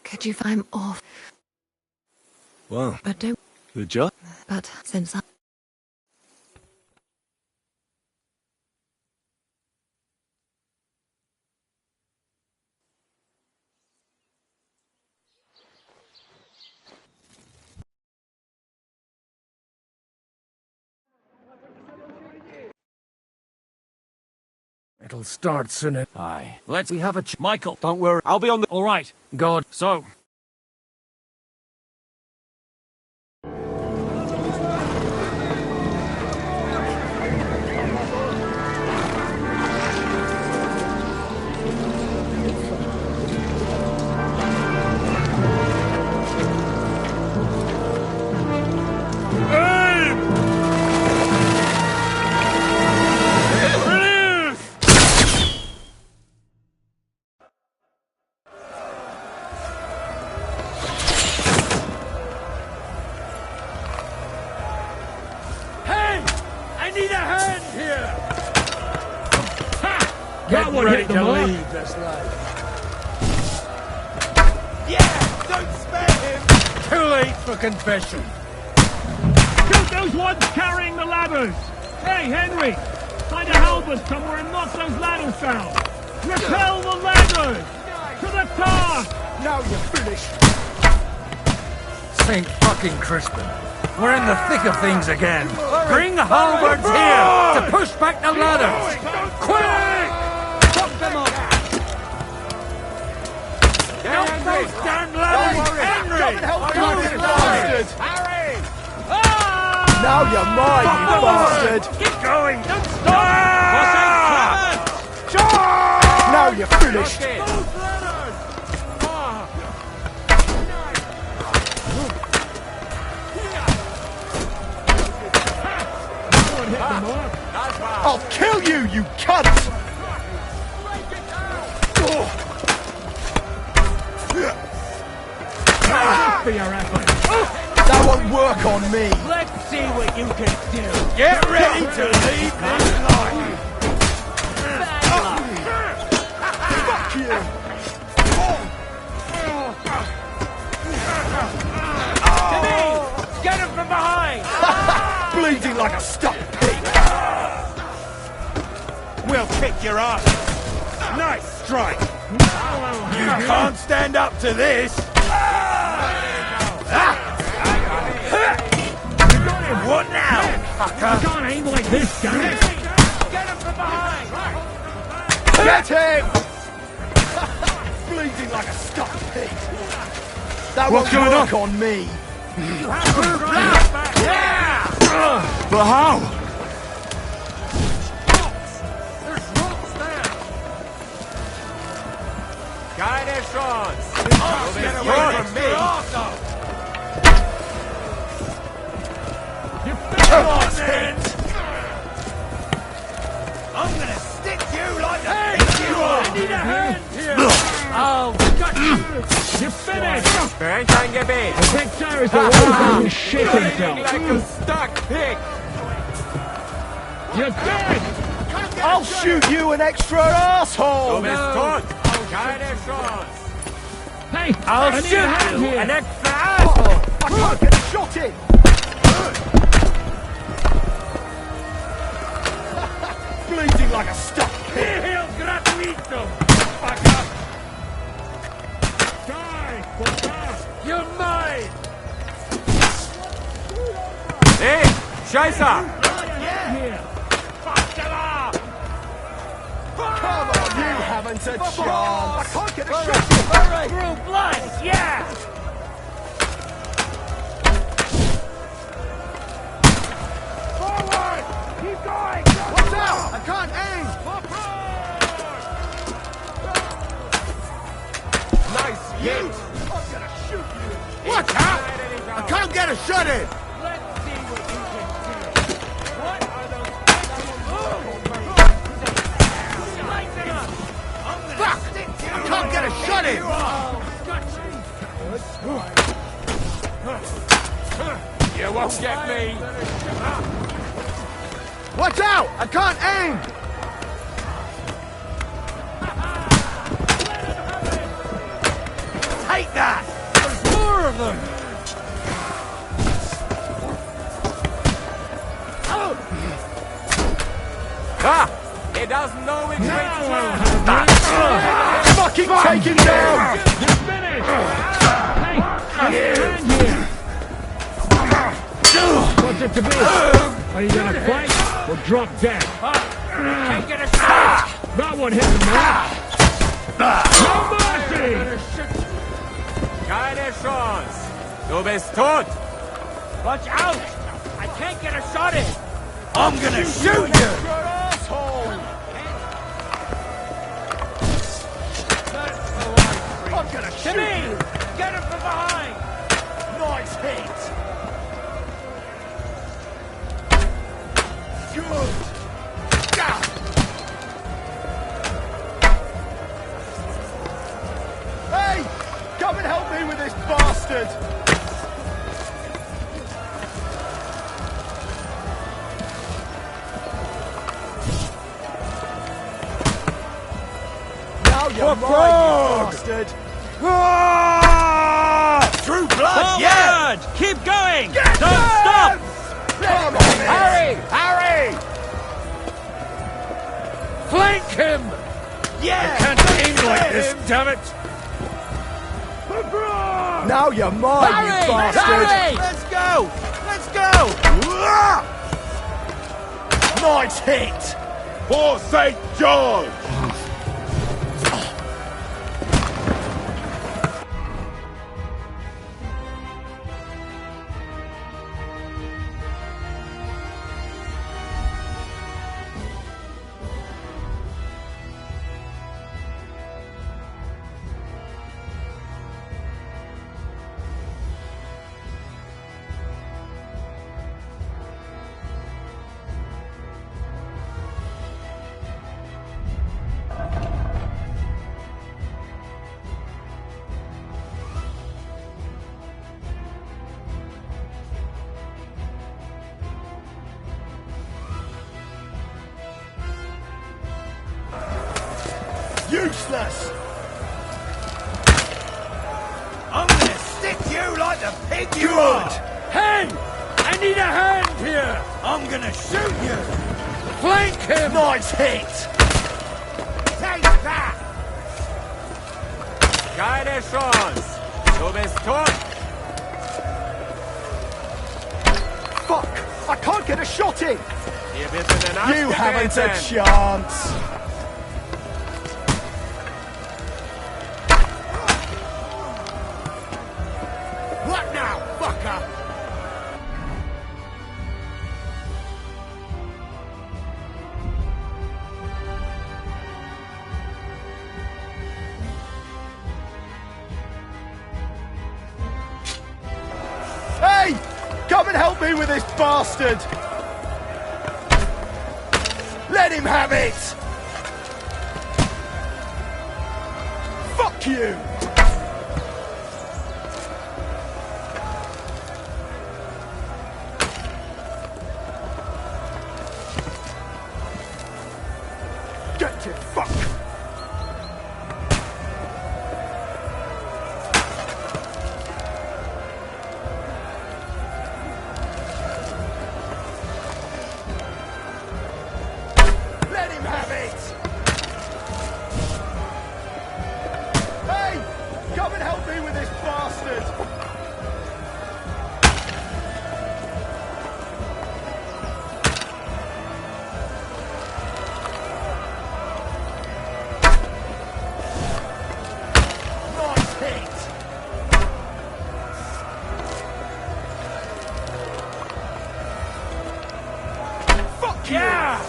Could you find off? Well, But don't. good job. But since I. It'll start soon. Aye. We have a Michael, Don't worry, I'll be on the... all right. God. So, Hey! I need a hand here! Ha! Get That one ready hit the to mark. leave this life. Yeah! Don't spare him! Too late for confession. Shoot those ones carrying the ladders! Hey, Henry! Find a halberd somewhere and knock those ladders down! Repel the ladders! To the top! Now you're finished! St. fucking Crispin. We're in the thick of things again. Bring halberds here to push back the ladders. Quick! Chop them off! Don't those damn ladders, Henry! Harry! Now you're mine, you bastard! Keep going! Don't stop! Now you're finished! I'll kill you, you cunt! For your effort! That won't work on me! Let's see what you can do! Get ready to leave this life! Fuck you! Get him from behind! Bleeding like a stuck pig! We'll kick your ass! Nice strike! You can't stand up to this! What now, fucker? You can't aim like this, can you? Get him from behind! Get him! Bleeding like a stuck pig! That won't work on me! You have to grab back! Yeah! But how? There's ropes there! Guide it, Sean! Get away from me! Come on, then! I'm gonna stick you like a pig you are! I need a hand here! Oh, got you! You're finished! Bernsteingebet! The big Cyrus will walk out and shit himself! Like a stuck pig! You're dead! I'll shoot you an extra asshole! Guide it, Sean! Hey, I need a hand here! An extra asshole! I can't get a shot in! Bleeding like a stuck pig! Heel gratuito! Fucker! Die! You're mine! Hey, Scheiße! Here! Come on, you haven't a chance! I can't get a shot in! Through blood! Yeah! shut in! Let's see what you can do. What are those Fuck! I can't get a shot in! You won't get me. Watch out! I can't aim! Take that! There's more of them! Ha! He doesn't know which way to Fucking take him down! You're finished! Hey, I need a hand here! What's it to be? Are you gonna fight or drop dead? Can't get a shot! That one hit the mark! No mercy! Keine Chance! Du bist tot! Watch out! I can't get a shot in! I'm gonna shoot you! I'm gonna shoot To me! you! Get him from behind! Nice hit! Good! Down! Hey! Come and help me with this bastard! Now you're mine, you bastard! True blood, yeah! Keep going! Get Don't them! stop! Come on, Harry! Harry! Flank him! Yeah! I can't aim like this, damn it! Now you're mine, Harry! you bastard! Harry! Let's go! Let's go! Nice hit! For St. George! Useless! I'm gonna stick you like the pig you Good! are! Hey! I need a hand here! I'm gonna shoot you! Flank him! Nice hit! Take that! Keine Chance! Du bist tot! Fuck! I can't get a shot in! Hier bist du den Arsch You haven't a gebeten. chance! What now, fucker? Hey! Come and help me with this bastard! Let him have it! Fuck you! Get it, fuck! Let him have it! Hey! Come and help me with this bastard! Nice hit! Fuck you! Yeah!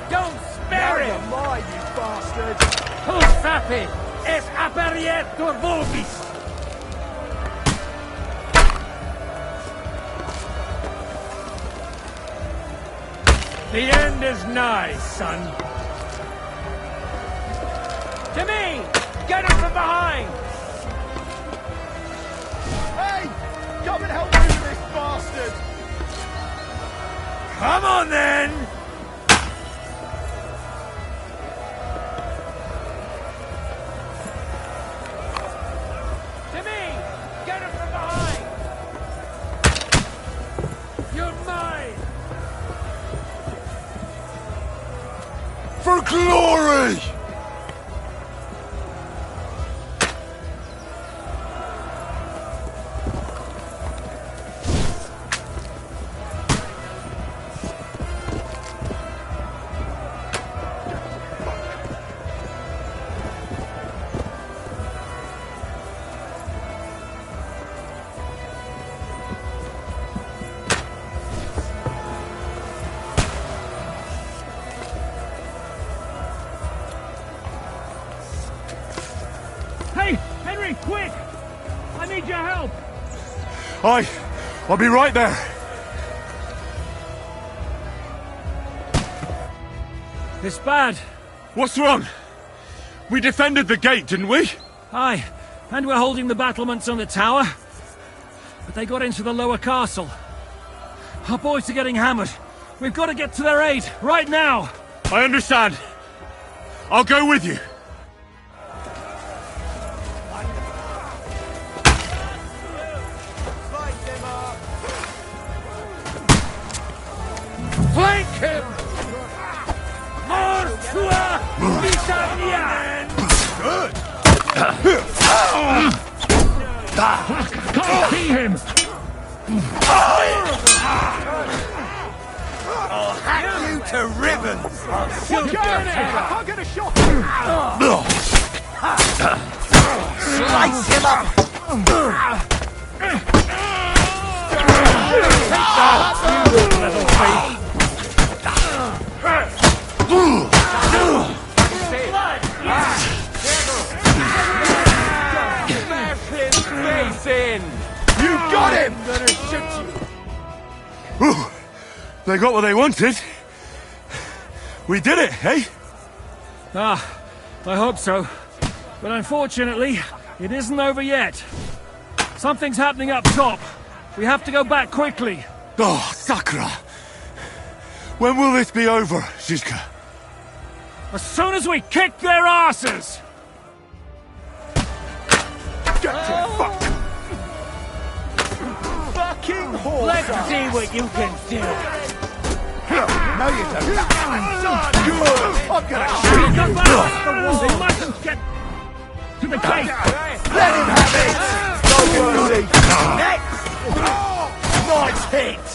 Don't spare Now him! you're mine, you bastard! Who's happy? Es aperiet vobis! The end is nigh, son. To me! Get him from behind! Hey! Come and help me with this bastard! Come on, then! To me! Get him from behind! You're mine! For glory! Hey, Henry, quick! I need your help! I'll be right there. It's bad. What's wrong? We defended the gate, didn't we? Aye, and we're holding the battlements on the tower. But they got into the lower castle. Our boys are getting hammered. We've got to get to their aid, right now! I understand. I'll go with you. Flank him! More tua Britannia! Good! Can't see him! I'll hack you to ribbons! I'll shoot you! I can't get a shot! Slice him up! You got him! I'm gonna shoot you! Ooh, they got what they wanted. We did it, eh? Ah, I hope so. But unfortunately, it isn't over yet. Something's happening up top. We have to go back quickly. Oh, Sakura! When will this be over, Zizka? As soon as we kick their asses! Get your fucking horse! Let's see what you can do! No, you don't. I'm gonna shoot you! Come back! They mustn't get to the gate! Let him have it! Go Rudy! Next! Nice hit!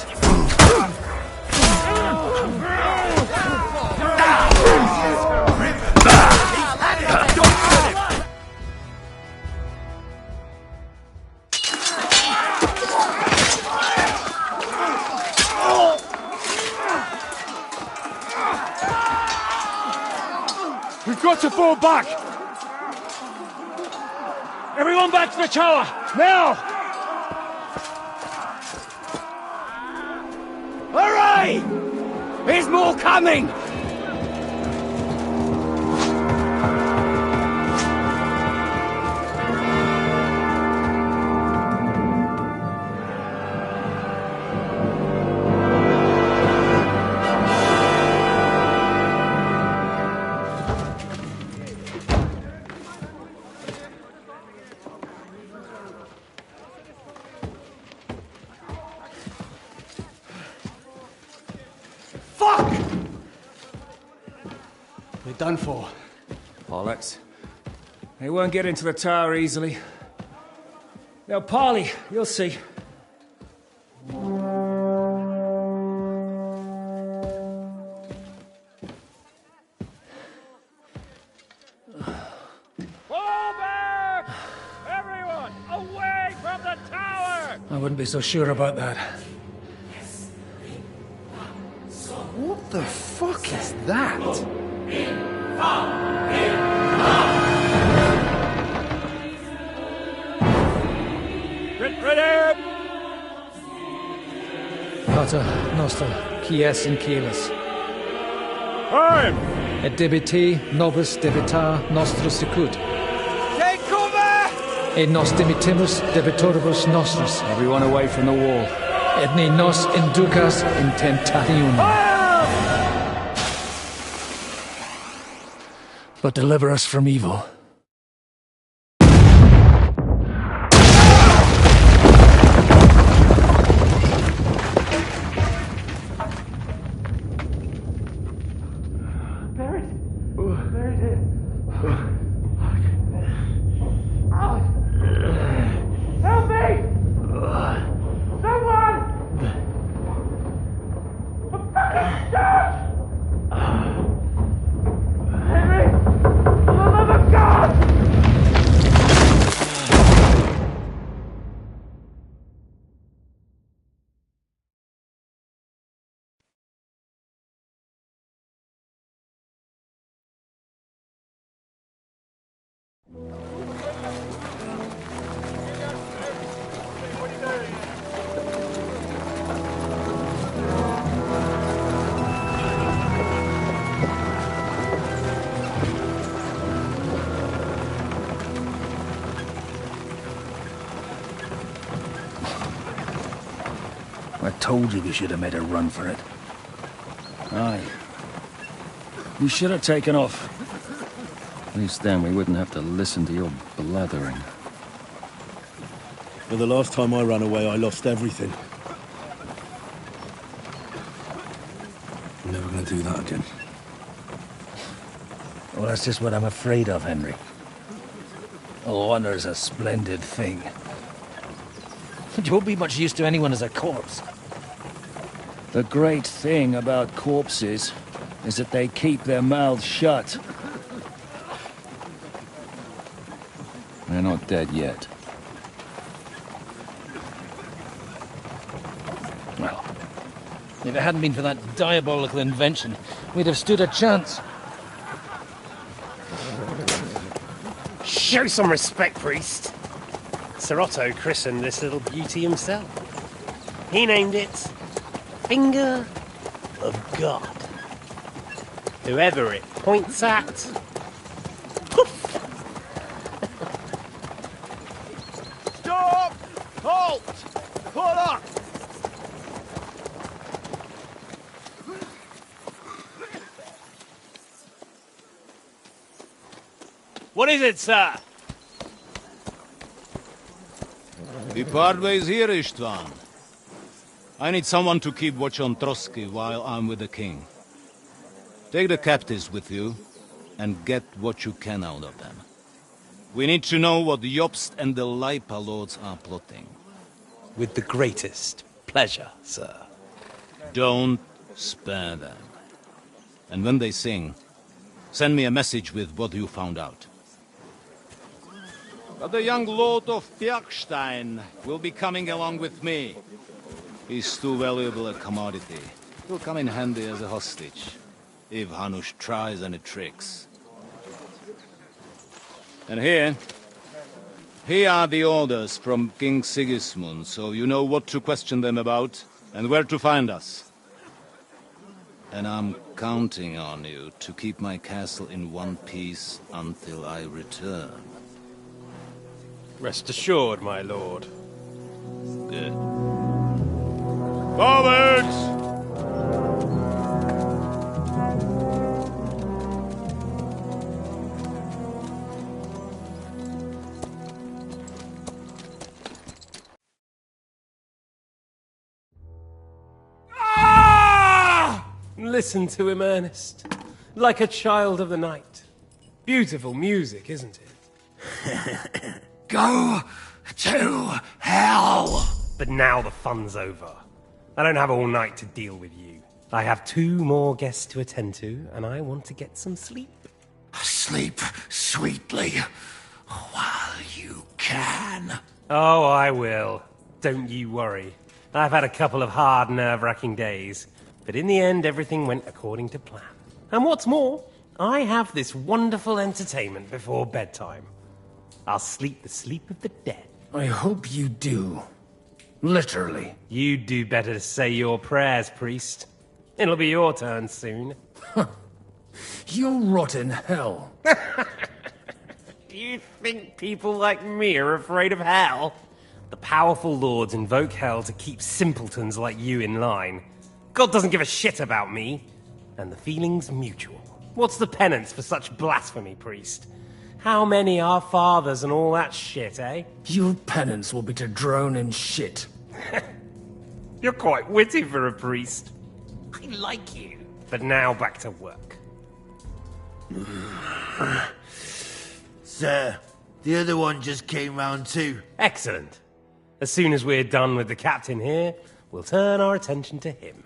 We've got to fall back! Everyone back to the tower! Now! Hooray! There's more coming! Done for. Bollocks. They won't get into the tower easily. They'll parley, you'll see. Fall back! Everyone, away from the tower! I wouldn't be so sure about that. What the fuck is that? Ready! Pater Noster, Quies in Caelus. Time! Et debiti nobis debita nostros sicut. Take cover! Et nos dimitimus debitoribus nostris. Everyone away from the wall. Et ne nos inducas in tentationem. But deliver us from evil. I told you we should have made a run for it. Aye. We should have taken off. At least then we wouldn't have to listen to your blathering. Well, the last time I ran away, I lost everything. I'm never gonna do that again. Well, that's just what I'm afraid of, Henry. Honor's a splendid thing. It won't be much use to anyone as a corpse. The great thing about corpses is that they keep their mouths shut. They're not dead yet. Well, if it hadn't been for that diabolical invention, we'd have stood a chance. Show some respect, priest. Sir Otto christened this little beauty himself. He named it Finger of God. Whoever it points at, Stop! Halt! Pull up! What is it, sir? We part ways here, Istvan. I need someone to keep watch on Trotsky while I'm with the king. Take the captives with you, and get what you can out of them. We need to know what Jobst and the Leipa lords are plotting. With the greatest pleasure, sir. Don't spare them. And when they sing, send me a message with what you found out. But the young lord of Bjergstein will be coming along with me. He's too valuable a commodity. He'll come in handy as a hostage, if Hanush tries any tricks. And here are the orders from King Sigismund, so you know what to question them about, and where to find us. And I'm counting on you to keep my castle in one piece until I return. rest assured, my lord. Good. Forwards! Listen to him, Ernest. Like a child of the night. Beautiful music, isn't it? Go to hell! But now the fun's over. I don't have all night to deal with you. I have 2 more guests to attend to, and I want to get some sleep. Sleep sweetly while you can. Oh, I will. Don't you worry. I've had a couple of hard, nerve-wracking days. But in the end, everything went according to plan. And what's more, I have this wonderful entertainment before bedtime. I'll sleep the sleep of the dead. I hope you do. Literally. You'd do better to say your prayers, priest. It'll be your turn soon. You'll rot in hell. You think people like me are afraid of hell? The powerful lords invoke hell to keep simpletons like you in line. God doesn't give a shit about me. And the feeling's mutual. What's the penance for such blasphemy, priest? How many are fathers and all that shit, eh? Your penance will be to drown in shit. You're quite witty for a priest. I like you. But now back to work. Sir, the other one just came round too. Excellent. As soon as we're done with the captain here, we'll turn our attention to him.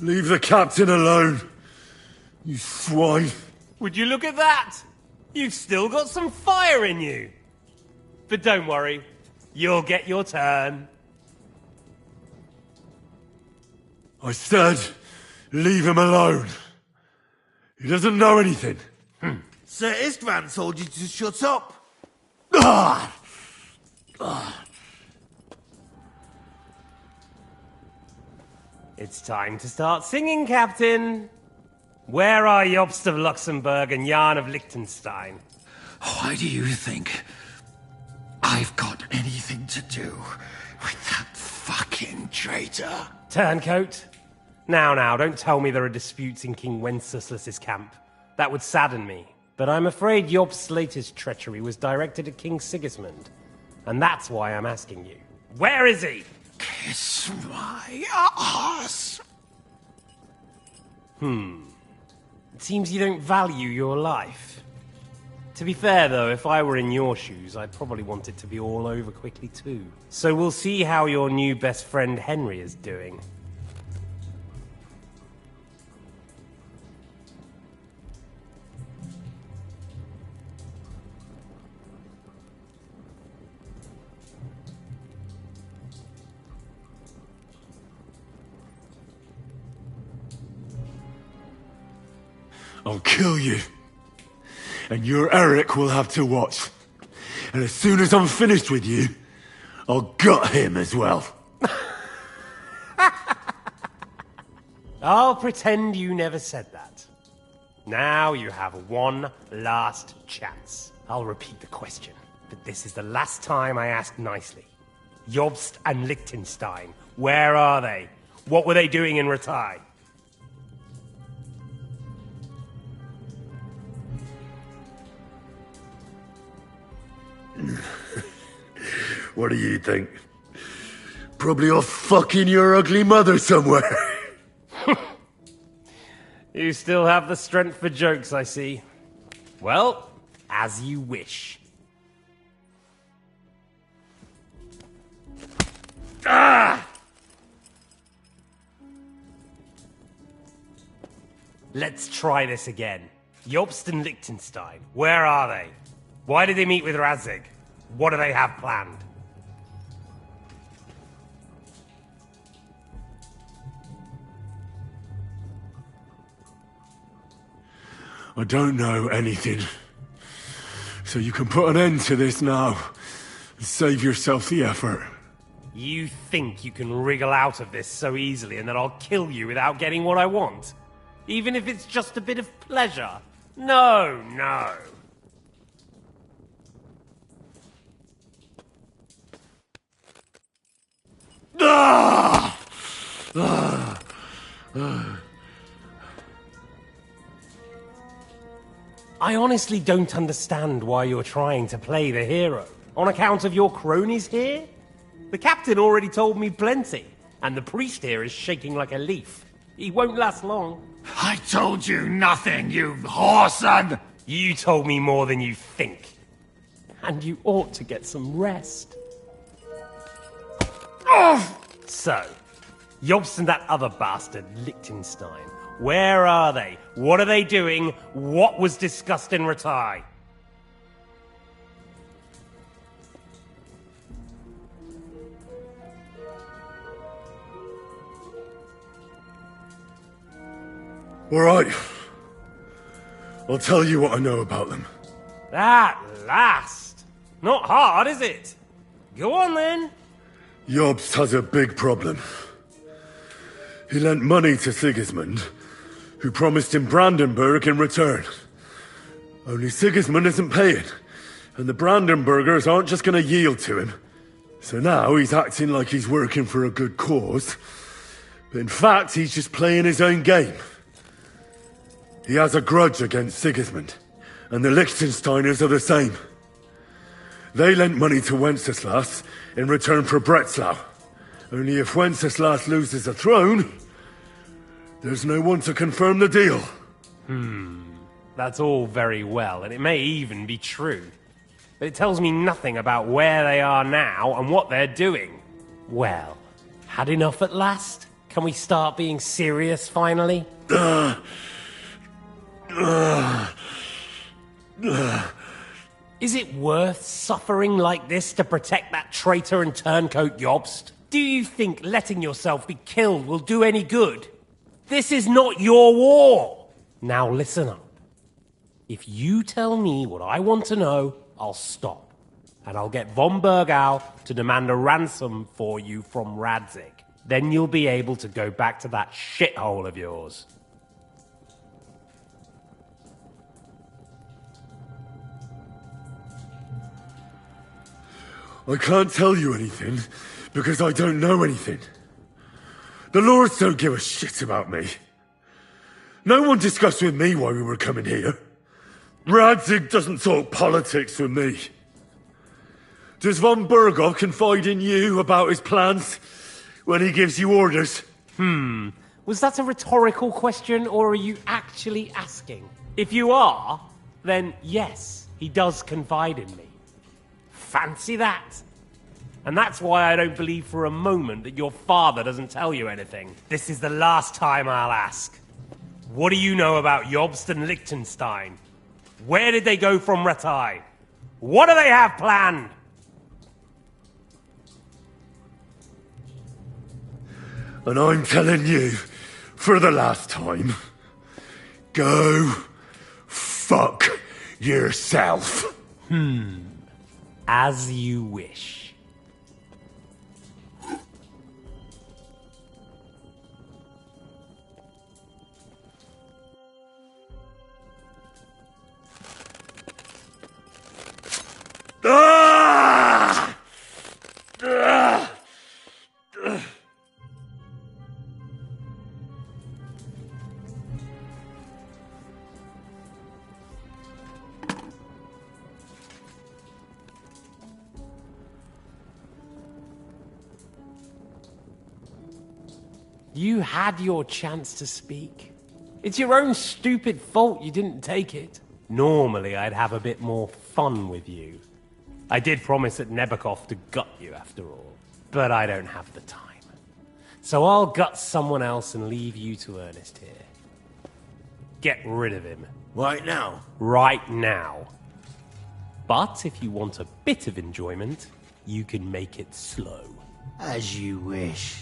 Leave the captain alone, you swine. Would you look at that? You've still got some fire in you. But don't worry, you'll get your turn. I said, leave him alone. He doesn't know anything. Sir Istvan told you to shut up. It's time to start singing, Captain. Where are Jobst of Luxembourg and Jan of Liechtenstein? Why do you think I've got anything to do with that fucking traitor? Turncoat. Now, don't tell me there are disputes in King Wenceslas's camp. That would sadden me. But I'm afraid Jobst's latest treachery was directed at King Sigismund. And that's why I'm asking you. Where is he? Kiss my ass. It seems you don't value your life. To be fair, though, if I were in your shoes, I'd probably want it to be all over quickly, too. So we'll see how your new best friend Henry is doing. I'll kill you. And your Eric will have to watch. And as soon as I'm finished with you, I'll gut him as well. I'll pretend you never said that. Now you have one last chance. I'll repeat the question, but this is the last time I ask nicely. Jobst and Liechtenstein, where are they? What were they doing in Rattay? What do you think? Probably off fucking your ugly mother somewhere. You still have the strength for jokes, I see. Well, as you wish. Ah! Let's try this again. Jobst and Liechtenstein, where are they? Why did they meet with Radzig? What do they have planned? I don't know anything. So you can put an end to this now. And save yourself the effort. You think you can wriggle out of this so easily and that I'll kill you without getting what I want? Even if it's just a bit of pleasure? No. I honestly don't understand why you're trying to play the hero. On account of your cronies here? The captain already told me plenty, and the priest here is shaking like a leaf. He won't last long. I told you nothing, you whoreson! You told me more than you think. And you ought to get some rest. So, Jobst and that other bastard, Liechtenstein. Where are they? What are they doing? What was discussed in Rattay? All right. I'll tell you what I know about them. At last! Not hard, is it? Go on then. Jobst has a big problem. He lent money to Sigismund, who promised him Brandenburg in return. Only Sigismund isn't paying, and the Brandenburgers aren't just going to yield to him. So now he's acting like he's working for a good cause, but in fact he's just playing his own game. He has a grudge against Sigismund, and the Liechtensteiners are the same. They lent money to Wenceslas in return for Breslau. Only if Wenceslas loses the throne, there's no one to confirm the deal. That's all very well, and it may even be true. But it tells me nothing about where they are now and what they're doing. Well, had enough at last? Can we start being serious finally? Is it worth suffering like this to protect that traitor and turncoat Jobst? Do you think letting yourself be killed will do any good? This is not your war! Now listen up. If you tell me what I want to know, I'll stop. And I'll get von Bergau to demand a ransom for you from Radzig. Then you'll be able to go back to that shithole of yours. I can't tell you anything, because I don't know anything. The Lords don't give a shit about me. No one discussed with me why we were coming here. Radzig doesn't talk politics with me. Does von Bergov confide in you about his plans when he gives you orders? Was that a rhetorical question, or are you actually asking? If you are, then yes, he does confide in me. Fancy that. And that's why I don't believe for a moment that your father doesn't tell you anything. This is the last time I'll ask. What do you know about Jobst and Liechtenstein? Where did they go from Ratai? What do they have planned? And I'm telling you, for the last time, go fuck yourself. As you wish. Ah! Ah! You had your chance to speak. It's your own stupid fault you didn't take it. Normally, I'd have a bit more fun with you. I did promise at Nebakov to gut you, after all. But I don't have the time. So I'll gut someone else and leave you to Ernest here. Get rid of him. Right now? Right now. But if you want a bit of enjoyment, you can make it slow. As you wish.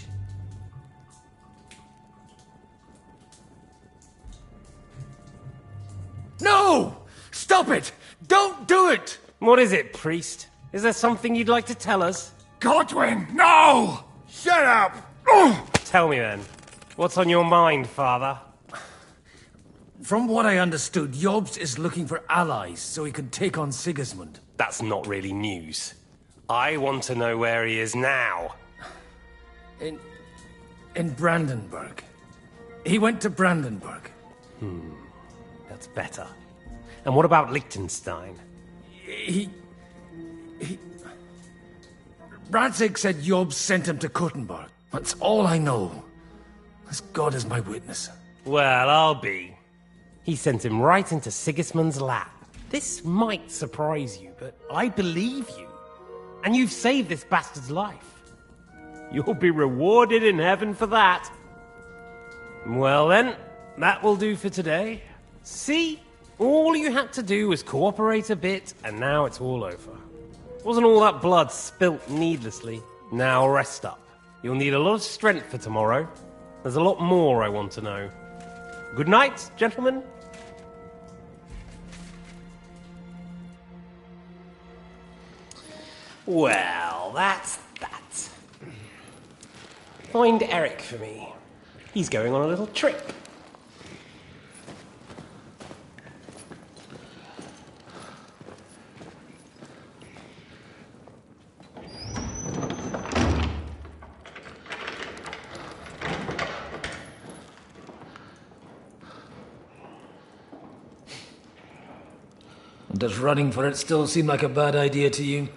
No! Stop it! Don't do it! What is it, priest? Is there something you'd like to tell us? Godwin, no! Shut up! Tell me then. What's on your mind, father? From what I understood, Jobst is looking for allies so he can take on Sigismund. That's not really news. I want to know where he is now. In Brandenburg. He went to Brandenburg. That's better. And what about Liechtenstein? Radzig said Jobst sent him to Kuttenberg. That's all I know. As God is my witness. Well, I'll be. He sent him right into Sigismund's lap. This might surprise you, but I believe you. And you've saved this bastard's life. You'll be rewarded in heaven for that. Well then, that will do for today. See? All you had to do was cooperate a bit, and now it's all over. Wasn't all that blood spilt needlessly? Now rest up. You'll need a lot of strength for tomorrow. There's a lot more I want to know. Good night, gentlemen. Well, that's that. Find Eric for me. He's going on a little trip. Does running for it still seem like a bad idea to you?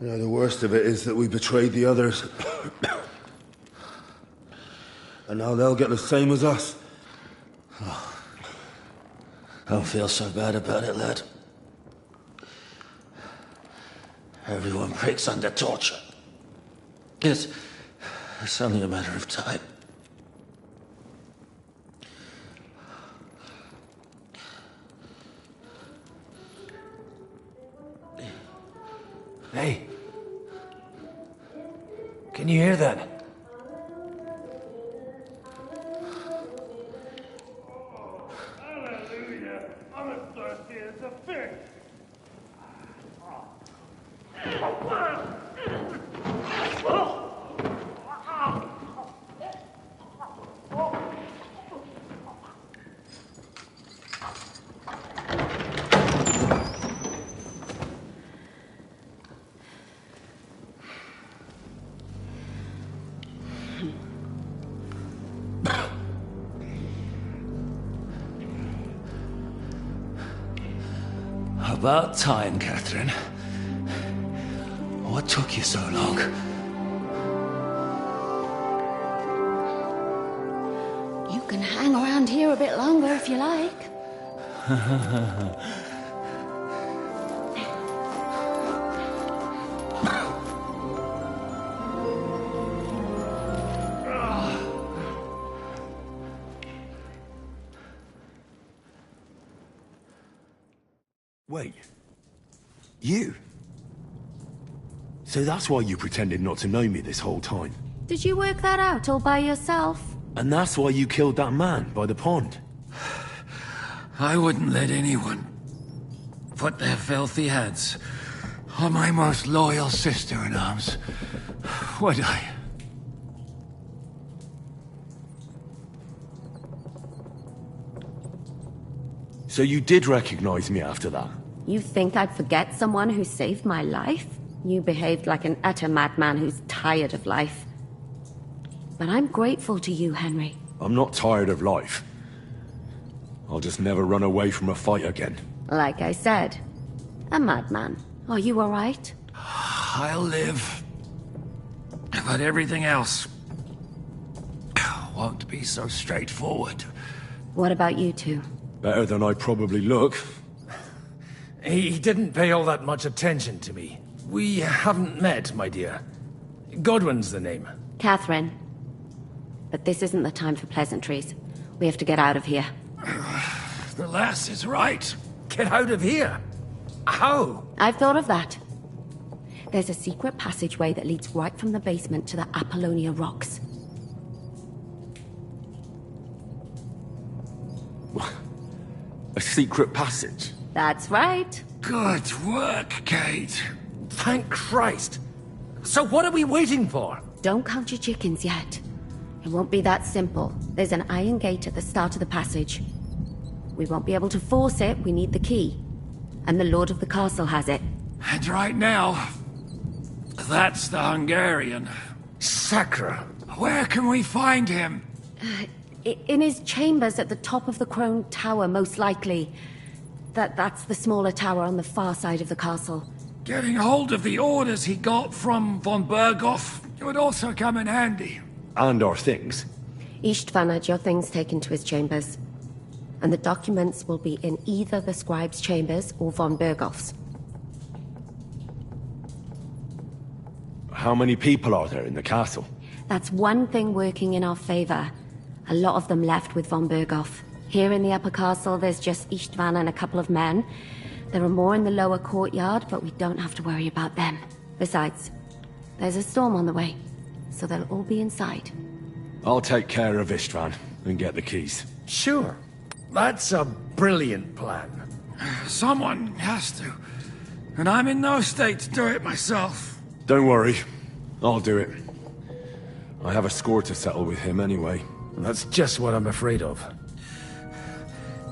You know, the worst of it is that we betrayed the others. And now they'll get the same as us. I don't feel so bad about it, lad. Everyone breaks under torture. It's only a matter of time. Hey. Can you hear that? Hallelujah! I'm as thirsty as a fish. About time, Catherine. What took you so long? You can hang around here a bit longer if you like. Wait. You? So that's why you pretended not to know me this whole time? Did you work that out all by yourself? And that's why you killed that man by the pond? I wouldn't let anyone put their filthy hands on my most loyal sister-in-arms, would I? So you did recognize me after that? You think I'd forget someone who saved my life? You behaved like an utter madman who's tired of life. But I'm grateful to you, Henry. I'm not tired of life. I'll just never run away from a fight again. Like I said, a madman. Are you all right? I'll live. But everything else won't be so straightforward. What about you two? Better than I probably look. He didn't pay all that much attention to me. We haven't met, my dear. Godwin's the name. Catherine. But this isn't the time for pleasantries. We have to get out of here. The lass is right. Get out of here? How? I've thought of that. There's a secret passageway that leads right from the basement to the Apollonia Rocks. A secret passage? That's right. Good work, Kate. Thank Christ. So what are we waiting for? Don't count your chickens yet. It won't be that simple. There's an iron gate at the start of the passage. We won't be able to force it, we need the key. And the Lord of the Castle has it. And right now, that's the Hungarian. Sacra. Where can we find him? In his chambers at the top of the Crone Tower, most likely. That's the smaller tower on the far side of the castle. Getting hold of the orders he got from von Berghoff would also come in handy. And our things. Istvan had your things taken to his chambers. And the documents will be in either the scribe's chambers or von Berghoff's. How many people are there in the castle? That's one thing working in our favor. A lot of them left with von Berghoff. Here in the upper castle, there's just Istvan and a couple of men. There are more in the lower courtyard, but we don't have to worry about them. Besides, there's a storm on the way, so they'll all be inside. I'll take care of Istvan and get the keys. Sure. That's a brilliant plan. Someone has to. And I'm in no state to do it myself. Don't worry. I'll do it. I have a score to settle with him anyway. That's just what I'm afraid of.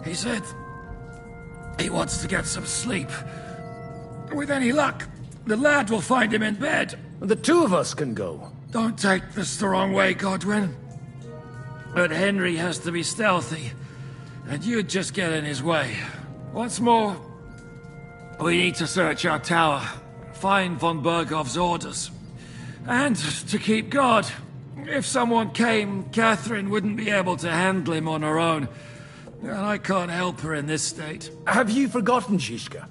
He said he wants to get some sleep. With any luck, the lad will find him in bed. The two of us can go. Don't take this the wrong way, Godwin. But Henry has to be stealthy, and you'd just get in his way. What's more, we need to search our tower, find von Bergov's orders, and to keep guard. If someone came, Catherine wouldn't be able to handle him on her own, and I can't help her in this state. Have you forgotten, Zizka?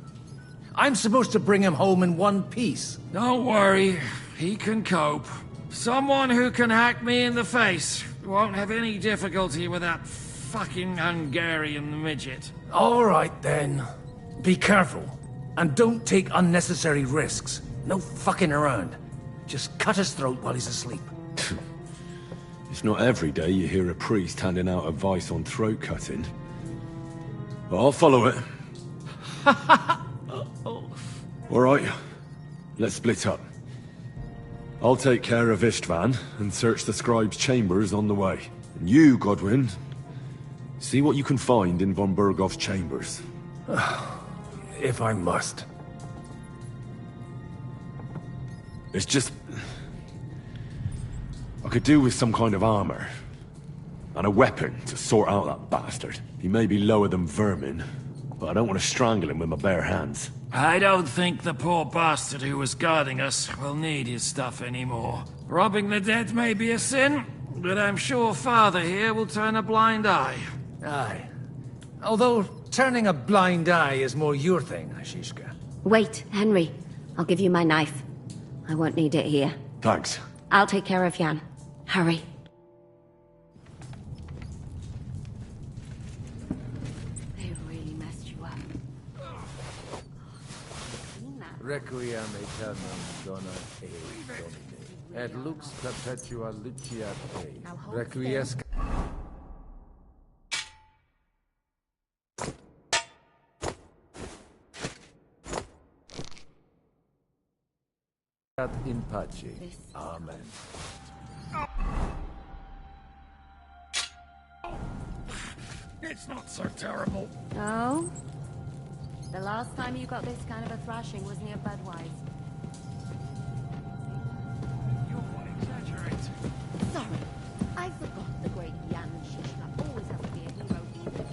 I'm supposed to bring him home in one piece. Don't worry, he can cope. Someone who can hack me in the face won't have any difficulty with that fucking Hungarian midget. All right, then. Be careful. And don't take unnecessary risks. No fucking around. Just cut his throat while he's asleep. It's not every day you hear a priest handing out advice on throat cutting. But I'll follow it. All right, let's split up. I'll take care of Istvan and search the scribe's chambers on the way. And you, Godwin, see what you can find in von Bergov's chambers. If I must. It's just... I could do with some kind of armor. And a weapon to sort out that bastard. He may be lower than vermin, but I don't want to strangle him with my bare hands. I don't think the poor bastard who was guarding us will need his stuff anymore. Robbing the dead may be a sin, but I'm sure Father here will turn a blind eye. Aye. Although, turning a blind eye is more your thing, Zizka. Wait, Henry. I'll give you my knife. I won't need it here. Thanks. I'll take care of Jan. Hurry. They really messed you up. Requiem aeternam dona ei Domine, et lux perpetua luceat ei. Requiescat in pace. Amen. It's not so terrible. Oh? The last time you got this kind of a thrashing was near Budweiser. You're exaggerating. Sorry, I forgot the great Jan Zizka always has to be a hero either.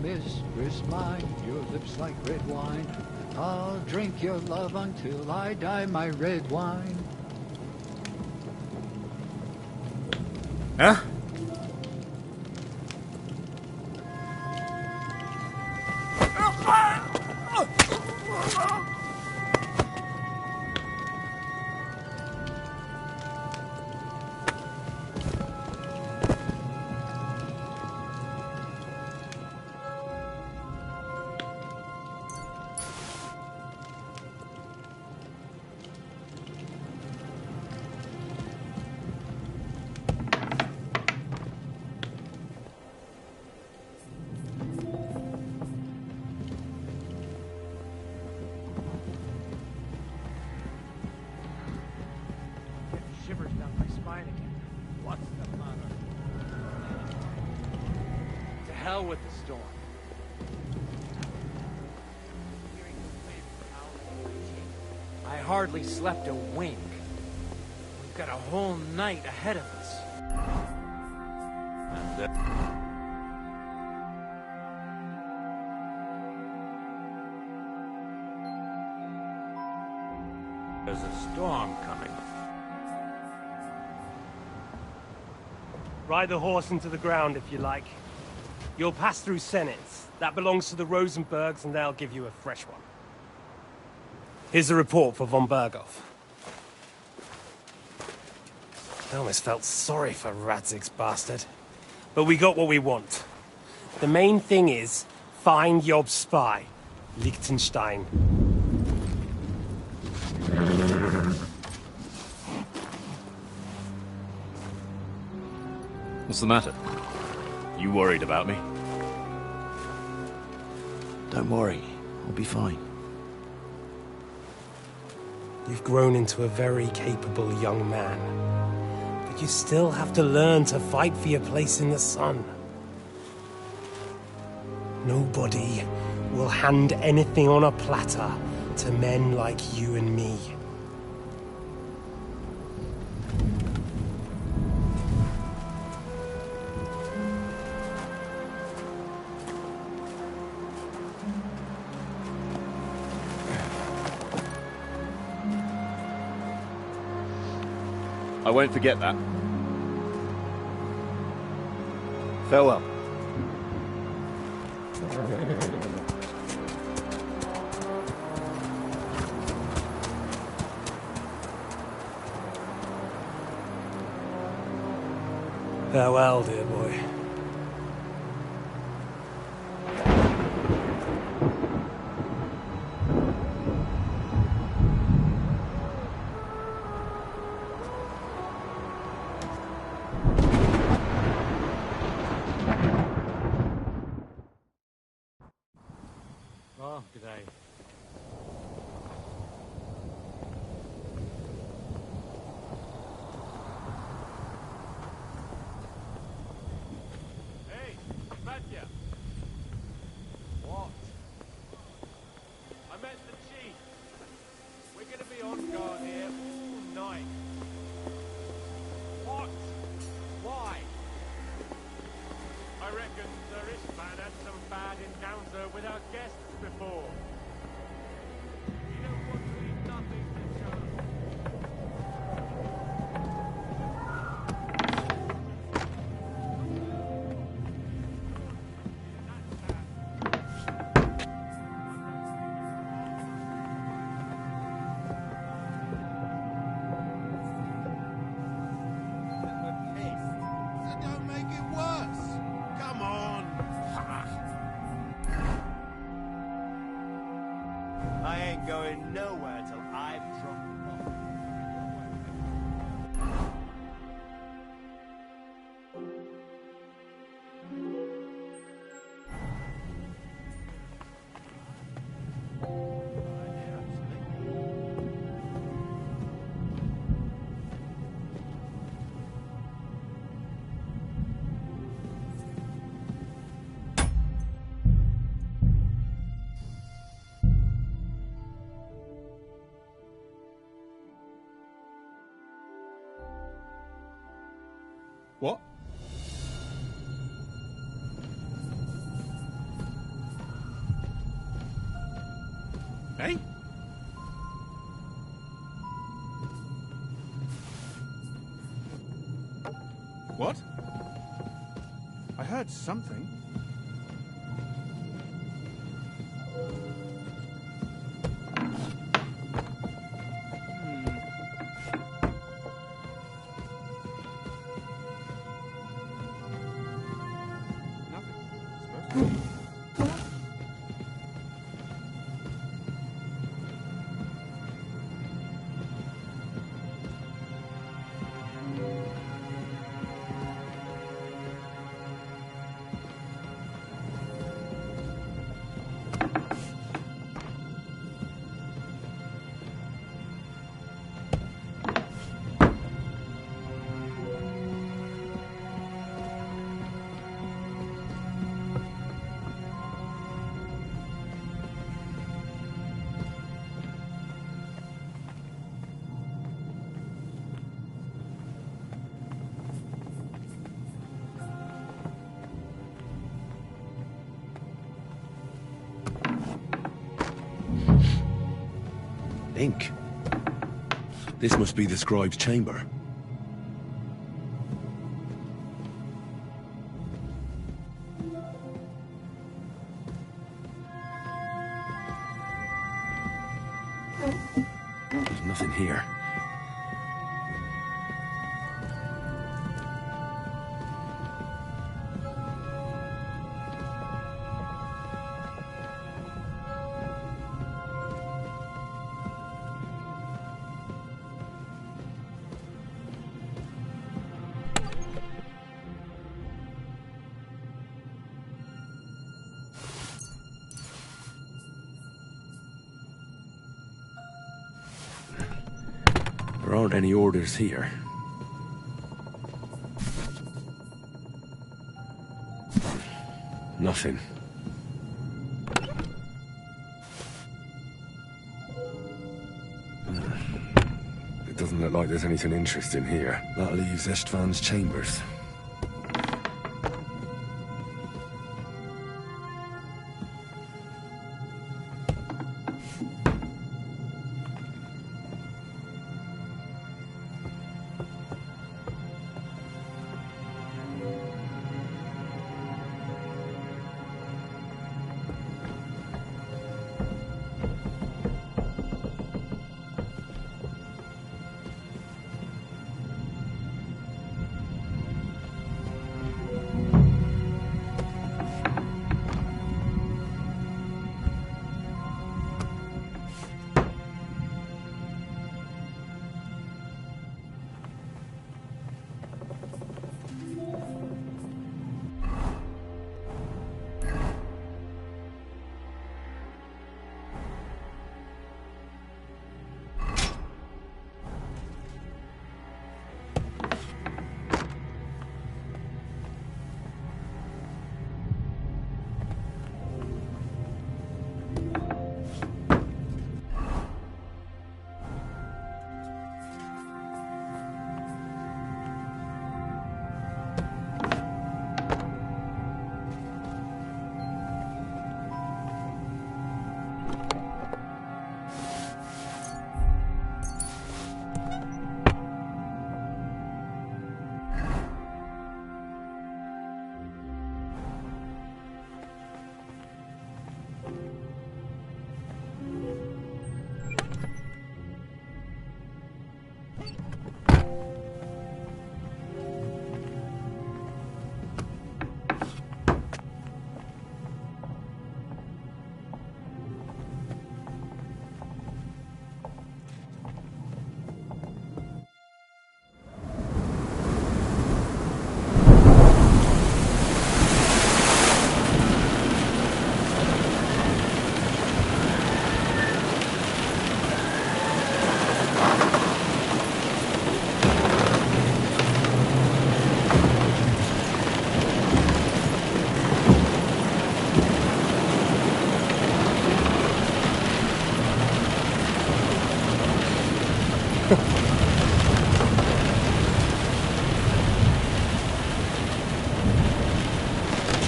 Mistress mine, your lips like red wine. I'll drink your love until I die, my red wine. Huh? Shivers down my spine again. What's the matter? To hell with the storm. I hardly slept a wink. We've got a whole night ahead of us. And there's a storm coming. Ride the horse into the ground if you like. You'll pass through Senitz. That belongs to the Rosenbergs, and they'll give you a fresh one. Here's the report for von Berghoff. I almost felt sorry for Radzig's bastard. But we got what we want. The main thing is, find Job's spy, Liechtenstein. What's the matter? You worried about me? Don't worry, I'll be fine. You've grown into a very capable young man. But you still have to learn to fight for your place in the sun. Nobody will hand anything on a platter to men like you and me. I won't forget that. Farewell. Farewell, dear boy. Oh, g'day. Hey, Matya. What? I met the chief. We're gonna be on guard here all night. What? Why? I reckon Sir Istvan had some bad encounter with our guests before. You don't want to leave nothing to chance. Don't make it worse. Come on. I ain't going nowhere till I've drunk the bottle. What? Hey? What? I heard something. Ink. This must be the scribe's chamber. Nothing here. There aren't any orders here. Nothing. It doesn't look like there's anything interesting here. That leaves Istvan's chambers.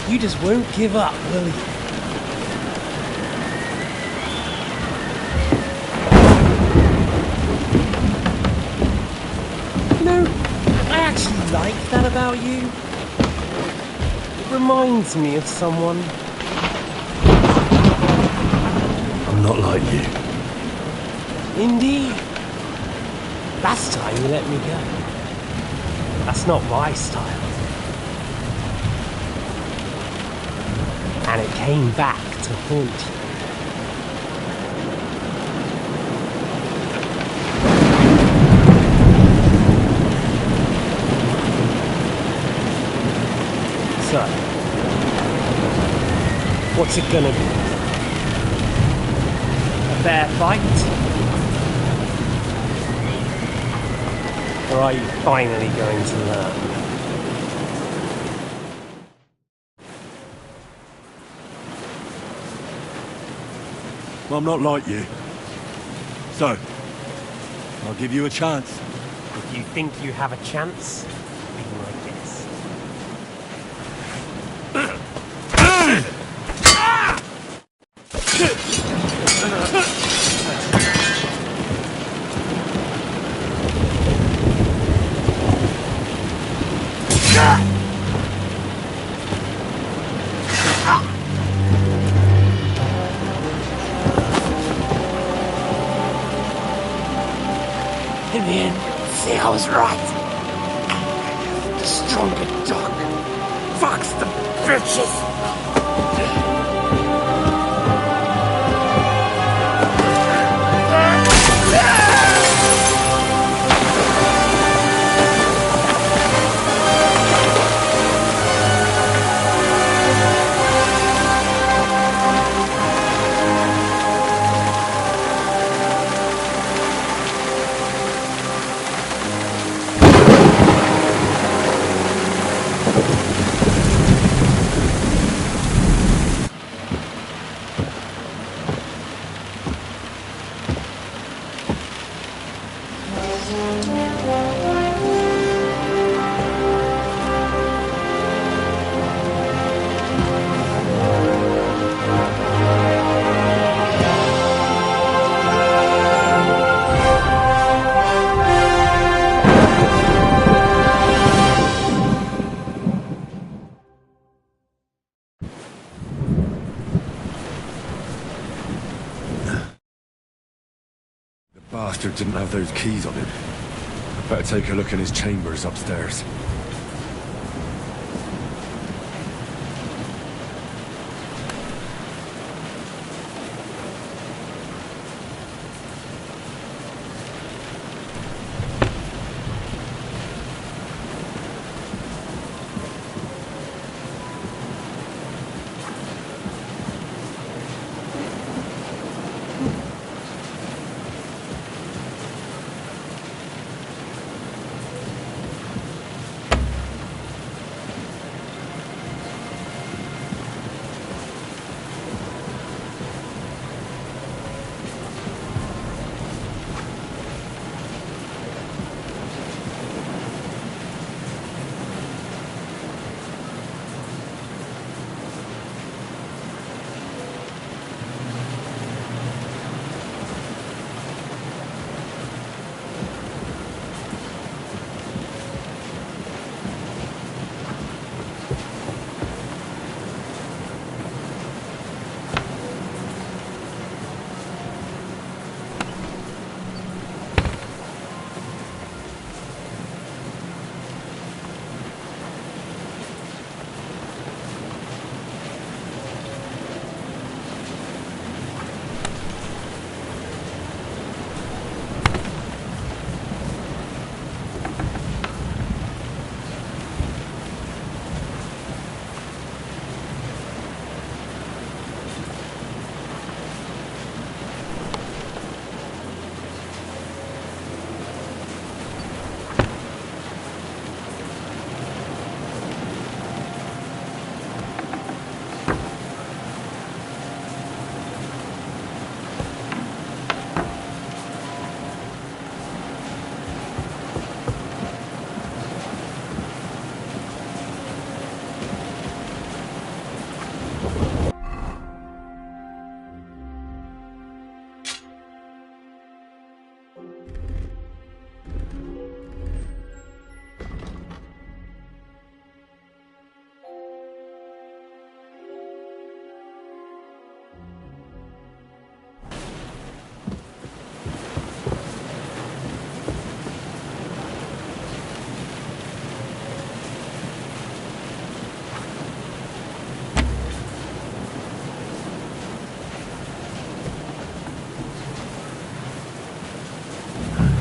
You just won't give up, will you? No, I actually like that about you. It reminds me of someone. I'm not like you. Indeed. Last time you let me go. That's not my style. And it came back to haunt you. So, what's it gonna be? A fair fight? Or are you finally going to learn? I'm not like you. So, I'll give you a chance. If you think you have a chance, be my guest. I was right. The stronger dog fucks the bitches. Bastard didn't have those keys on him. I'd better take a look in his chambers upstairs.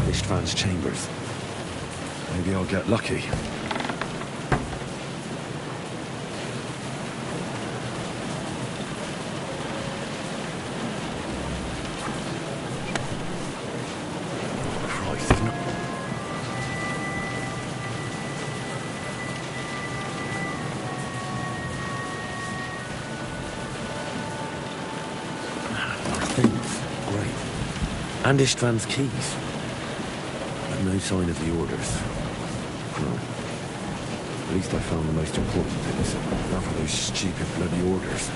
Ishtvan's chambers. Maybe I'll get lucky. Christ, there's no... Things. Great. And Ishtvan's keys. No sign of the orders. No. At least I found the most important things. Not for those stupid bloody orders.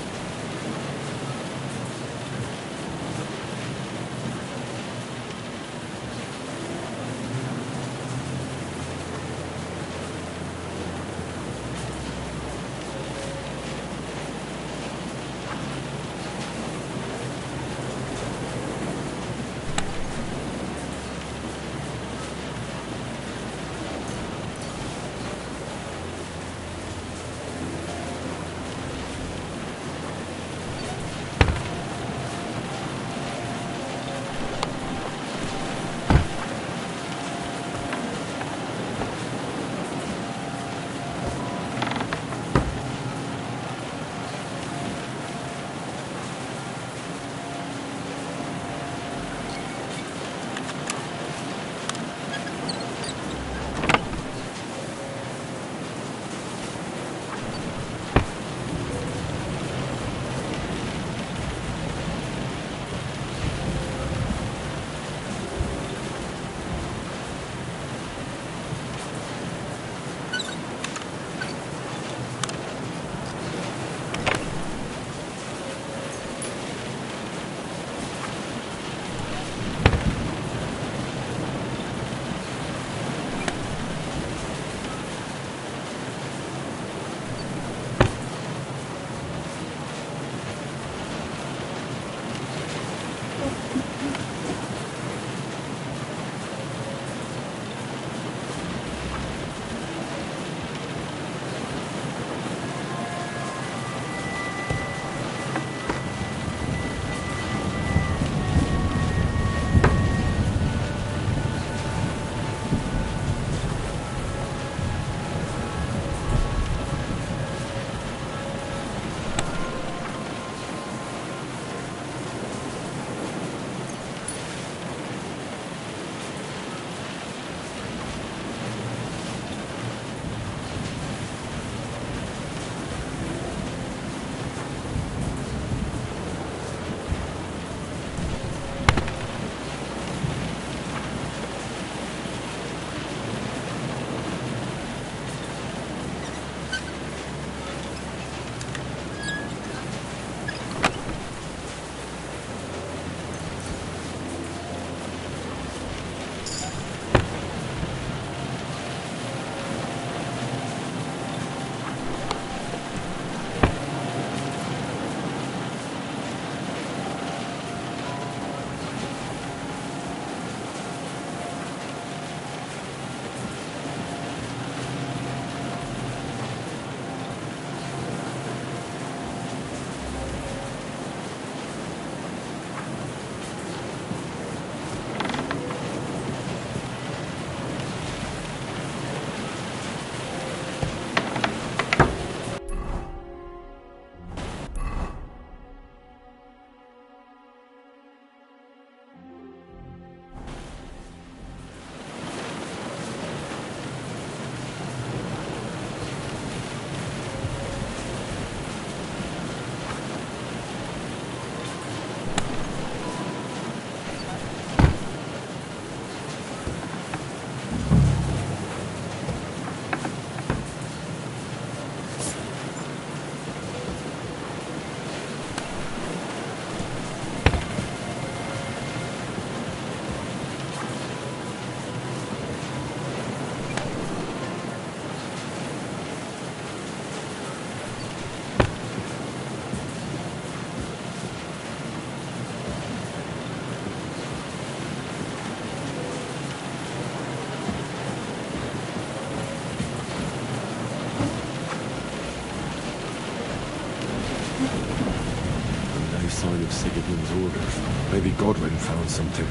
No sign of Sigismund's orders. Maybe Godwin found something.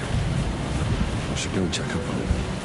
I should go and check up on him.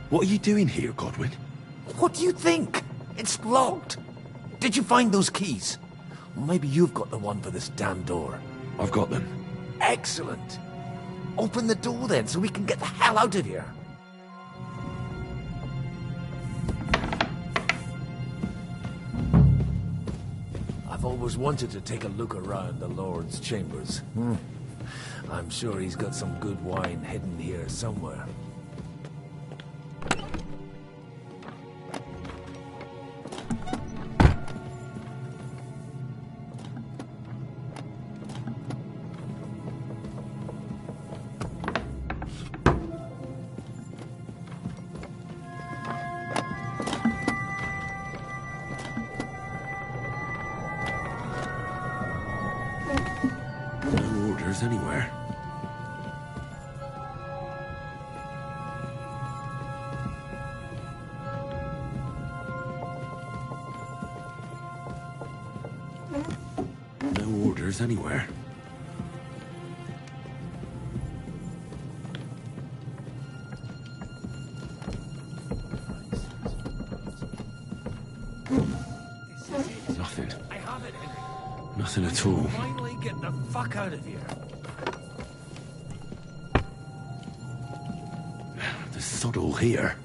What are you doing here, Godwin? What do you think? It's locked. Did you find those keys? Or maybe you've got the one for this damn door. I've got them. Excellent. Open the door then, so we can get the hell out of here. I've always wanted to take a look around the Lord's chambers. I'm sure he's got some good wine hidden here somewhere. No orders anywhere. No orders anywhere. Nothing. I have it, Henry. Nothing at all. Finally get the fuck out of here. The sod all here.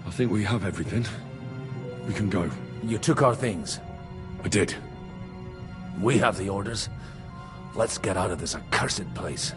I think we have everything. We can go. You took our things. I did. We have the orders. Let's get out of this accursed place.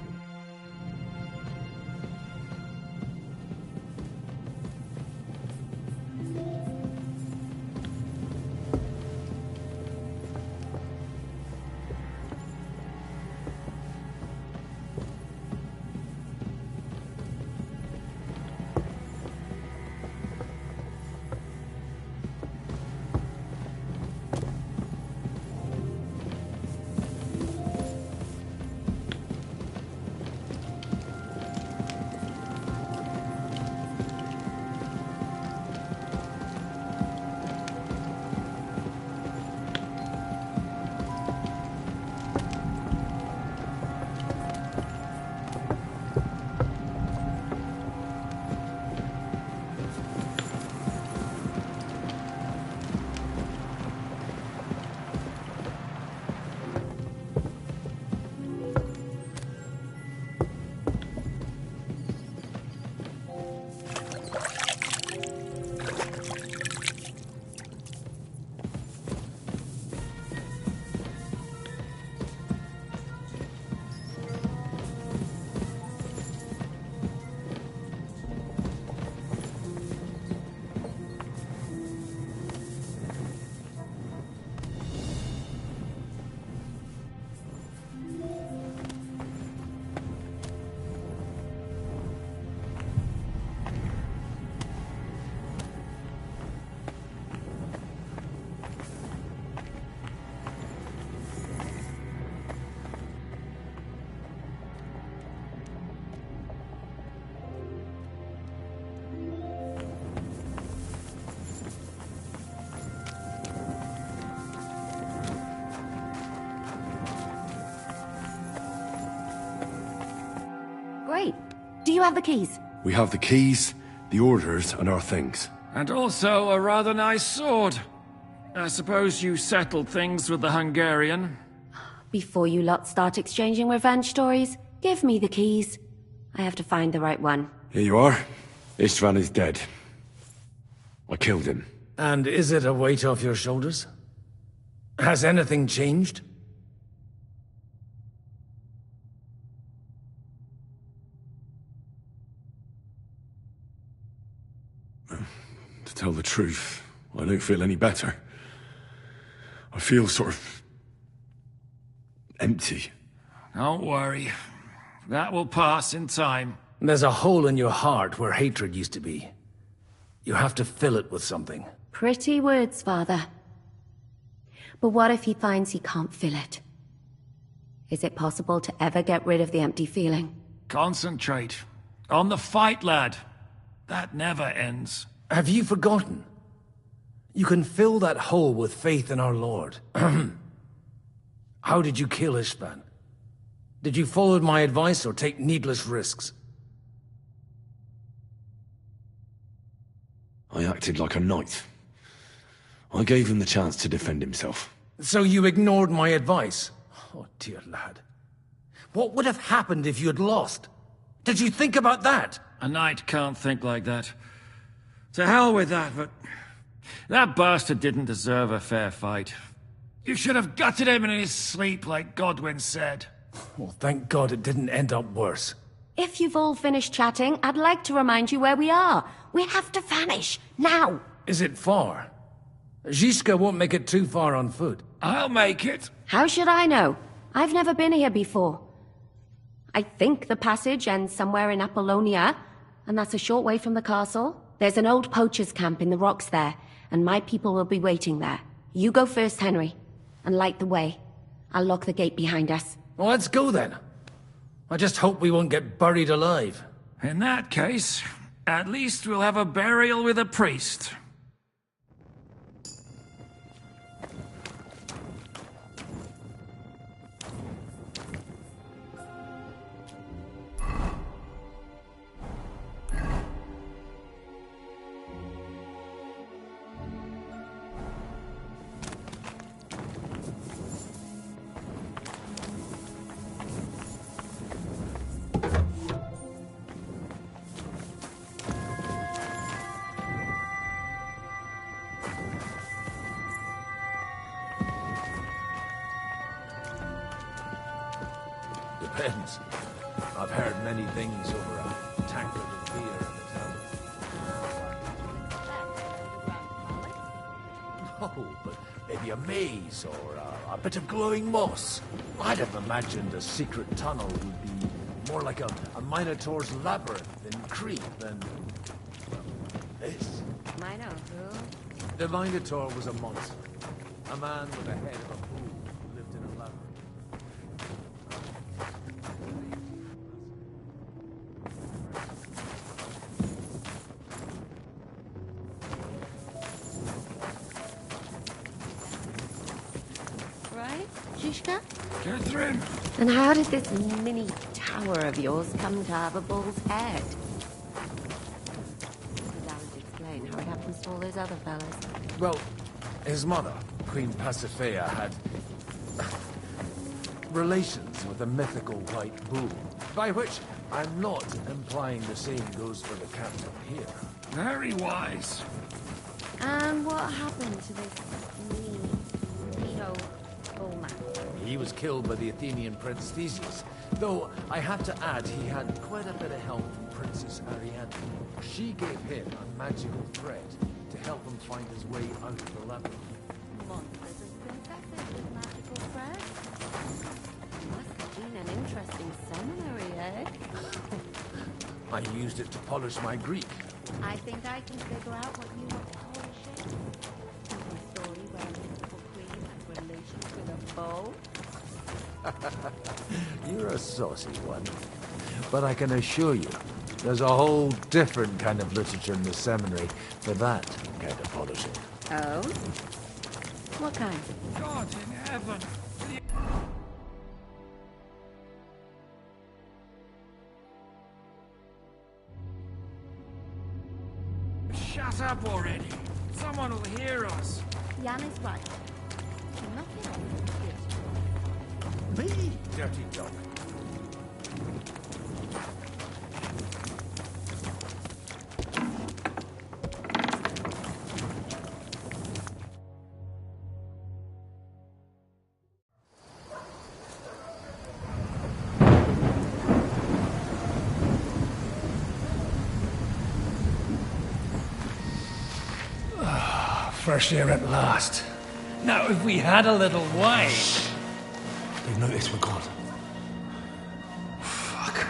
Great. Do you have the keys? We have the keys, the orders, and our things. And also a rather nice sword. I suppose you settled things with the Hungarian. Before you lot start exchanging revenge stories, give me the keys. I have to find the right one. Here you are. Istvan is dead. I killed him. And is it a weight off your shoulders? Has anything changed? To tell the truth, I don't feel any better. I feel sort of empty. Don't worry. That will pass in time. There's a hole in your heart where hatred used to be. You have to fill it with something. Pretty words, Father. But what if he finds he can't fill it? Is it possible to ever get rid of the empty feeling? Concentrate. On the fight, lad. That never ends. Have you forgotten? You can fill that hole with faith in our Lord. How did you kill Ishban? Did you follow my advice or take needless risks? I acted like a knight. I gave him the chance to defend himself. So you ignored my advice? Oh, dear lad. What would have happened if you had lost? Did you think about that? A knight can't think like that. To hell with that, but... that bastard didn't deserve a fair fight. You should have gutted him in his sleep, like Godwin said. Well, thank God it didn't end up worse. If you've all finished chatting, I'd like to remind you where we are. We have to vanish, now! Is it far? Zizka won't make it too far on foot. I'll make it. How should I know? I've never been here before. I think the passage ends somewhere in Apollonia, and that's a short way from the castle. There's an old poacher's camp in the rocks there, and my people will be waiting there. You go first, Henry, and light the way. I'll lock the gate behind us. Well, let's go then. I just hope we won't get buried alive. In that case, at least we'll have a burial with a priest. Depends. I've heard many things over a tankard of beer in the town. No, but maybe a maze or a bit of glowing moss. I'd have imagined a secret tunnel would be more like a Minotaur's labyrinth in Crete than this. Minotaur who? The Minotaur was a monster. A man with a head of a fool who lived in a labyrinth. Zizka? Catherine! And how did this mini tower of yours come to have a bull's head? Allow us to explain how it happens to all those other fellas. Well, his mother, Queen Pasiphae, had relations with a mythical white bull. By which, I'm not implying the same goes for the captain here. Very wise. And what happened to this Neo bullman? He was killed by the Athenian Prince Theseus, though I have to add he had quite a bit of help from Princess Ariadne. She gave him a magical thread to help him find his way out of the labyrinth. Monsters and princesses with magical thread? Must have been an interesting seminary, eh? I used it to polish my Greek. I think I can figure out what you were polishing. A story where a mythical queen has relations with a bow? You're a saucy one. But I can assure you, there's a whole different kind of literature in the seminary for that kind of polishing. Oh? What kind? God in heaven! Shut up already! Someone will hear us! Jan is right. Nothing else is good. Me, dirty dog. Fresh air at last. Now, if we had a little wine... They've noticed we're gone. Fuck.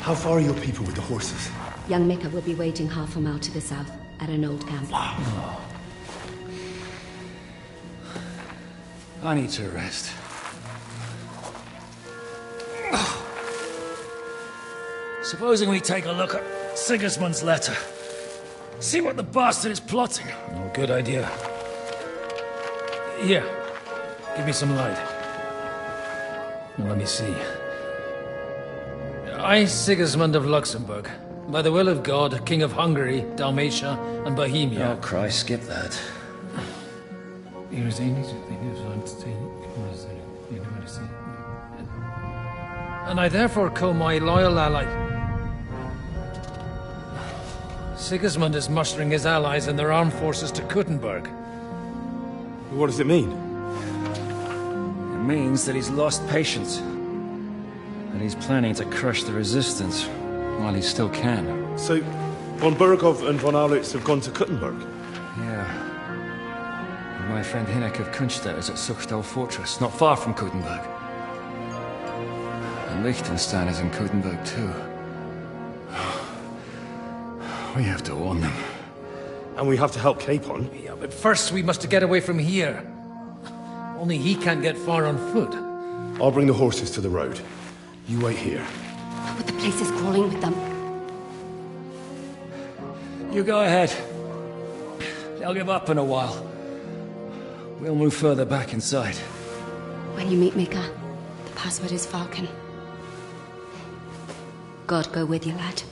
How far are your people with the horses? Young Mika will be waiting half a mile to the south, at an old camp. I need to rest. Supposing we take a look at Sigismund's letter. See what the bastard is plotting. Oh, good idea. Here, give me some light. Now, let me see. I, Sigismund of Luxembourg, by the will of God, King of Hungary, Dalmatia, and Bohemia. Oh, Christ, skip that. And I therefore call my loyal ally... Sigismund is mustering his allies and their armed forces to Kuttenberg. What does it mean? It means that he's lost patience. And he's planning to crush the resistance while he still can. So, von Burgov and von Aulitz have gone to Kuttenberg? Yeah. And my friend Hinek of Kunstadt is at Suchtal Fortress, not far from Kuttenberg. And Liechtenstein is in Kuttenberg too. We have to warn them. And we have to help Capon. Yeah, but first we must get away from here. Only he can't get far on foot. I'll bring the horses to the road. You wait here. But the place is crawling with them. You go ahead. They'll give up in a while. We'll move further back inside. When you meet Mika, the password is Falcon. God go with you, lad.